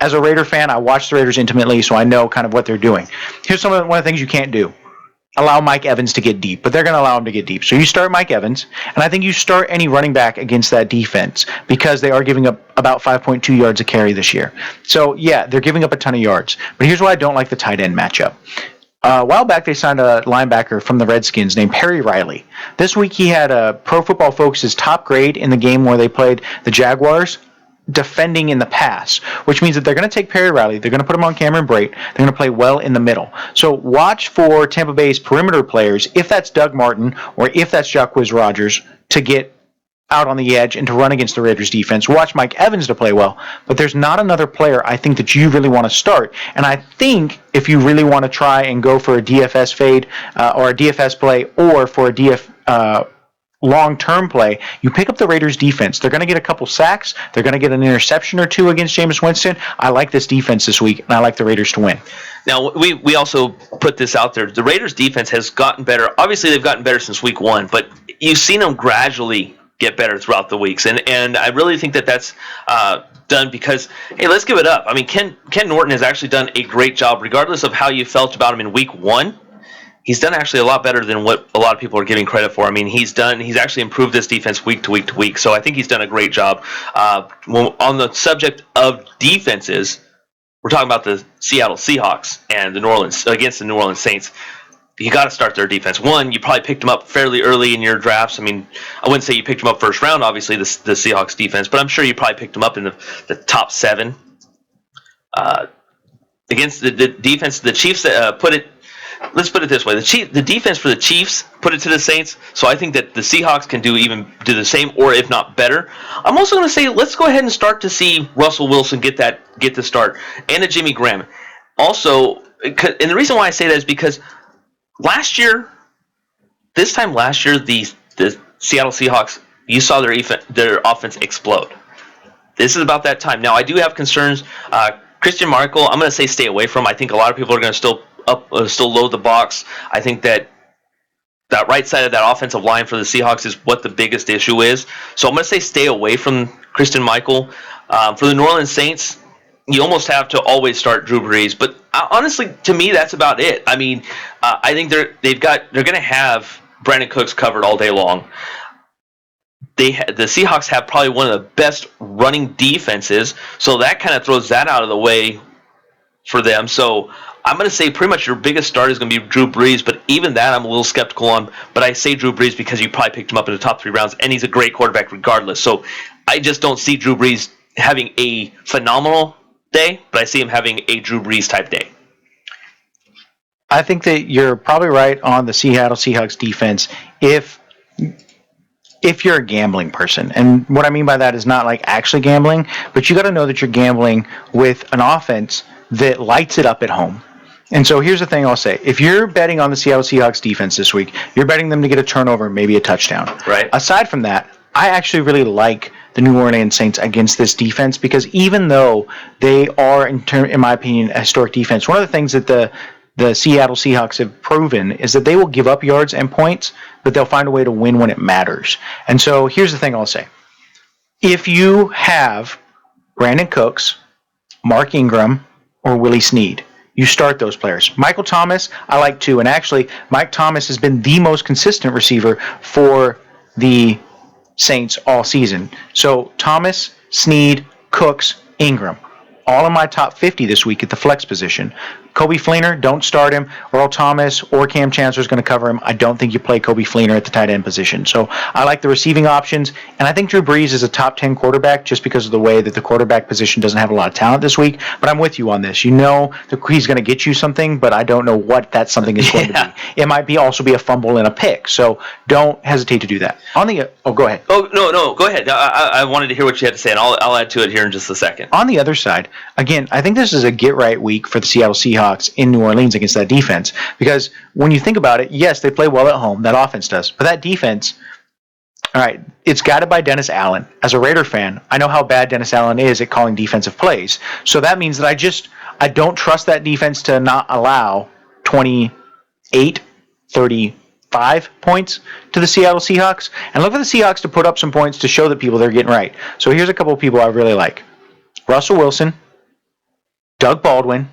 As a Raider fan, I watch the Raiders intimately, so I know kind of what they're doing. Here's one of the things you can't do. Allow Mike Evans to get deep, but they're going to allow him to get deep. So you start Mike Evans, and I think you start any running back against that defense because they are giving up about 5.2 yards a carry this year. So, yeah, they're giving up a ton of yards. But here's why I don't like the tight end matchup. A while back, they signed a linebacker from the Redskins named Perry Riley. This week, he had a Pro Football Focus's top grade in the game where they played the Jaguars, defending in the pass, which means that they're going to take Perry Riley, they're going to put him on Cameron Brate, they're going to play well in the middle. So watch for Tampa Bay's perimeter players, if that's Doug Martin or if that's Jacquizz Rodgers, to get out on the edge and to run against the Raiders defense. Watch Mike Evans to play well, but there's not another player I think that you really want to start. And I think if you really want to try and go for a DFS fade or a DFS play or for a long-term play, you pick up the Raiders defense. They're going to get a couple sacks. They're going to get an interception or two against Jameis Winston. I like this defense this week, and I like the Raiders to win. Now, we also put this out there. The Raiders defense has gotten better. Obviously, they've gotten better since week 1, but you've seen them gradually get better throughout the weeks, and I really think that that's done because, hey, let's give it up. I mean, Ken Norton has actually done a great job, regardless of how you felt about him in week 1. He's done actually a lot better than what a lot of people are giving credit for. I mean, he's actually improved this defense week to week to week. So I think he's done a great job. On the subject of defenses, we're talking about the Seattle Seahawks and against the New Orleans Saints. You got to start their defense. One, you probably picked them up fairly early in your drafts. I mean, I wouldn't say you picked them up first round, obviously, the Seahawks defense, but I'm sure you probably picked them up in the top 7. Against the defense, the Chiefs let's put it this way: the defense for the Chiefs put it to the Saints. So I think that the Seahawks can do the same, or if not better. I'm also going to say let's go ahead and start to see Russell Wilson get the start, and a Jimmy Graham. Also, and the reason why I say that is because this time last year, the Seattle Seahawks, you saw their offense explode. This is about that time. Now, I do have concerns. Christian Michael, I'm going to say stay away from. I think a lot of people are going to still load the box. I think that right side of that offensive line for the Seahawks is what the biggest issue is. So I'm going to say stay away from Christian Michael. For the New Orleans Saints, you almost have to always start Drew Brees. But honestly, to me, that's about it. I mean, I think they're going to have Brandon Cooks covered all day long. The Seahawks have probably one of the best running defenses, so that kind of throws that out of the way for them. So I'm going to say pretty much your biggest start is going to be Drew Brees, but even that I'm a little skeptical on. But I say Drew Brees because you probably picked him up in the top 3 rounds, and he's a great quarterback regardless. So I just don't see Drew Brees having a phenomenal day, but I see him having a Drew Brees type day. I think that you're probably right on the Seattle Seahawks defense if you're a gambling person. And what I mean by that is not like actually gambling, but you got to know that you're gambling with an offense that lights it up at home. And so here's the thing I'll say. If you're betting on the Seattle Seahawks defense this week, you're betting them to get a turnover, maybe a touchdown. Right. Aside from that, I actually really like the New Orleans Saints against this defense because even though they are, in my opinion, a historic defense, one of the things that the Seattle Seahawks have proven is that they will give up yards and points, but they'll find a way to win when it matters. And so here's the thing I'll say. If you have Brandon Cooks, Mark Ingram, or Willie Snead, you start those players. Michael Thomas, I like too. And actually, Mike Thomas has been the most consistent receiver for the Saints all season. So Thomas, Snead, Cooks, Ingram. All in my top 50 this week at the flex position. Kobe Fleener, don't start him. Earl Thomas or Cam Chancellor is going to cover him. I don't think you play Kobe Fleener at the tight end position. So I like the receiving options. And I think Drew Brees is a top 10 quarterback just because of the way that the quarterback position doesn't have a lot of talent this week. But I'm with you on this. You know that he's going to get you something, but I don't know what that something is going to be. It might also be a fumble and a pick. So don't hesitate to do that. Go ahead. Oh, no, go ahead. I wanted to hear what you had to say, and I'll add to it here in just a second. On the other side, again, I think this is a get-right week for the Seattle Seahawks in New Orleans against that defense. Because when you think about it, yes, they play well at home. That offense does. But that defense, all right, it's guided by Dennis Allen. As a Raider fan, I know how bad Dennis Allen is at calling defensive plays. So that means that I don't trust that defense to not allow 28, 35 points to the Seattle Seahawks. And look for the Seahawks to put up some points to show that people they're getting right. So here's a couple of people I really like. Russell Wilson, Doug Baldwin,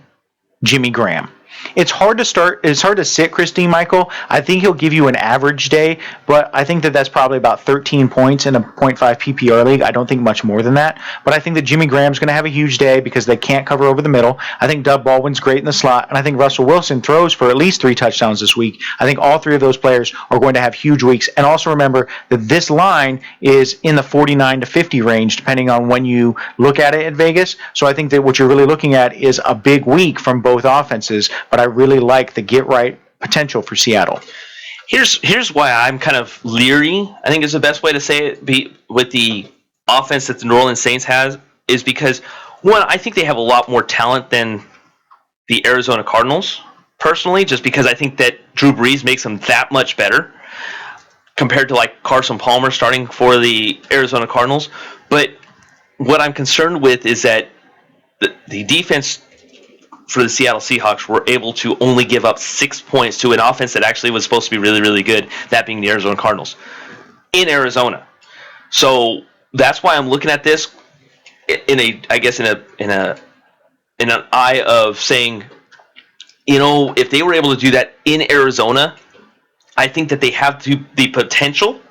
Jimmy Graham. It's hard to sit Christine Michael. I think he'll give you an average day, but I think that that's probably about 13 points in a 0.5 PPR league. I don't think much more than that, but I think that Jimmy Graham's going to have a huge day because they can't cover over the middle. I think Doug Baldwin's great in the slot, and I think Russell Wilson throws for at least 3 touchdowns this week. I think all 3 of those players are going to have huge weeks. And also remember that this line is in the 49 to 50 range, depending on when you look at it at Vegas. So I think that what you're really looking at is a big week from both offenses, but I really like the get-right potential for Seattle. Here's why I'm kind of leery, I think is the best way to say it, with the offense that the New Orleans Saints has, is because, one, I think they have a lot more talent than the Arizona Cardinals, personally, just because I think that Drew Brees makes them that much better compared to like Carson Palmer starting for the Arizona Cardinals. But what I'm concerned with is that the defense for the Seattle Seahawks were able to only give up 6 points to an offense that actually was supposed to be really, really good, that being the Arizona Cardinals, in Arizona. So that's why I'm looking at this in an eye of saying, if they were able to do that in Arizona, I think that they have the potential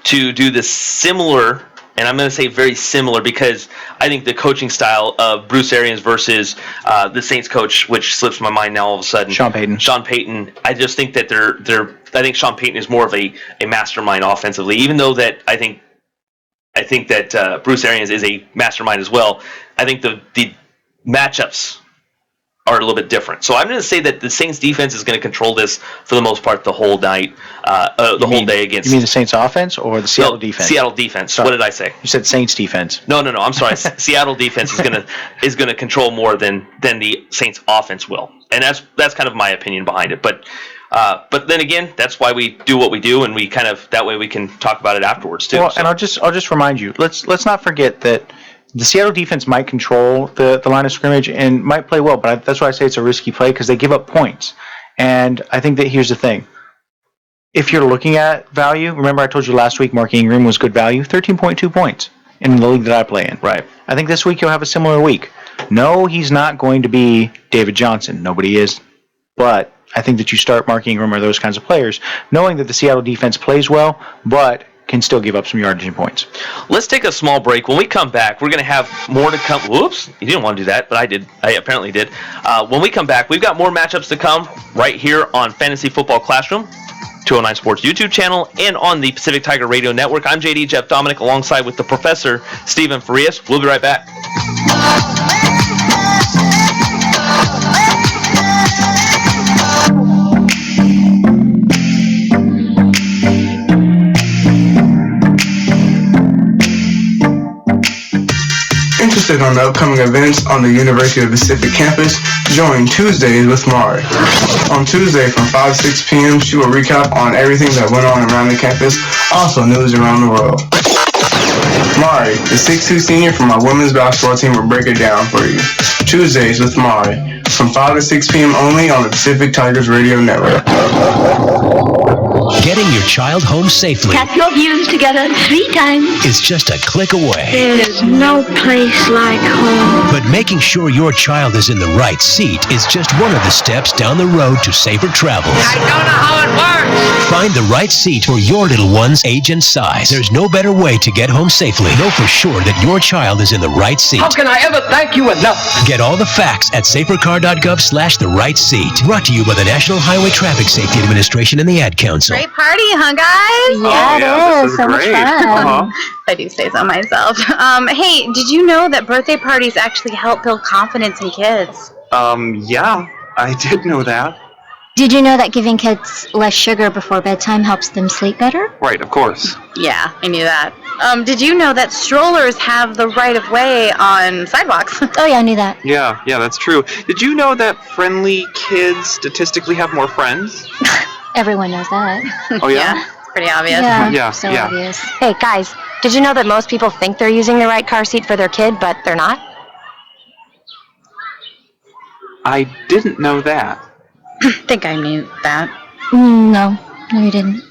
to do this similar, and I'm going to say very similar because I think the coaching style of Bruce Arians versus the Saints coach, which slips my mind now all of a sudden, Sean Payton. I just think that I think Sean Payton is more of a mastermind offensively, even though that I think that Bruce Arians is a mastermind as well. I think the matchups are a little bit different. So I'm going to say that the Saints defense is going to control this for the most part the whole night, whole day against. You mean the Saints offense or the Seattle defense? Seattle defense. Sorry. What did I say? You said Saints defense. No. I'm sorry. Seattle defense is going to control more than the Saints offense will, and that's kind of my opinion behind it. But then again, that's why we do what we do, and we kind of that way we can talk about it afterwards too. Well, and I'll just remind you. Let's not forget that the Seattle defense might control the line of scrimmage and might play well, but that's why I say it's a risky play because they give up points. And I think that here's the thing. If you're looking at value, remember I told you last week Mark Ingram was good value, 13.2 points in the league that I play in. Right. I think this week you'll have a similar week. No, he's not going to be David Johnson. Nobody is. But I think that you start Mark Ingram or those kinds of players, knowing that the Seattle defense plays well, but can still give up some yardage and points. Let's take a small break. When we come back, we're going to have more to come. Whoops, you didn't want to do that, but I did. I apparently did. When we come back, we've got more matchups to come right here on Fantasy Football Classroom, 209 Sports YouTube channel, and on the Pacific Tiger Radio Network. I'm JD Jeff Dominic, alongside with the Professor Stephen Farias. We'll be right back. Interested on the upcoming events on the University of the Pacific campus? Join Tuesdays with Mari. On Tuesday from 5 to 6 p.m., she will recap on everything that went on around the campus, also news around the world. Mari, the 6'2" senior from our women's basketball team, will break it down for you. Tuesdays with Mari, from 5 to 6 p.m. only on the Pacific Tigers Radio Network. Getting your child home safely Tap your views together 3 times. is just a click away. There's no place like home. But making sure your child is in the right seat is just one of the steps down the road to safer travels. I don't know how it works. Find the right seat for your little one's age and size. There's no better way to get home safely. Know for sure that your child is in the right seat. How can I ever thank you enough? Get all the facts at safercar.gov/the right seat. Brought to you by the National Highway Traffic Safety Administration and the Ad Council. Great party, huh, guys? Yeah, it is. So much fun. I do say so myself. Hey, did you know that birthday parties actually help build confidence in kids? Yeah, I did know that. Did you know that giving kids less sugar before bedtime helps them sleep better? Right, of course. Yeah, I knew that. Did you know that strollers have the right of way on sidewalks? Oh yeah, I knew that. Yeah, that's true. Did you know that friendly kids statistically have more friends? Everyone knows that. Oh yeah? It's pretty obvious. Yeah, so yeah. obvious. Hey, guys, did you know that most people think they're using the right car seat for their kid, but they're not? I didn't know that. I think I knew that. No, you didn't.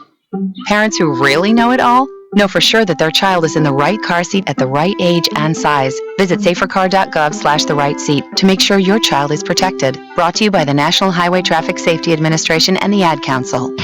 Parents who really know it all know for sure that their child is in the right car seat at the right age and size. Visit safercar.gov/the right seat to make sure your child is protected. Brought to you by the National Highway Traffic Safety Administration and the Ad Council.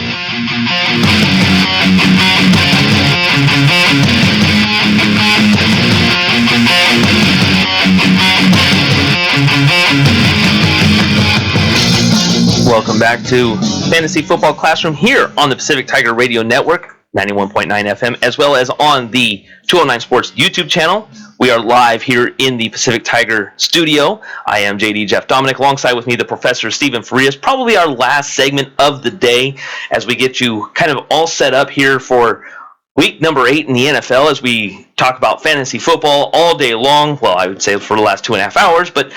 Welcome back to Fantasy Football Classroom here on the Pacific Tiger Radio Network, 91.9 FM, as well as on the 209 Sports YouTube channel. We are live here in the Pacific Tiger studio. I am JD Jeff Dominic, alongside with me the Professor Stephen Farias. Probably our last segment of the day as we get you kind of all set up here for week number 8 in the NFL as we talk about fantasy football all day long. Well, I would say for the last 2.5 hours, but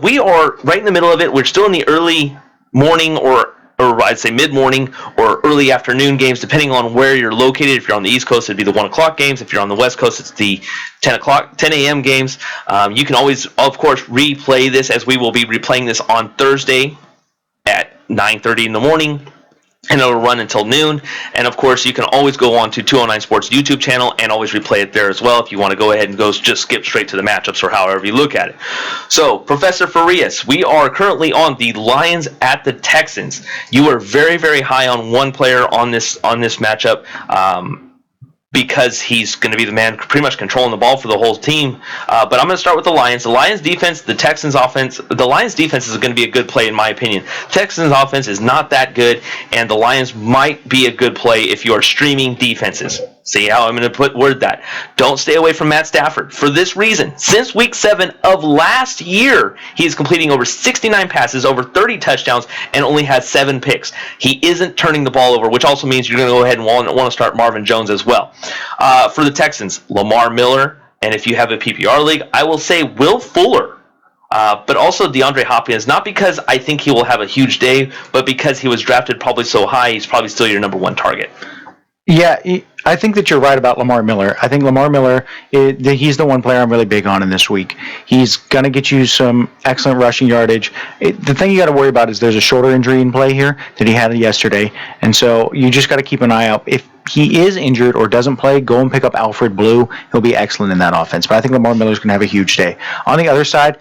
we are right in the middle of it. We're still in the early morning or I'd say mid-morning or early afternoon games, depending on where you're located. If you're on the East Coast, it'd be the 1 o'clock games. If you're on the West Coast, it's the 10 a.m. games. You can always, of course, replay this, as we will be replaying this on Thursday at 9:30 in the morning and it'll run until noon. And of course, you can always go on to 209 Sports YouTube channel and always replay it there as well if you want to go ahead and just skip straight to the matchups or however you look at it. So, Professor Farias, we are currently on the Lions at the Texans. You are very, very high on one player on this matchup. Because he's going to be the man pretty much controlling the ball for the whole team. But I'm going to start with the Lions. The Lions defense, the Texans offense. The Lions defense is going to be a good play in my opinion. Texans offense is not that good, and the Lions might be a good play if you are streaming defenses. See how I'm going to word that. Don't stay away from Matt Stafford. For this reason, since week 7 of last year, he is completing over 69 passes, over 30 touchdowns, and only has 7 picks. He isn't turning the ball over, which also means you're going to go ahead and want to start Marvin Jones as well. For the Texans, Lamar Miller, and if you have a PPR league, I will say Will Fuller. But also DeAndre Hopkins, not because I think he will have a huge day, but because he was drafted probably so high, he's probably still your number 1 target. Yeah, I think that you're right about Lamar Miller. I think Lamar Miller, he's the one player I'm really big on in this week. He's going to get you some excellent rushing yardage. The thing you got to worry about is there's a shoulder injury in play here that he had yesterday, and so you just got to keep an eye out. If he is injured or doesn't play, go and pick up Alfred Blue. He'll be excellent in that offense. But I think Lamar Miller's going to have a huge day. On the other side,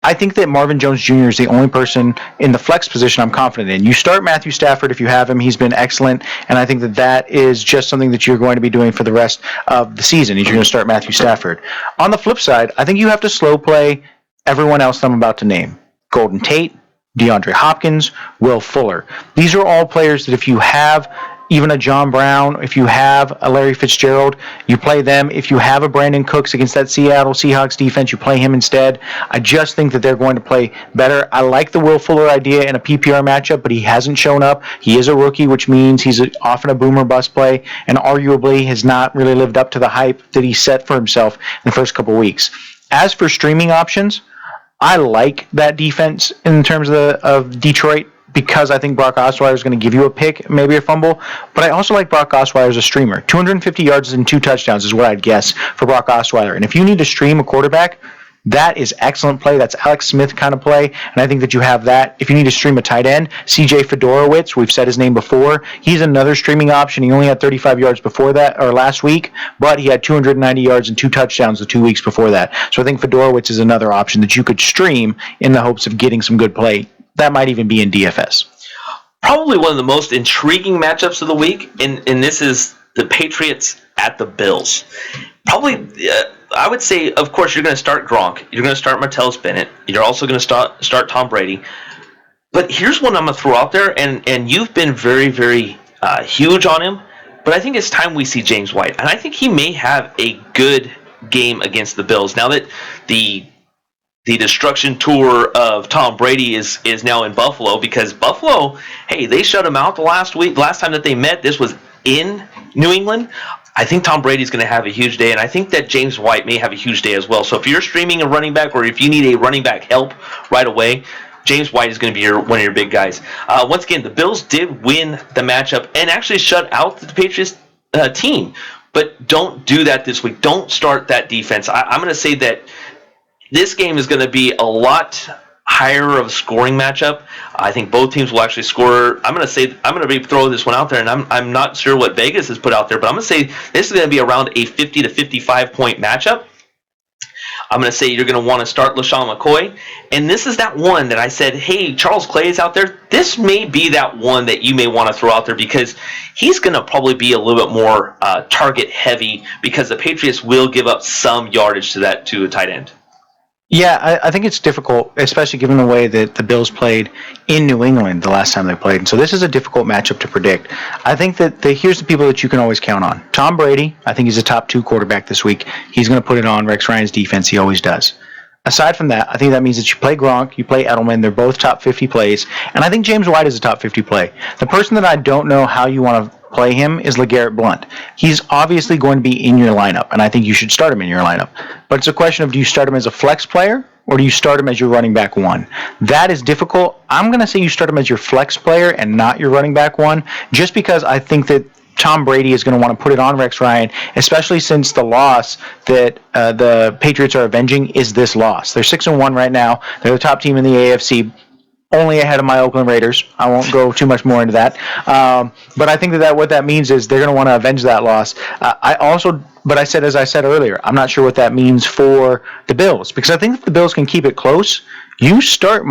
I think that Marvin Jones Jr. is the only person in the flex position I'm confident in. You start Matthew Stafford if you have him. He's been excellent, and I think that is just something that you're going to be doing for the rest of the season. You're going to start Matthew Stafford. On the flip side, I think you have to slow play everyone else that I'm about to name. Golden Tate, DeAndre Hopkins, Will Fuller. These are all players that if you have even a John Brown, if you have a Larry Fitzgerald, you play them. If you have a Brandon Cooks against that Seattle Seahawks defense, you play him instead. I just think that they're going to play better. I like the Will Fuller idea in a PPR matchup, but he hasn't shown up. He is a rookie, which means he's often a boomer bust play, and arguably has not really lived up to the hype that he set for himself in the first couple weeks. As for streaming options, I like that defense in terms of Detroit, because I think Brock Osweiler is going to give you a pick, maybe a fumble. But I also like Brock Osweiler as a streamer. 250 yards and 2 touchdowns is what I'd guess for Brock Osweiler. And if you need to stream a quarterback, that is excellent play. That's Alex Smith kind of play. And I think that you have that. If you need to stream a tight end, CJ Fedorowicz, we've said his name before. He's another streaming option. He only had 35 yards before that, or last week, but he had 290 yards and 2 touchdowns the 2 weeks before that. So I think Fedorowicz is another option that you could stream in the hopes of getting some good play. That might even be in DFS. Probably one of the most intriguing matchups of the week, and this is the Patriots at the Bills. Probably, I would say, of course, you're going to start Gronk. You're going to start Martellus Bennett. You're also going to start Tom Brady. But here's one I'm going to throw out there, and you've been very, very huge on him, but I think it's time we see James White. And I think he may have a good game against the Bills. Now that the destruction tour of Tom Brady is now in Buffalo, because Buffalo, hey, they shut him out the last time that they met. This was in New England. I think Tom Brady's going to have a huge day, and I think that James White may have a huge day as well. So if you're streaming a running back, or if you need a running back help right away, James White is going to be one of your big guys. Once again, the Bills did win the matchup and actually shut out the Patriots team, but don't do that this week. Don't start that defense. I'm going to say that this game is going to be a lot higher of a scoring matchup. I think both teams will actually score. I'm going to throw this one out there, and I'm not sure what Vegas has put out there, but I'm going to say this is going to be around a 50 to 55 point matchup. I'm going to say you're going to want to start LaShawn McCoy, and this is that one that I said, hey, Charles Clay is out there. This may be that one that you may want to throw out there, because he's going to probably be a little bit more target heavy, because the Patriots will give up some yardage to a tight end. Yeah, I think it's difficult, especially given the way that the Bills played in New England the last time they played. And so this is a difficult matchup to predict. I think that here's the people that you can always count on. Tom Brady, I think he's a top 2 quarterback this week. He's going to put it on Rex Ryan's defense. He always does. Aside from that, I think that means that you play Gronk, you play Edelman. They're both top 50 plays. And I think James White is a top 50 play. The person that I don't know how you want to play him is LeGarrette Blount. He's obviously going to be in your lineup, and I think you should start him in your lineup. But it's a question of, do you start him as a flex player, or do you start him as your running back 1? That is difficult. I'm going to say you start him as your flex player and not your running back 1, just because I think that Tom Brady is going to want to put it on Rex Ryan, especially since the loss that the Patriots are avenging is this loss. They're 6-1 right now. They're the top team in the AFC. only ahead of my Oakland Raiders. I won't go too much more into that. But I think that what that means is they're going to want to avenge that loss. As I said earlier, I'm not sure what that means for the Bills, because I think if the Bills can keep it close, you start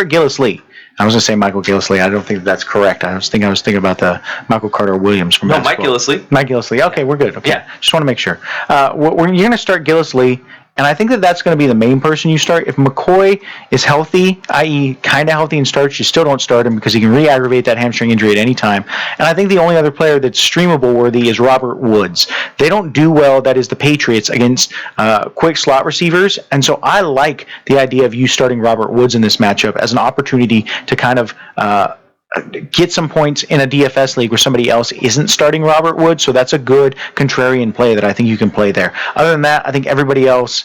Gillis Lee. I was going to say Michael Gillis Lee. I don't think that's correct. I was thinking about the Michael Carter Williams from basketball. Mike Gillis Lee. Mike Gillis Lee. Okay, we're good. Okay. Yeah. Just want to make sure. You're going to start Gillis Lee, and I think that's going to be the main person you start. If McCoy is healthy, i.e. kind of healthy and starts, you still don't start him because he can re-aggravate that hamstring injury at any time. And I think the only other player that's streamable worthy is Robert Woods. They don't do well, that is the Patriots, against quick slot receivers. And so I like the idea of you starting Robert Woods in this matchup as an opportunity to kind of get some points in a DFS league where somebody else isn't starting Robert Woods. So that's a good contrarian play that I think you can play there. Other than that, I think everybody else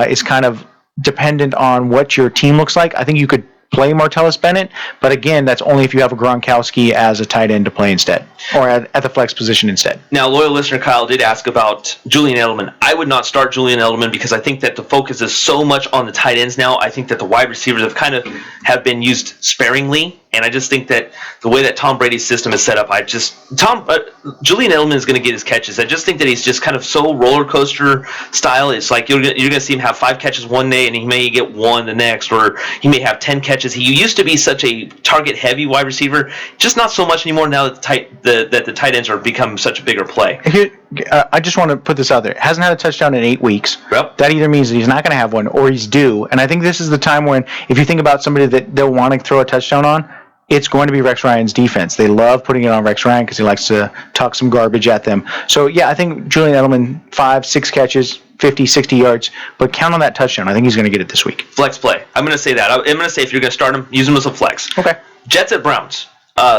is kind of dependent on what your team looks like. I think you could play Martellus Bennett, but again, that's only if you have a Gronkowski as a tight end to play instead, or at the flex position instead. Now, loyal listener Kyle did ask about Julian Edelman. I would not start Julian Edelman because I think that the focus is so much on the tight ends now. I think that the wide receivers have been used sparingly, and I just think that the way that Tom Brady's system is set up, Julian Edelman is going to get his catches. I just think that he's just kind of so roller coaster style. It's like you're going to see him have 5 catches one day, and he may get 1 the next, or he may have 10 catches. He used to be such a target-heavy wide receiver, just not so much anymore now that the tight ends are become such a bigger play. I just want to put this out there. Hasn't had a touchdown in 8 weeks. Yep. That either means that he's not going to have one or he's due. And I think this is the time when, if you think about somebody that they'll want to throw a touchdown on, it's going to be Rex Ryan's defense. They love putting it on Rex Ryan because he likes to talk some garbage at them. So, yeah, I think Julian Edelman, 5-6 catches, 50, 60 yards, but count on that touchdown. I think he's going to get it this week. Flex play. I'm going to say that. I'm going to say if you're going to start him, use him as a flex. Okay. Jets at Browns.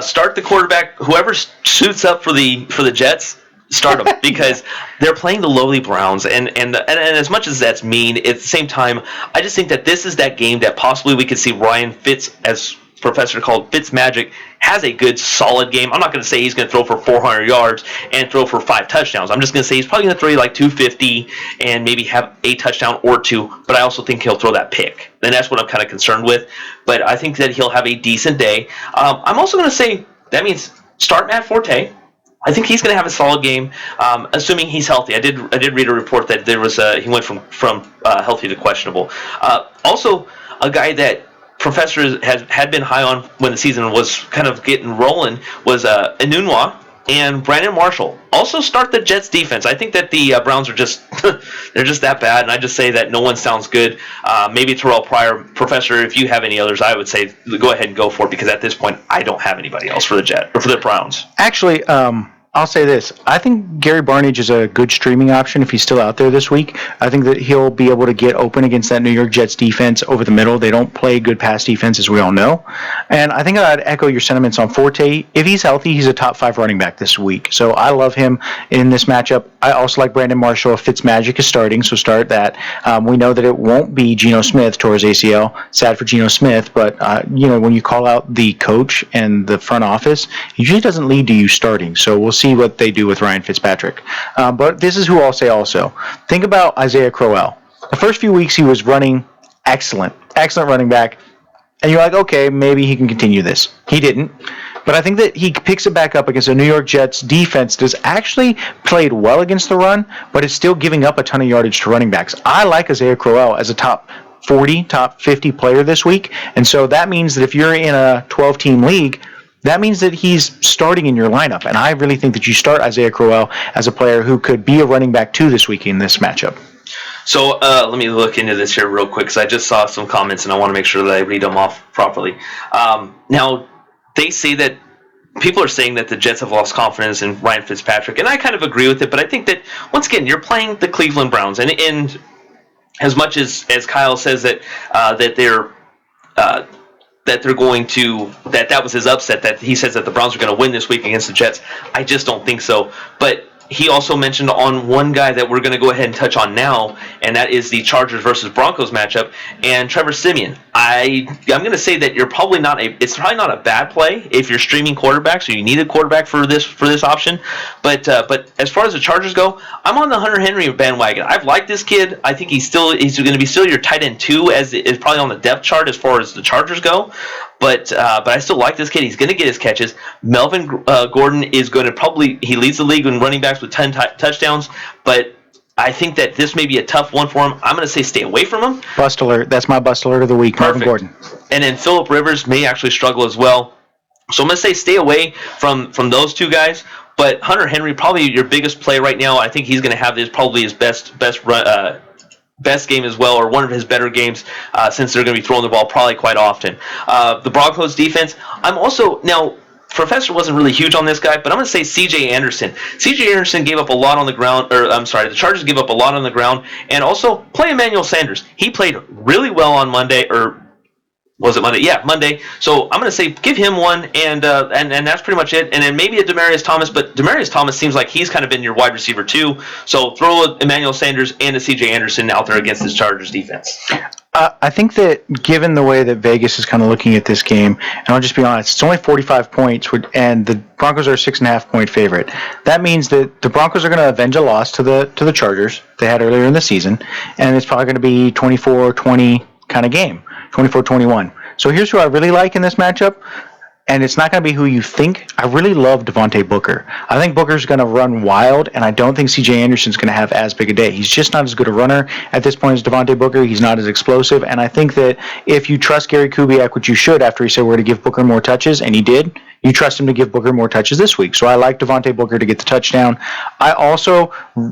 Start the quarterback. Whoever suits up for the Jets, start them because they're playing the lowly Browns, and as much as that's mean, at the same time, I just think that this is that game that possibly we could see Ryan Fitz, as Professor called Fitzmagic, has a good solid game. I'm not going to say he's going to throw for 400 yards and throw for 5 touchdowns. I'm just going to say he's probably going to throw like 250 and maybe have a touchdown or 2, but I also think he'll throw that pick. And that's what I'm kind of concerned with. But I think that he'll have a decent day. I'm also going to say that means start Matt Forte. I think he's going to have a solid game, assuming he's healthy. I did read a report that there was he went from healthy to questionable. Also, a guy that Professor had been high on when the season was kind of getting rolling was Enunwa and Brandon Marshall. Also start the Jets defense. I think that the Browns are just they're just that bad, and I just say that no one sounds good. Maybe Terrell Pryor. Professor, if you have any others, I would say go ahead and go for it, because at this point I don't have anybody else for the Browns. Actually, I'll say this. I think Gary Barnage is a good streaming option if he's still out there this week. I think that he'll be able to get open against that New York Jets defense over the middle. They don't play good pass defense, as we all know. And I think I'd echo your sentiments on Forte. If he's healthy, he's a top 5 running back this week. So I love him in this matchup. I also like Brandon Marshall. If Fitzmagic is starting, so start that. We know that it won't be Geno Smith towards ACL. Sad for Geno Smith, but when you call out the coach and the front office, he usually doesn't lead to you starting. So we'll see what they do with Ryan Fitzpatrick. But this is who I'll say also. Think about Isaiah Crowell. The first few weeks he was running excellent running back. And you're like, okay, maybe he can continue this. He didn't. But I think that he picks it back up against the New York Jets defense that's actually played well against the run, but is still giving up a ton of yardage to running backs. I like Isaiah Crowell as a top 40, top 50 player this week. And so that means that if you're in a 12-team league, that means that he's starting in your lineup. And I really think that you start Isaiah Crowell as a player who could be a running back 2 this week in this matchup. So let me look into this here real quick, because I just saw some comments and I want to make sure that I read them off properly. Now, they say that people are saying that the Jets have lost confidence in Ryan Fitzpatrick, and I kind of agree with it, but I think that, once again, you're playing the Cleveland Browns, and as much as Kyle says that they're going to, that was his upset, that he says that the Browns are going to win this week against the Jets, I just don't think so. But he also mentioned on one guy that we're going to go ahead and touch on now, and that is the Chargers versus Broncos matchup. And Trevor Siemian, I'm going to say that it's probably not a bad play if you're streaming quarterbacks, so you need a quarterback for this option. But as far as the Chargers go, I'm on the Hunter Henry bandwagon. I've liked this kid. I think he's going to be still your tight end 2, as is probably on the depth chart as far as the Chargers go. But I still like this kid. He's going to get his catches. Melvin Gordon is going to he leads the league in running backs with 10 touchdowns. But I think that this may be a tough one for him. I'm going to say stay away from him. Bust alert. That's my bust alert of the week, Perfect. Melvin Gordon. And then Phillip Rivers may actually struggle as well. So I'm going to say stay away from those two guys. But Hunter Henry, probably your biggest play right now. I think he's going to have probably his best game as well, or one of his better games, since they're going to be throwing the ball probably quite often. The Broncos defense, now Professor wasn't really huge on this guy, but I'm going to say C.J. Anderson. C.J. Anderson gave up a lot on the ground, the Chargers gave up a lot on the ground, and also play Emmanuel Sanders. He played really well on Monday, or was it Monday? Yeah, Monday. So I'm going to say give him one, and that's pretty much it. And then maybe a Demaryius Thomas, but Demaryius Thomas seems like he's kind of been your wide receiver too. So throw Emmanuel Sanders and a C.J. Anderson out there against this Chargers defense. I think that given the way that Vegas is kind of looking at this game, and I'll just be honest, it's only 45 points, and the Broncos are a 6.5 point favorite. That means that the Broncos are going to avenge a loss to the Chargers they had earlier in the season, and it's probably going to be 24-20 kind of game, 24-21. So here's who I really like in this matchup, and it's not going to be who you think. I really love Devontae Booker. I think Booker's going to run wild, and I don't think C.J. Anderson's going to have as big a day. He's just not as good a runner at this point as Devontae Booker. He's not as explosive, and I think that if you trust Gary Kubiak, which you should after he said we're going to give Booker more touches, and he did, you trust him to give Booker more touches this week. So I like Devontae Booker to get the touchdown. I also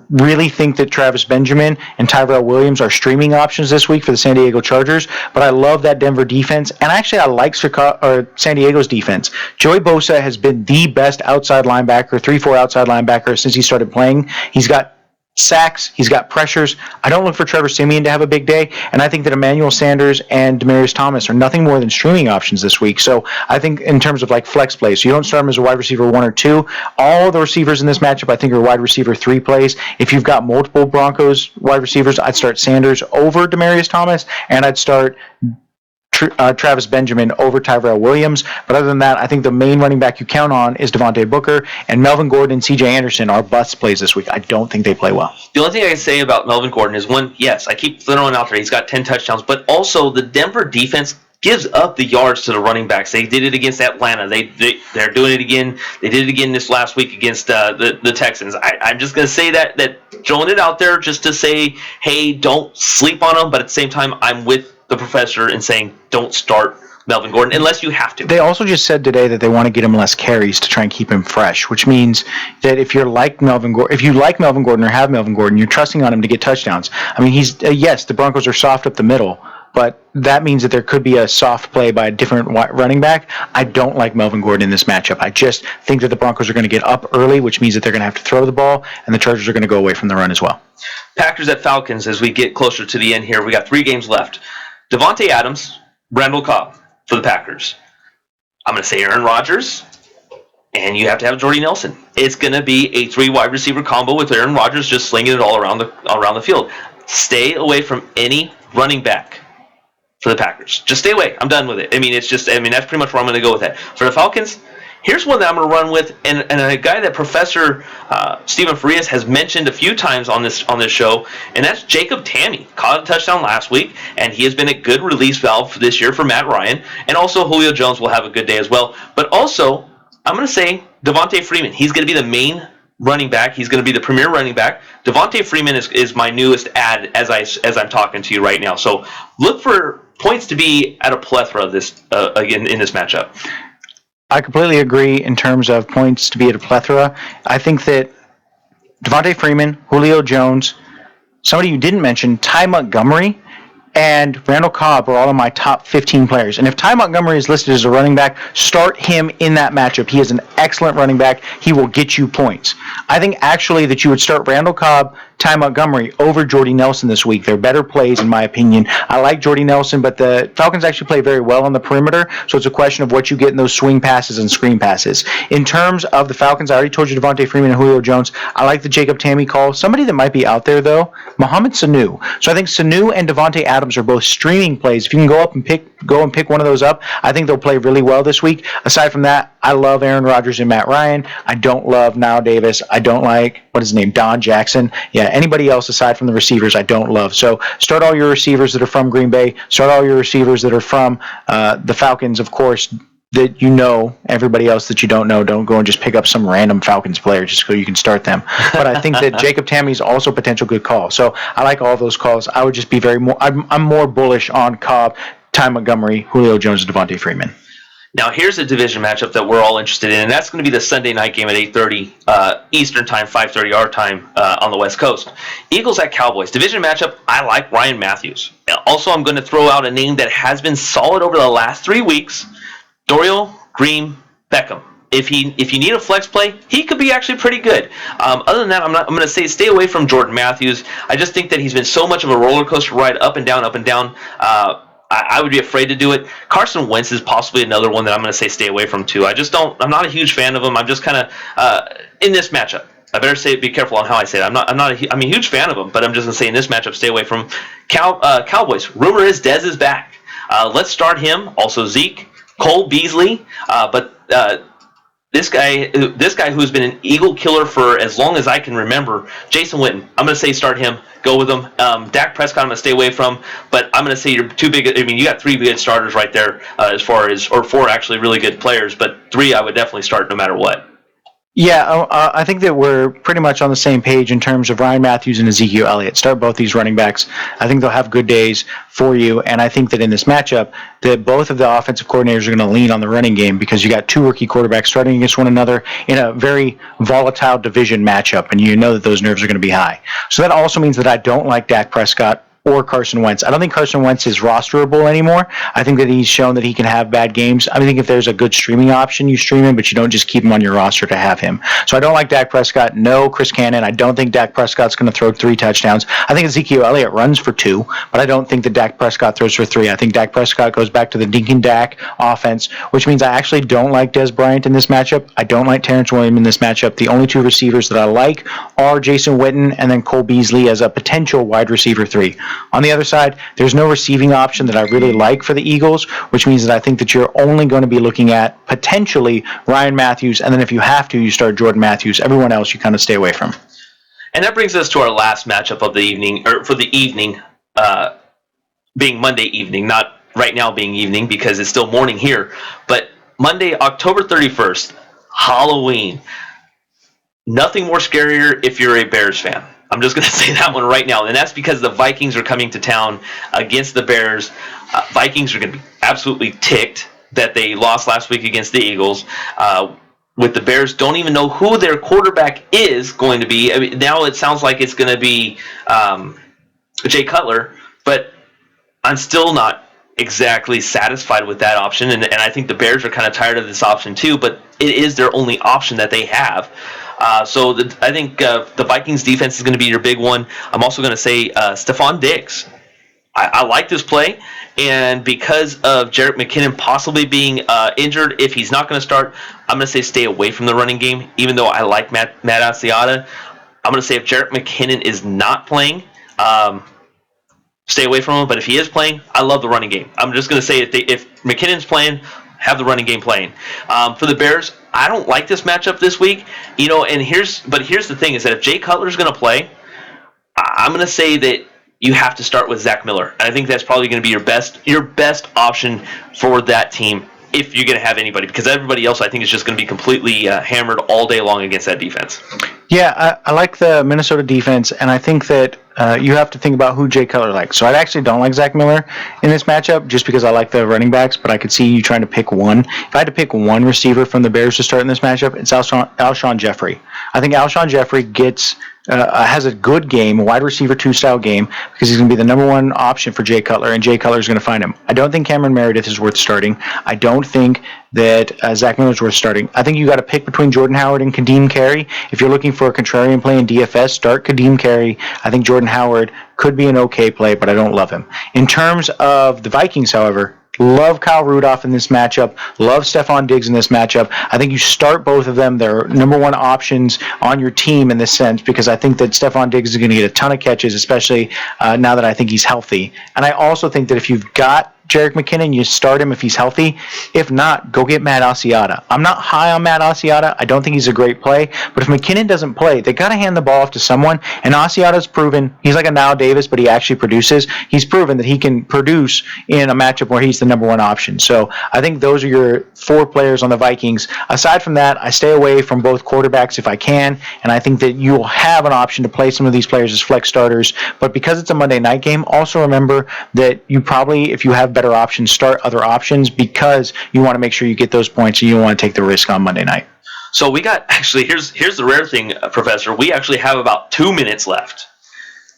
really think that Travis Benjamin and Tyrell Williams are streaming options this week for the San Diego Chargers, but I love that Denver defense, and actually I like San Diego's defense. Joey Bosa has been the best outside linebacker, 3-4 outside linebacker since he started playing. He's got sacks, he's got pressures. I don't look for Trevor Siemian to have a big day, and I think that Emmanuel Sanders and Demaryius Thomas are nothing more than streaming options this week. So I think in terms of like flex plays, so you don't start them as a wide receiver 1 or 2. All the receivers in this matchup I think are wide receiver 3 plays. If you've got multiple Broncos wide receivers, I'd start Sanders over Demaryius Thomas, and I'd start Travis Benjamin over Tyrell Williams. But other than that, I think the main running back you count on is Devontae Booker, and Melvin Gordon and C.J. Anderson are bust plays this week. I don't think they play well. The only thing I can say about Melvin Gordon is, one, yes, I keep throwing out there, he's got 10 touchdowns, but also the Denver defense gives up the yards to the running backs. They did it against Atlanta. They're doing it again. They did it again this last week against the Texans. I'm just going to say that throwing it out there just to say, hey, don't sleep on them, but at the same time, I'm with the Professor in saying don't start Melvin Gordon unless you have to. They also just said today that they want to get him less carries to try and keep him fresh, which means that if you like Melvin Gordon or have Melvin Gordon, you're trusting on him to get touchdowns. I mean, he's yes, the Broncos are soft up the middle, but that means that there could be a soft play by a different running back. I don't like Melvin Gordon in this matchup. I just think that the Broncos are going to get up early, which means that they're going to have to throw the ball, and the Chargers are going to go away from the run as well. Packers at Falcons as we get closer to the end here. We got 3 games left. Devontae Adams, Randall Cobb for the Packers. I'm going to say Aaron Rodgers, and you have to have Jordy Nelson. It's going to be a 3 wide receiver combo with Aaron Rodgers just slinging it all around the field. Stay away from any running back for the Packers. Just stay away. I'm done with it. That's pretty much where I'm going to go with that. For the Falcons, here's one that I'm going to run with, and a guy that Professor Stephen Farias has mentioned a few times on this show, and that's Jacob Tamme. Caught a touchdown last week, and he has been a good release valve for this year for Matt Ryan, and also Julio Jones will have a good day as well. But also, I'm going to say Devontae Freeman. He's going to be the main running back. He's going to be the premier running back. Devontae Freeman is my newest add as I'm talking to you right now. So look for points to be at a plethora of this again in this matchup. I completely agree in terms of points to be at a plethora. I think that Devontae Freeman, Julio Jones, somebody you didn't mention, Ty Montgomery, and Randall Cobb are all of my top 15 players. And if Ty Montgomery is listed as a running back, start him in that matchup. He is an excellent running back. He will get you points. I think actually that you would start Randall Cobb, Ty Montgomery over Jordy Nelson this week. They're better plays, in my opinion. I like Jordy Nelson, but the Falcons actually play very well on the perimeter, so it's a question of what you get in those swing passes and screen passes. In terms of the Falcons, I already told you Devontae Freeman and Julio Jones. I like the Jacob Tamme call. Somebody that might be out there, though, Mohamed Sanu. So I think Sanu and Devontae Adams are both streaming plays. If you can go and pick one of those up, I think they'll play really well this week. Aside from that, I love Aaron Rodgers and Matt Ryan. I don't love Nile Davis. I don't like, Don Jackson. Yeah, anybody else aside from the receivers I don't love. So start all your receivers that are from Green Bay. Start all your receivers that are from the Falcons, of course, that you know. Everybody else that you don't know, don't go and just pick up some random Falcons player just so you can start them. But I think that Jacob Tamme is also a potential good call. So I like all those calls. I would just be I'm more bullish on Cobb, Ty Montgomery, Julio Jones, and Devontae Freeman. Now, here's a division matchup that we're all interested in, and that's going to be the Sunday night game at 8:30 Eastern Time, 5:30 our time on the West Coast. Eagles at Cowboys. Division matchup, I like Ryan Matthews. Also, I'm going to throw out a name that has been solid over the last 3 weeks, Dorial Green-Beckham. If you need a flex play, he could be actually pretty good. Other than that, I'm going to say stay away from Jordan Matthews. I just think that he's been so much of a roller coaster ride, up and down, up and down. I would be afraid to do it. Carson Wentz is possibly another one that I'm going to say stay away from too. I'm not a huge fan of him. I'm just kind of in this matchup. I better be careful on how I say it. I'm a huge fan of him, but I'm just going to say in this matchup, stay away from Cowboys. Rumor is Dez is back. Let's start him. Also Zeke, Cole Beasley, This guy who's been an Eagle killer for as long as I can remember, Jason Witten. I'm going to say start him. Go with him. Dak Prescott, I'm going to stay away from. But I'm going to say you're too big. I mean, you got 3 good starters right there or 4 actually really good players. But 3 I would definitely start no matter what. Yeah, I think that we're pretty much on the same page in terms of Ryan Matthews and Ezekiel Elliott. Start both these running backs. I think they'll have good days for you, and I think that in this matchup, that both of the offensive coordinators are going to lean on the running game because you got 2 rookie quarterbacks starting against one another in a very volatile division matchup, and you know that those nerves are going to be high. So that also means that I don't like Dak Prescott or Carson Wentz. I don't think Carson Wentz is rosterable anymore. I think that he's shown that he can have bad games. I think if there's a good streaming option, you stream him, but you don't just keep him on your roster to have him. So I don't like Dak Prescott. No Chris Cannon. I don't think Dak Prescott's going to throw 3 touchdowns. I think Ezekiel Elliott runs for 2, but I don't think that Dak Prescott throws for 3. I think Dak Prescott goes back to the Dink and Dak offense, which means I actually don't like Dez Bryant in this matchup. I don't like Terrence Williams in this matchup. The only 2 receivers that I like are Jason Witten and then Cole Beasley as a potential wide receiver 3. On the other side, there's no receiving option that I really like for the Eagles, which means that I think that you're only going to be looking at potentially Ryan Matthews, and then if you have to, you start Jordan Matthews. Everyone else you kind of stay away from. And that brings us to our last matchup of the evening, or for the evening, being Monday evening, not right now being evening because it's still morning here, but Monday, October 31st, Halloween. Nothing more scarier if you're a Bears fan. I'm just going to say that one right now, and that's because the Vikings are coming to town against the Bears. Vikings are going to be absolutely ticked that they lost last week against the Eagles. With the Bears, don't even know who their quarterback is going to be. I mean, now it sounds like it's going to be Jay Cutler, but I'm still not exactly satisfied with that option, and I think the Bears are kind of tired of this option too, but it is their only option that they have. I think the Vikings defense is going to be your big one. I'm also going to say Stephon Diggs. I like this play, and because of Jerick McKinnon possibly being injured, if he's not going to start, I'm going to say stay away from the running game, even though I like Matt Asiata. I'm going to say if Jerick McKinnon is not playing, stay away from him, but if he is playing, I love the running game. I'm just going to say if McKinnon's playing, have the running game playing. For the Bears, I don't like this matchup this week, and here's the thing is that if Jay Cutler's going to play, I'm going to say that you have to start with Zach Miller. And I think that's probably going to be your best option for that team if you're going to have anybody, because everybody else I think is just going to be completely hammered all day long against that defense. Yeah, I like the Minnesota defense, and I think that you have to think about who Jay Cutler likes. So I actually don't like Zach Miller in this matchup just because I like the running backs, but I could see you trying to pick one. If I had to pick one receiver from the Bears to start in this matchup, it's Alshon Jeffrey. I think Alshon Jeffrey gets has a good game, a wide receiver 2 style game, because he's going to be the number one option for Jay Cutler, and Jay Cutler is going to find him. I don't think Cameron Meredith is worth starting. I don't think that Zach Miller's worth starting. I think you got to pick between Jordan Howard and Kadeem Carey. If you're looking for a contrarian play in DFS, start Kadeem Carey. I think Jordan Howard could be an okay play, but I don't love him. In terms of the Vikings, however, love Kyle Rudolph in this matchup. Love Stephon Diggs in this matchup. I think you start both of them. They're number one options on your team in this sense, because I think that Stephon Diggs is going to get a ton of catches, especially now that I think he's healthy. And I also think that if you've got Jerick McKinnon, you start him if he's healthy. If not, go get Matt Asiata. I'm not high on Matt Asiata. I don't think he's a great play. But if McKinnon doesn't play, they got to hand the ball off to someone. And Asiata's proven, he's like a Now Davis, but he actually produces. He's proven that he can produce in a matchup where he's the number one option. So I think those are your 4 players on the Vikings. Aside from that, I stay away from both quarterbacks if I can. And I think that you'll have an option to play some of these players as flex starters. But because it's a Monday night game, also remember that you probably, if you have better options, start other options, because you want to make sure you get those points and you don't want to take the risk on Monday night. So we got, actually, here's the rare thing, Professor. We actually have about 2 minutes left.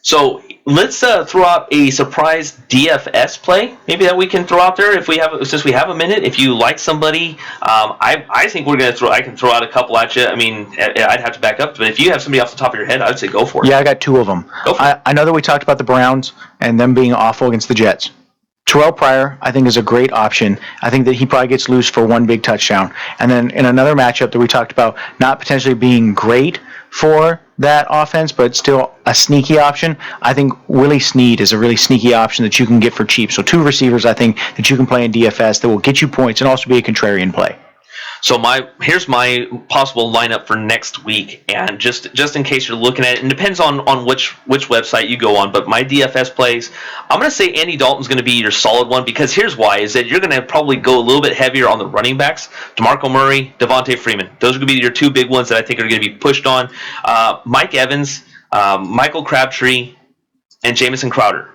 So let's throw out a surprise DFS play, maybe that we can throw out there if we have, since we have a minute. If you like somebody, I think I can throw out a couple at you. I mean, I'd have to back up, but if you have somebody off the top of your head, I'd say go for it. Yeah, I got 2 of them. I know that we talked about the Browns and them being awful against the Jets. Terrell Pryor, I think, is a great option. I think that he probably gets loose for 1 big touchdown. And then in another matchup that we talked about, not potentially being great for that offense, but still a sneaky option, I think Willie Snead is a really sneaky option that you can get for cheap. So 2 receivers, I think, that you can play in DFS that will get you points and also be a contrarian play. So here's my possible lineup for next week, and just in case you're looking at it, and depends on which website you go on, but my DFS plays, I'm going to say Andy Dalton's going to be your solid one, because here's why, is that you're going to probably go a little bit heavier on the running backs, DeMarco Murray, Devontae Freeman. Those are going to be your 2 big ones that I think are going to be pushed on. Mike Evans, Michael Crabtree, and Jamison Crowder.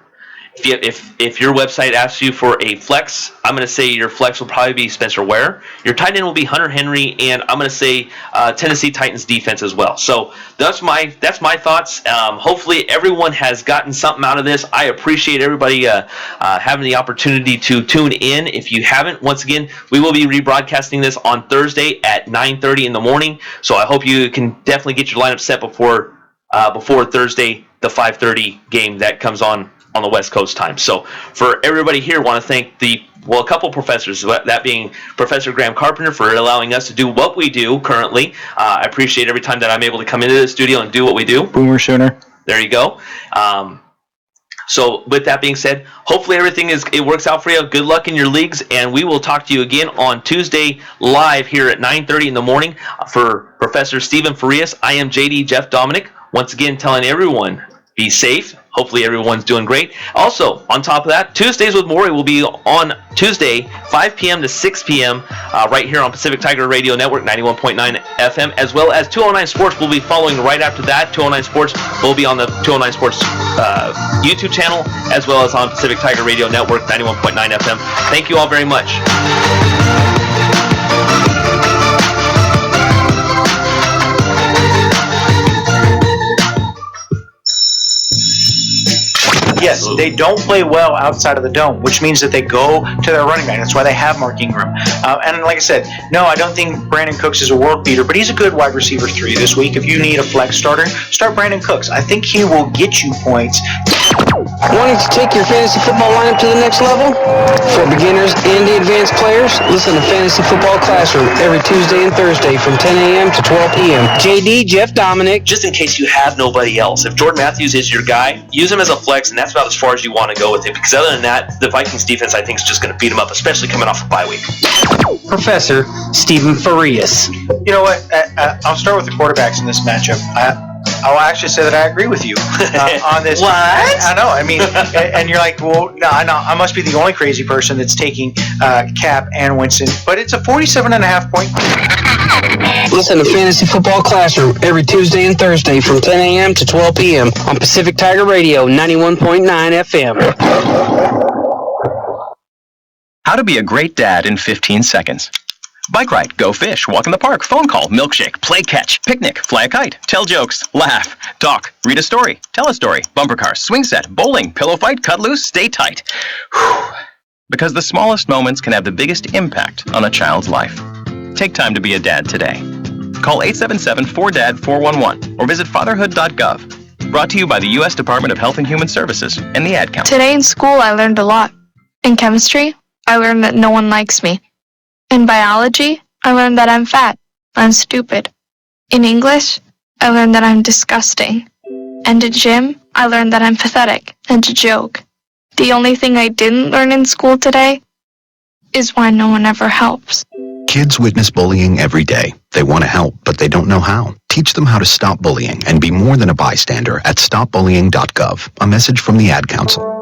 If your website asks you for a flex, I'm going to say your flex will probably be Spencer Ware. Your tight end will be Hunter Henry, and I'm going to say Tennessee Titans defense as well. So that's my thoughts. Hopefully everyone has gotten something out of this. I appreciate everybody having the opportunity to tune in. If you haven't, once again, we will be rebroadcasting this on Thursday at 9:30 in the morning. So I hope you can definitely get your lineup set before Thursday, the 5:30 game that comes on the West Coast time. So for everybody here, I want to thank a couple professors, that being Professor Graham Carpenter, for allowing us to do what we do currently. I appreciate every time that I'm able to come into the studio and do what we do. Boomer Sooner. There you go. So with that being said, hopefully everything works out for you. Good luck in your leagues, and we will talk to you again on Tuesday live here at 9:30 in the morning. For Professor Stephen Farias, I am JD Jeff Dominic. Once again, telling everyone, be safe. Hopefully everyone's doing great. Also, on top of that, Tuesdays with Maury will be on Tuesday, 5 p.m. to 6 p.m. Right here on Pacific Tiger Radio Network, 91.9 FM, as well as 209 Sports will be following right after that. 209 Sports will be on the 209 Sports YouTube channel, as well as on Pacific Tiger Radio Network, 91.9 FM. Thank you all very much. Yes, they don't play well outside of the dome, which means that they go to their running back. That's why they have Mark Ingram. And like I said, no, I don't think Brandon Cooks is a world beater, but he's a good wide receiver 3 this week. If you need a flex starter, start Brandon Cooks. I think he will get you points. Wanting to take your fantasy football lineup to the next level? For beginners and the advanced players, listen to Fantasy Football Classroom every Tuesday and Thursday from 10 a.m. to 12 p.m. JD, Jeff Dominic. Just in case you have nobody else, if Jordan Matthews is your guy, use him as a flex, and that's about as far as you want to go with it, because other than that, the Vikings defense, I think, is just going to beat him up, especially coming off a bye week. Professor Stephen Farias. You know what? I'll start with the quarterbacks in this matchup. I'll actually say that I agree with you on this. What? I know. I mean, and you're like, well, no, I must be the only crazy person that's taking Cap and Winston, but it's a 47.5 point. Listen to Fantasy Football Classroom every Tuesday and Thursday from 10 a.m. to 12 p.m. on Pacific Tiger Radio 91.9 FM. How to be a great dad in 15 seconds. Bike ride, go fish, walk in the park, phone call, milkshake, play catch, picnic, fly a kite, tell jokes, laugh, talk, read a story, tell a story, bumper cars, swing set, bowling, pillow fight, cut loose, stay tight. Whew. Because the smallest moments can have the biggest impact on a child's life. Take time to be a dad today. Call 877-4DAD-411 or visit fatherhood.gov. Brought to you by the U.S. Department of Health and Human Services and the Ad Council. Today in school, I learned a lot. In chemistry, I learned that no one likes me. In biology, I learned that I'm fat and stupid. In English, I learned that I'm disgusting. And in gym, I learned that I'm pathetic and a joke. The only thing I didn't learn in school today is why no one ever helps. Kids witness bullying every day. They want to help, but they don't know how. Teach them how to stop bullying and be more than a bystander at stopbullying.gov. A message from the Ad Council.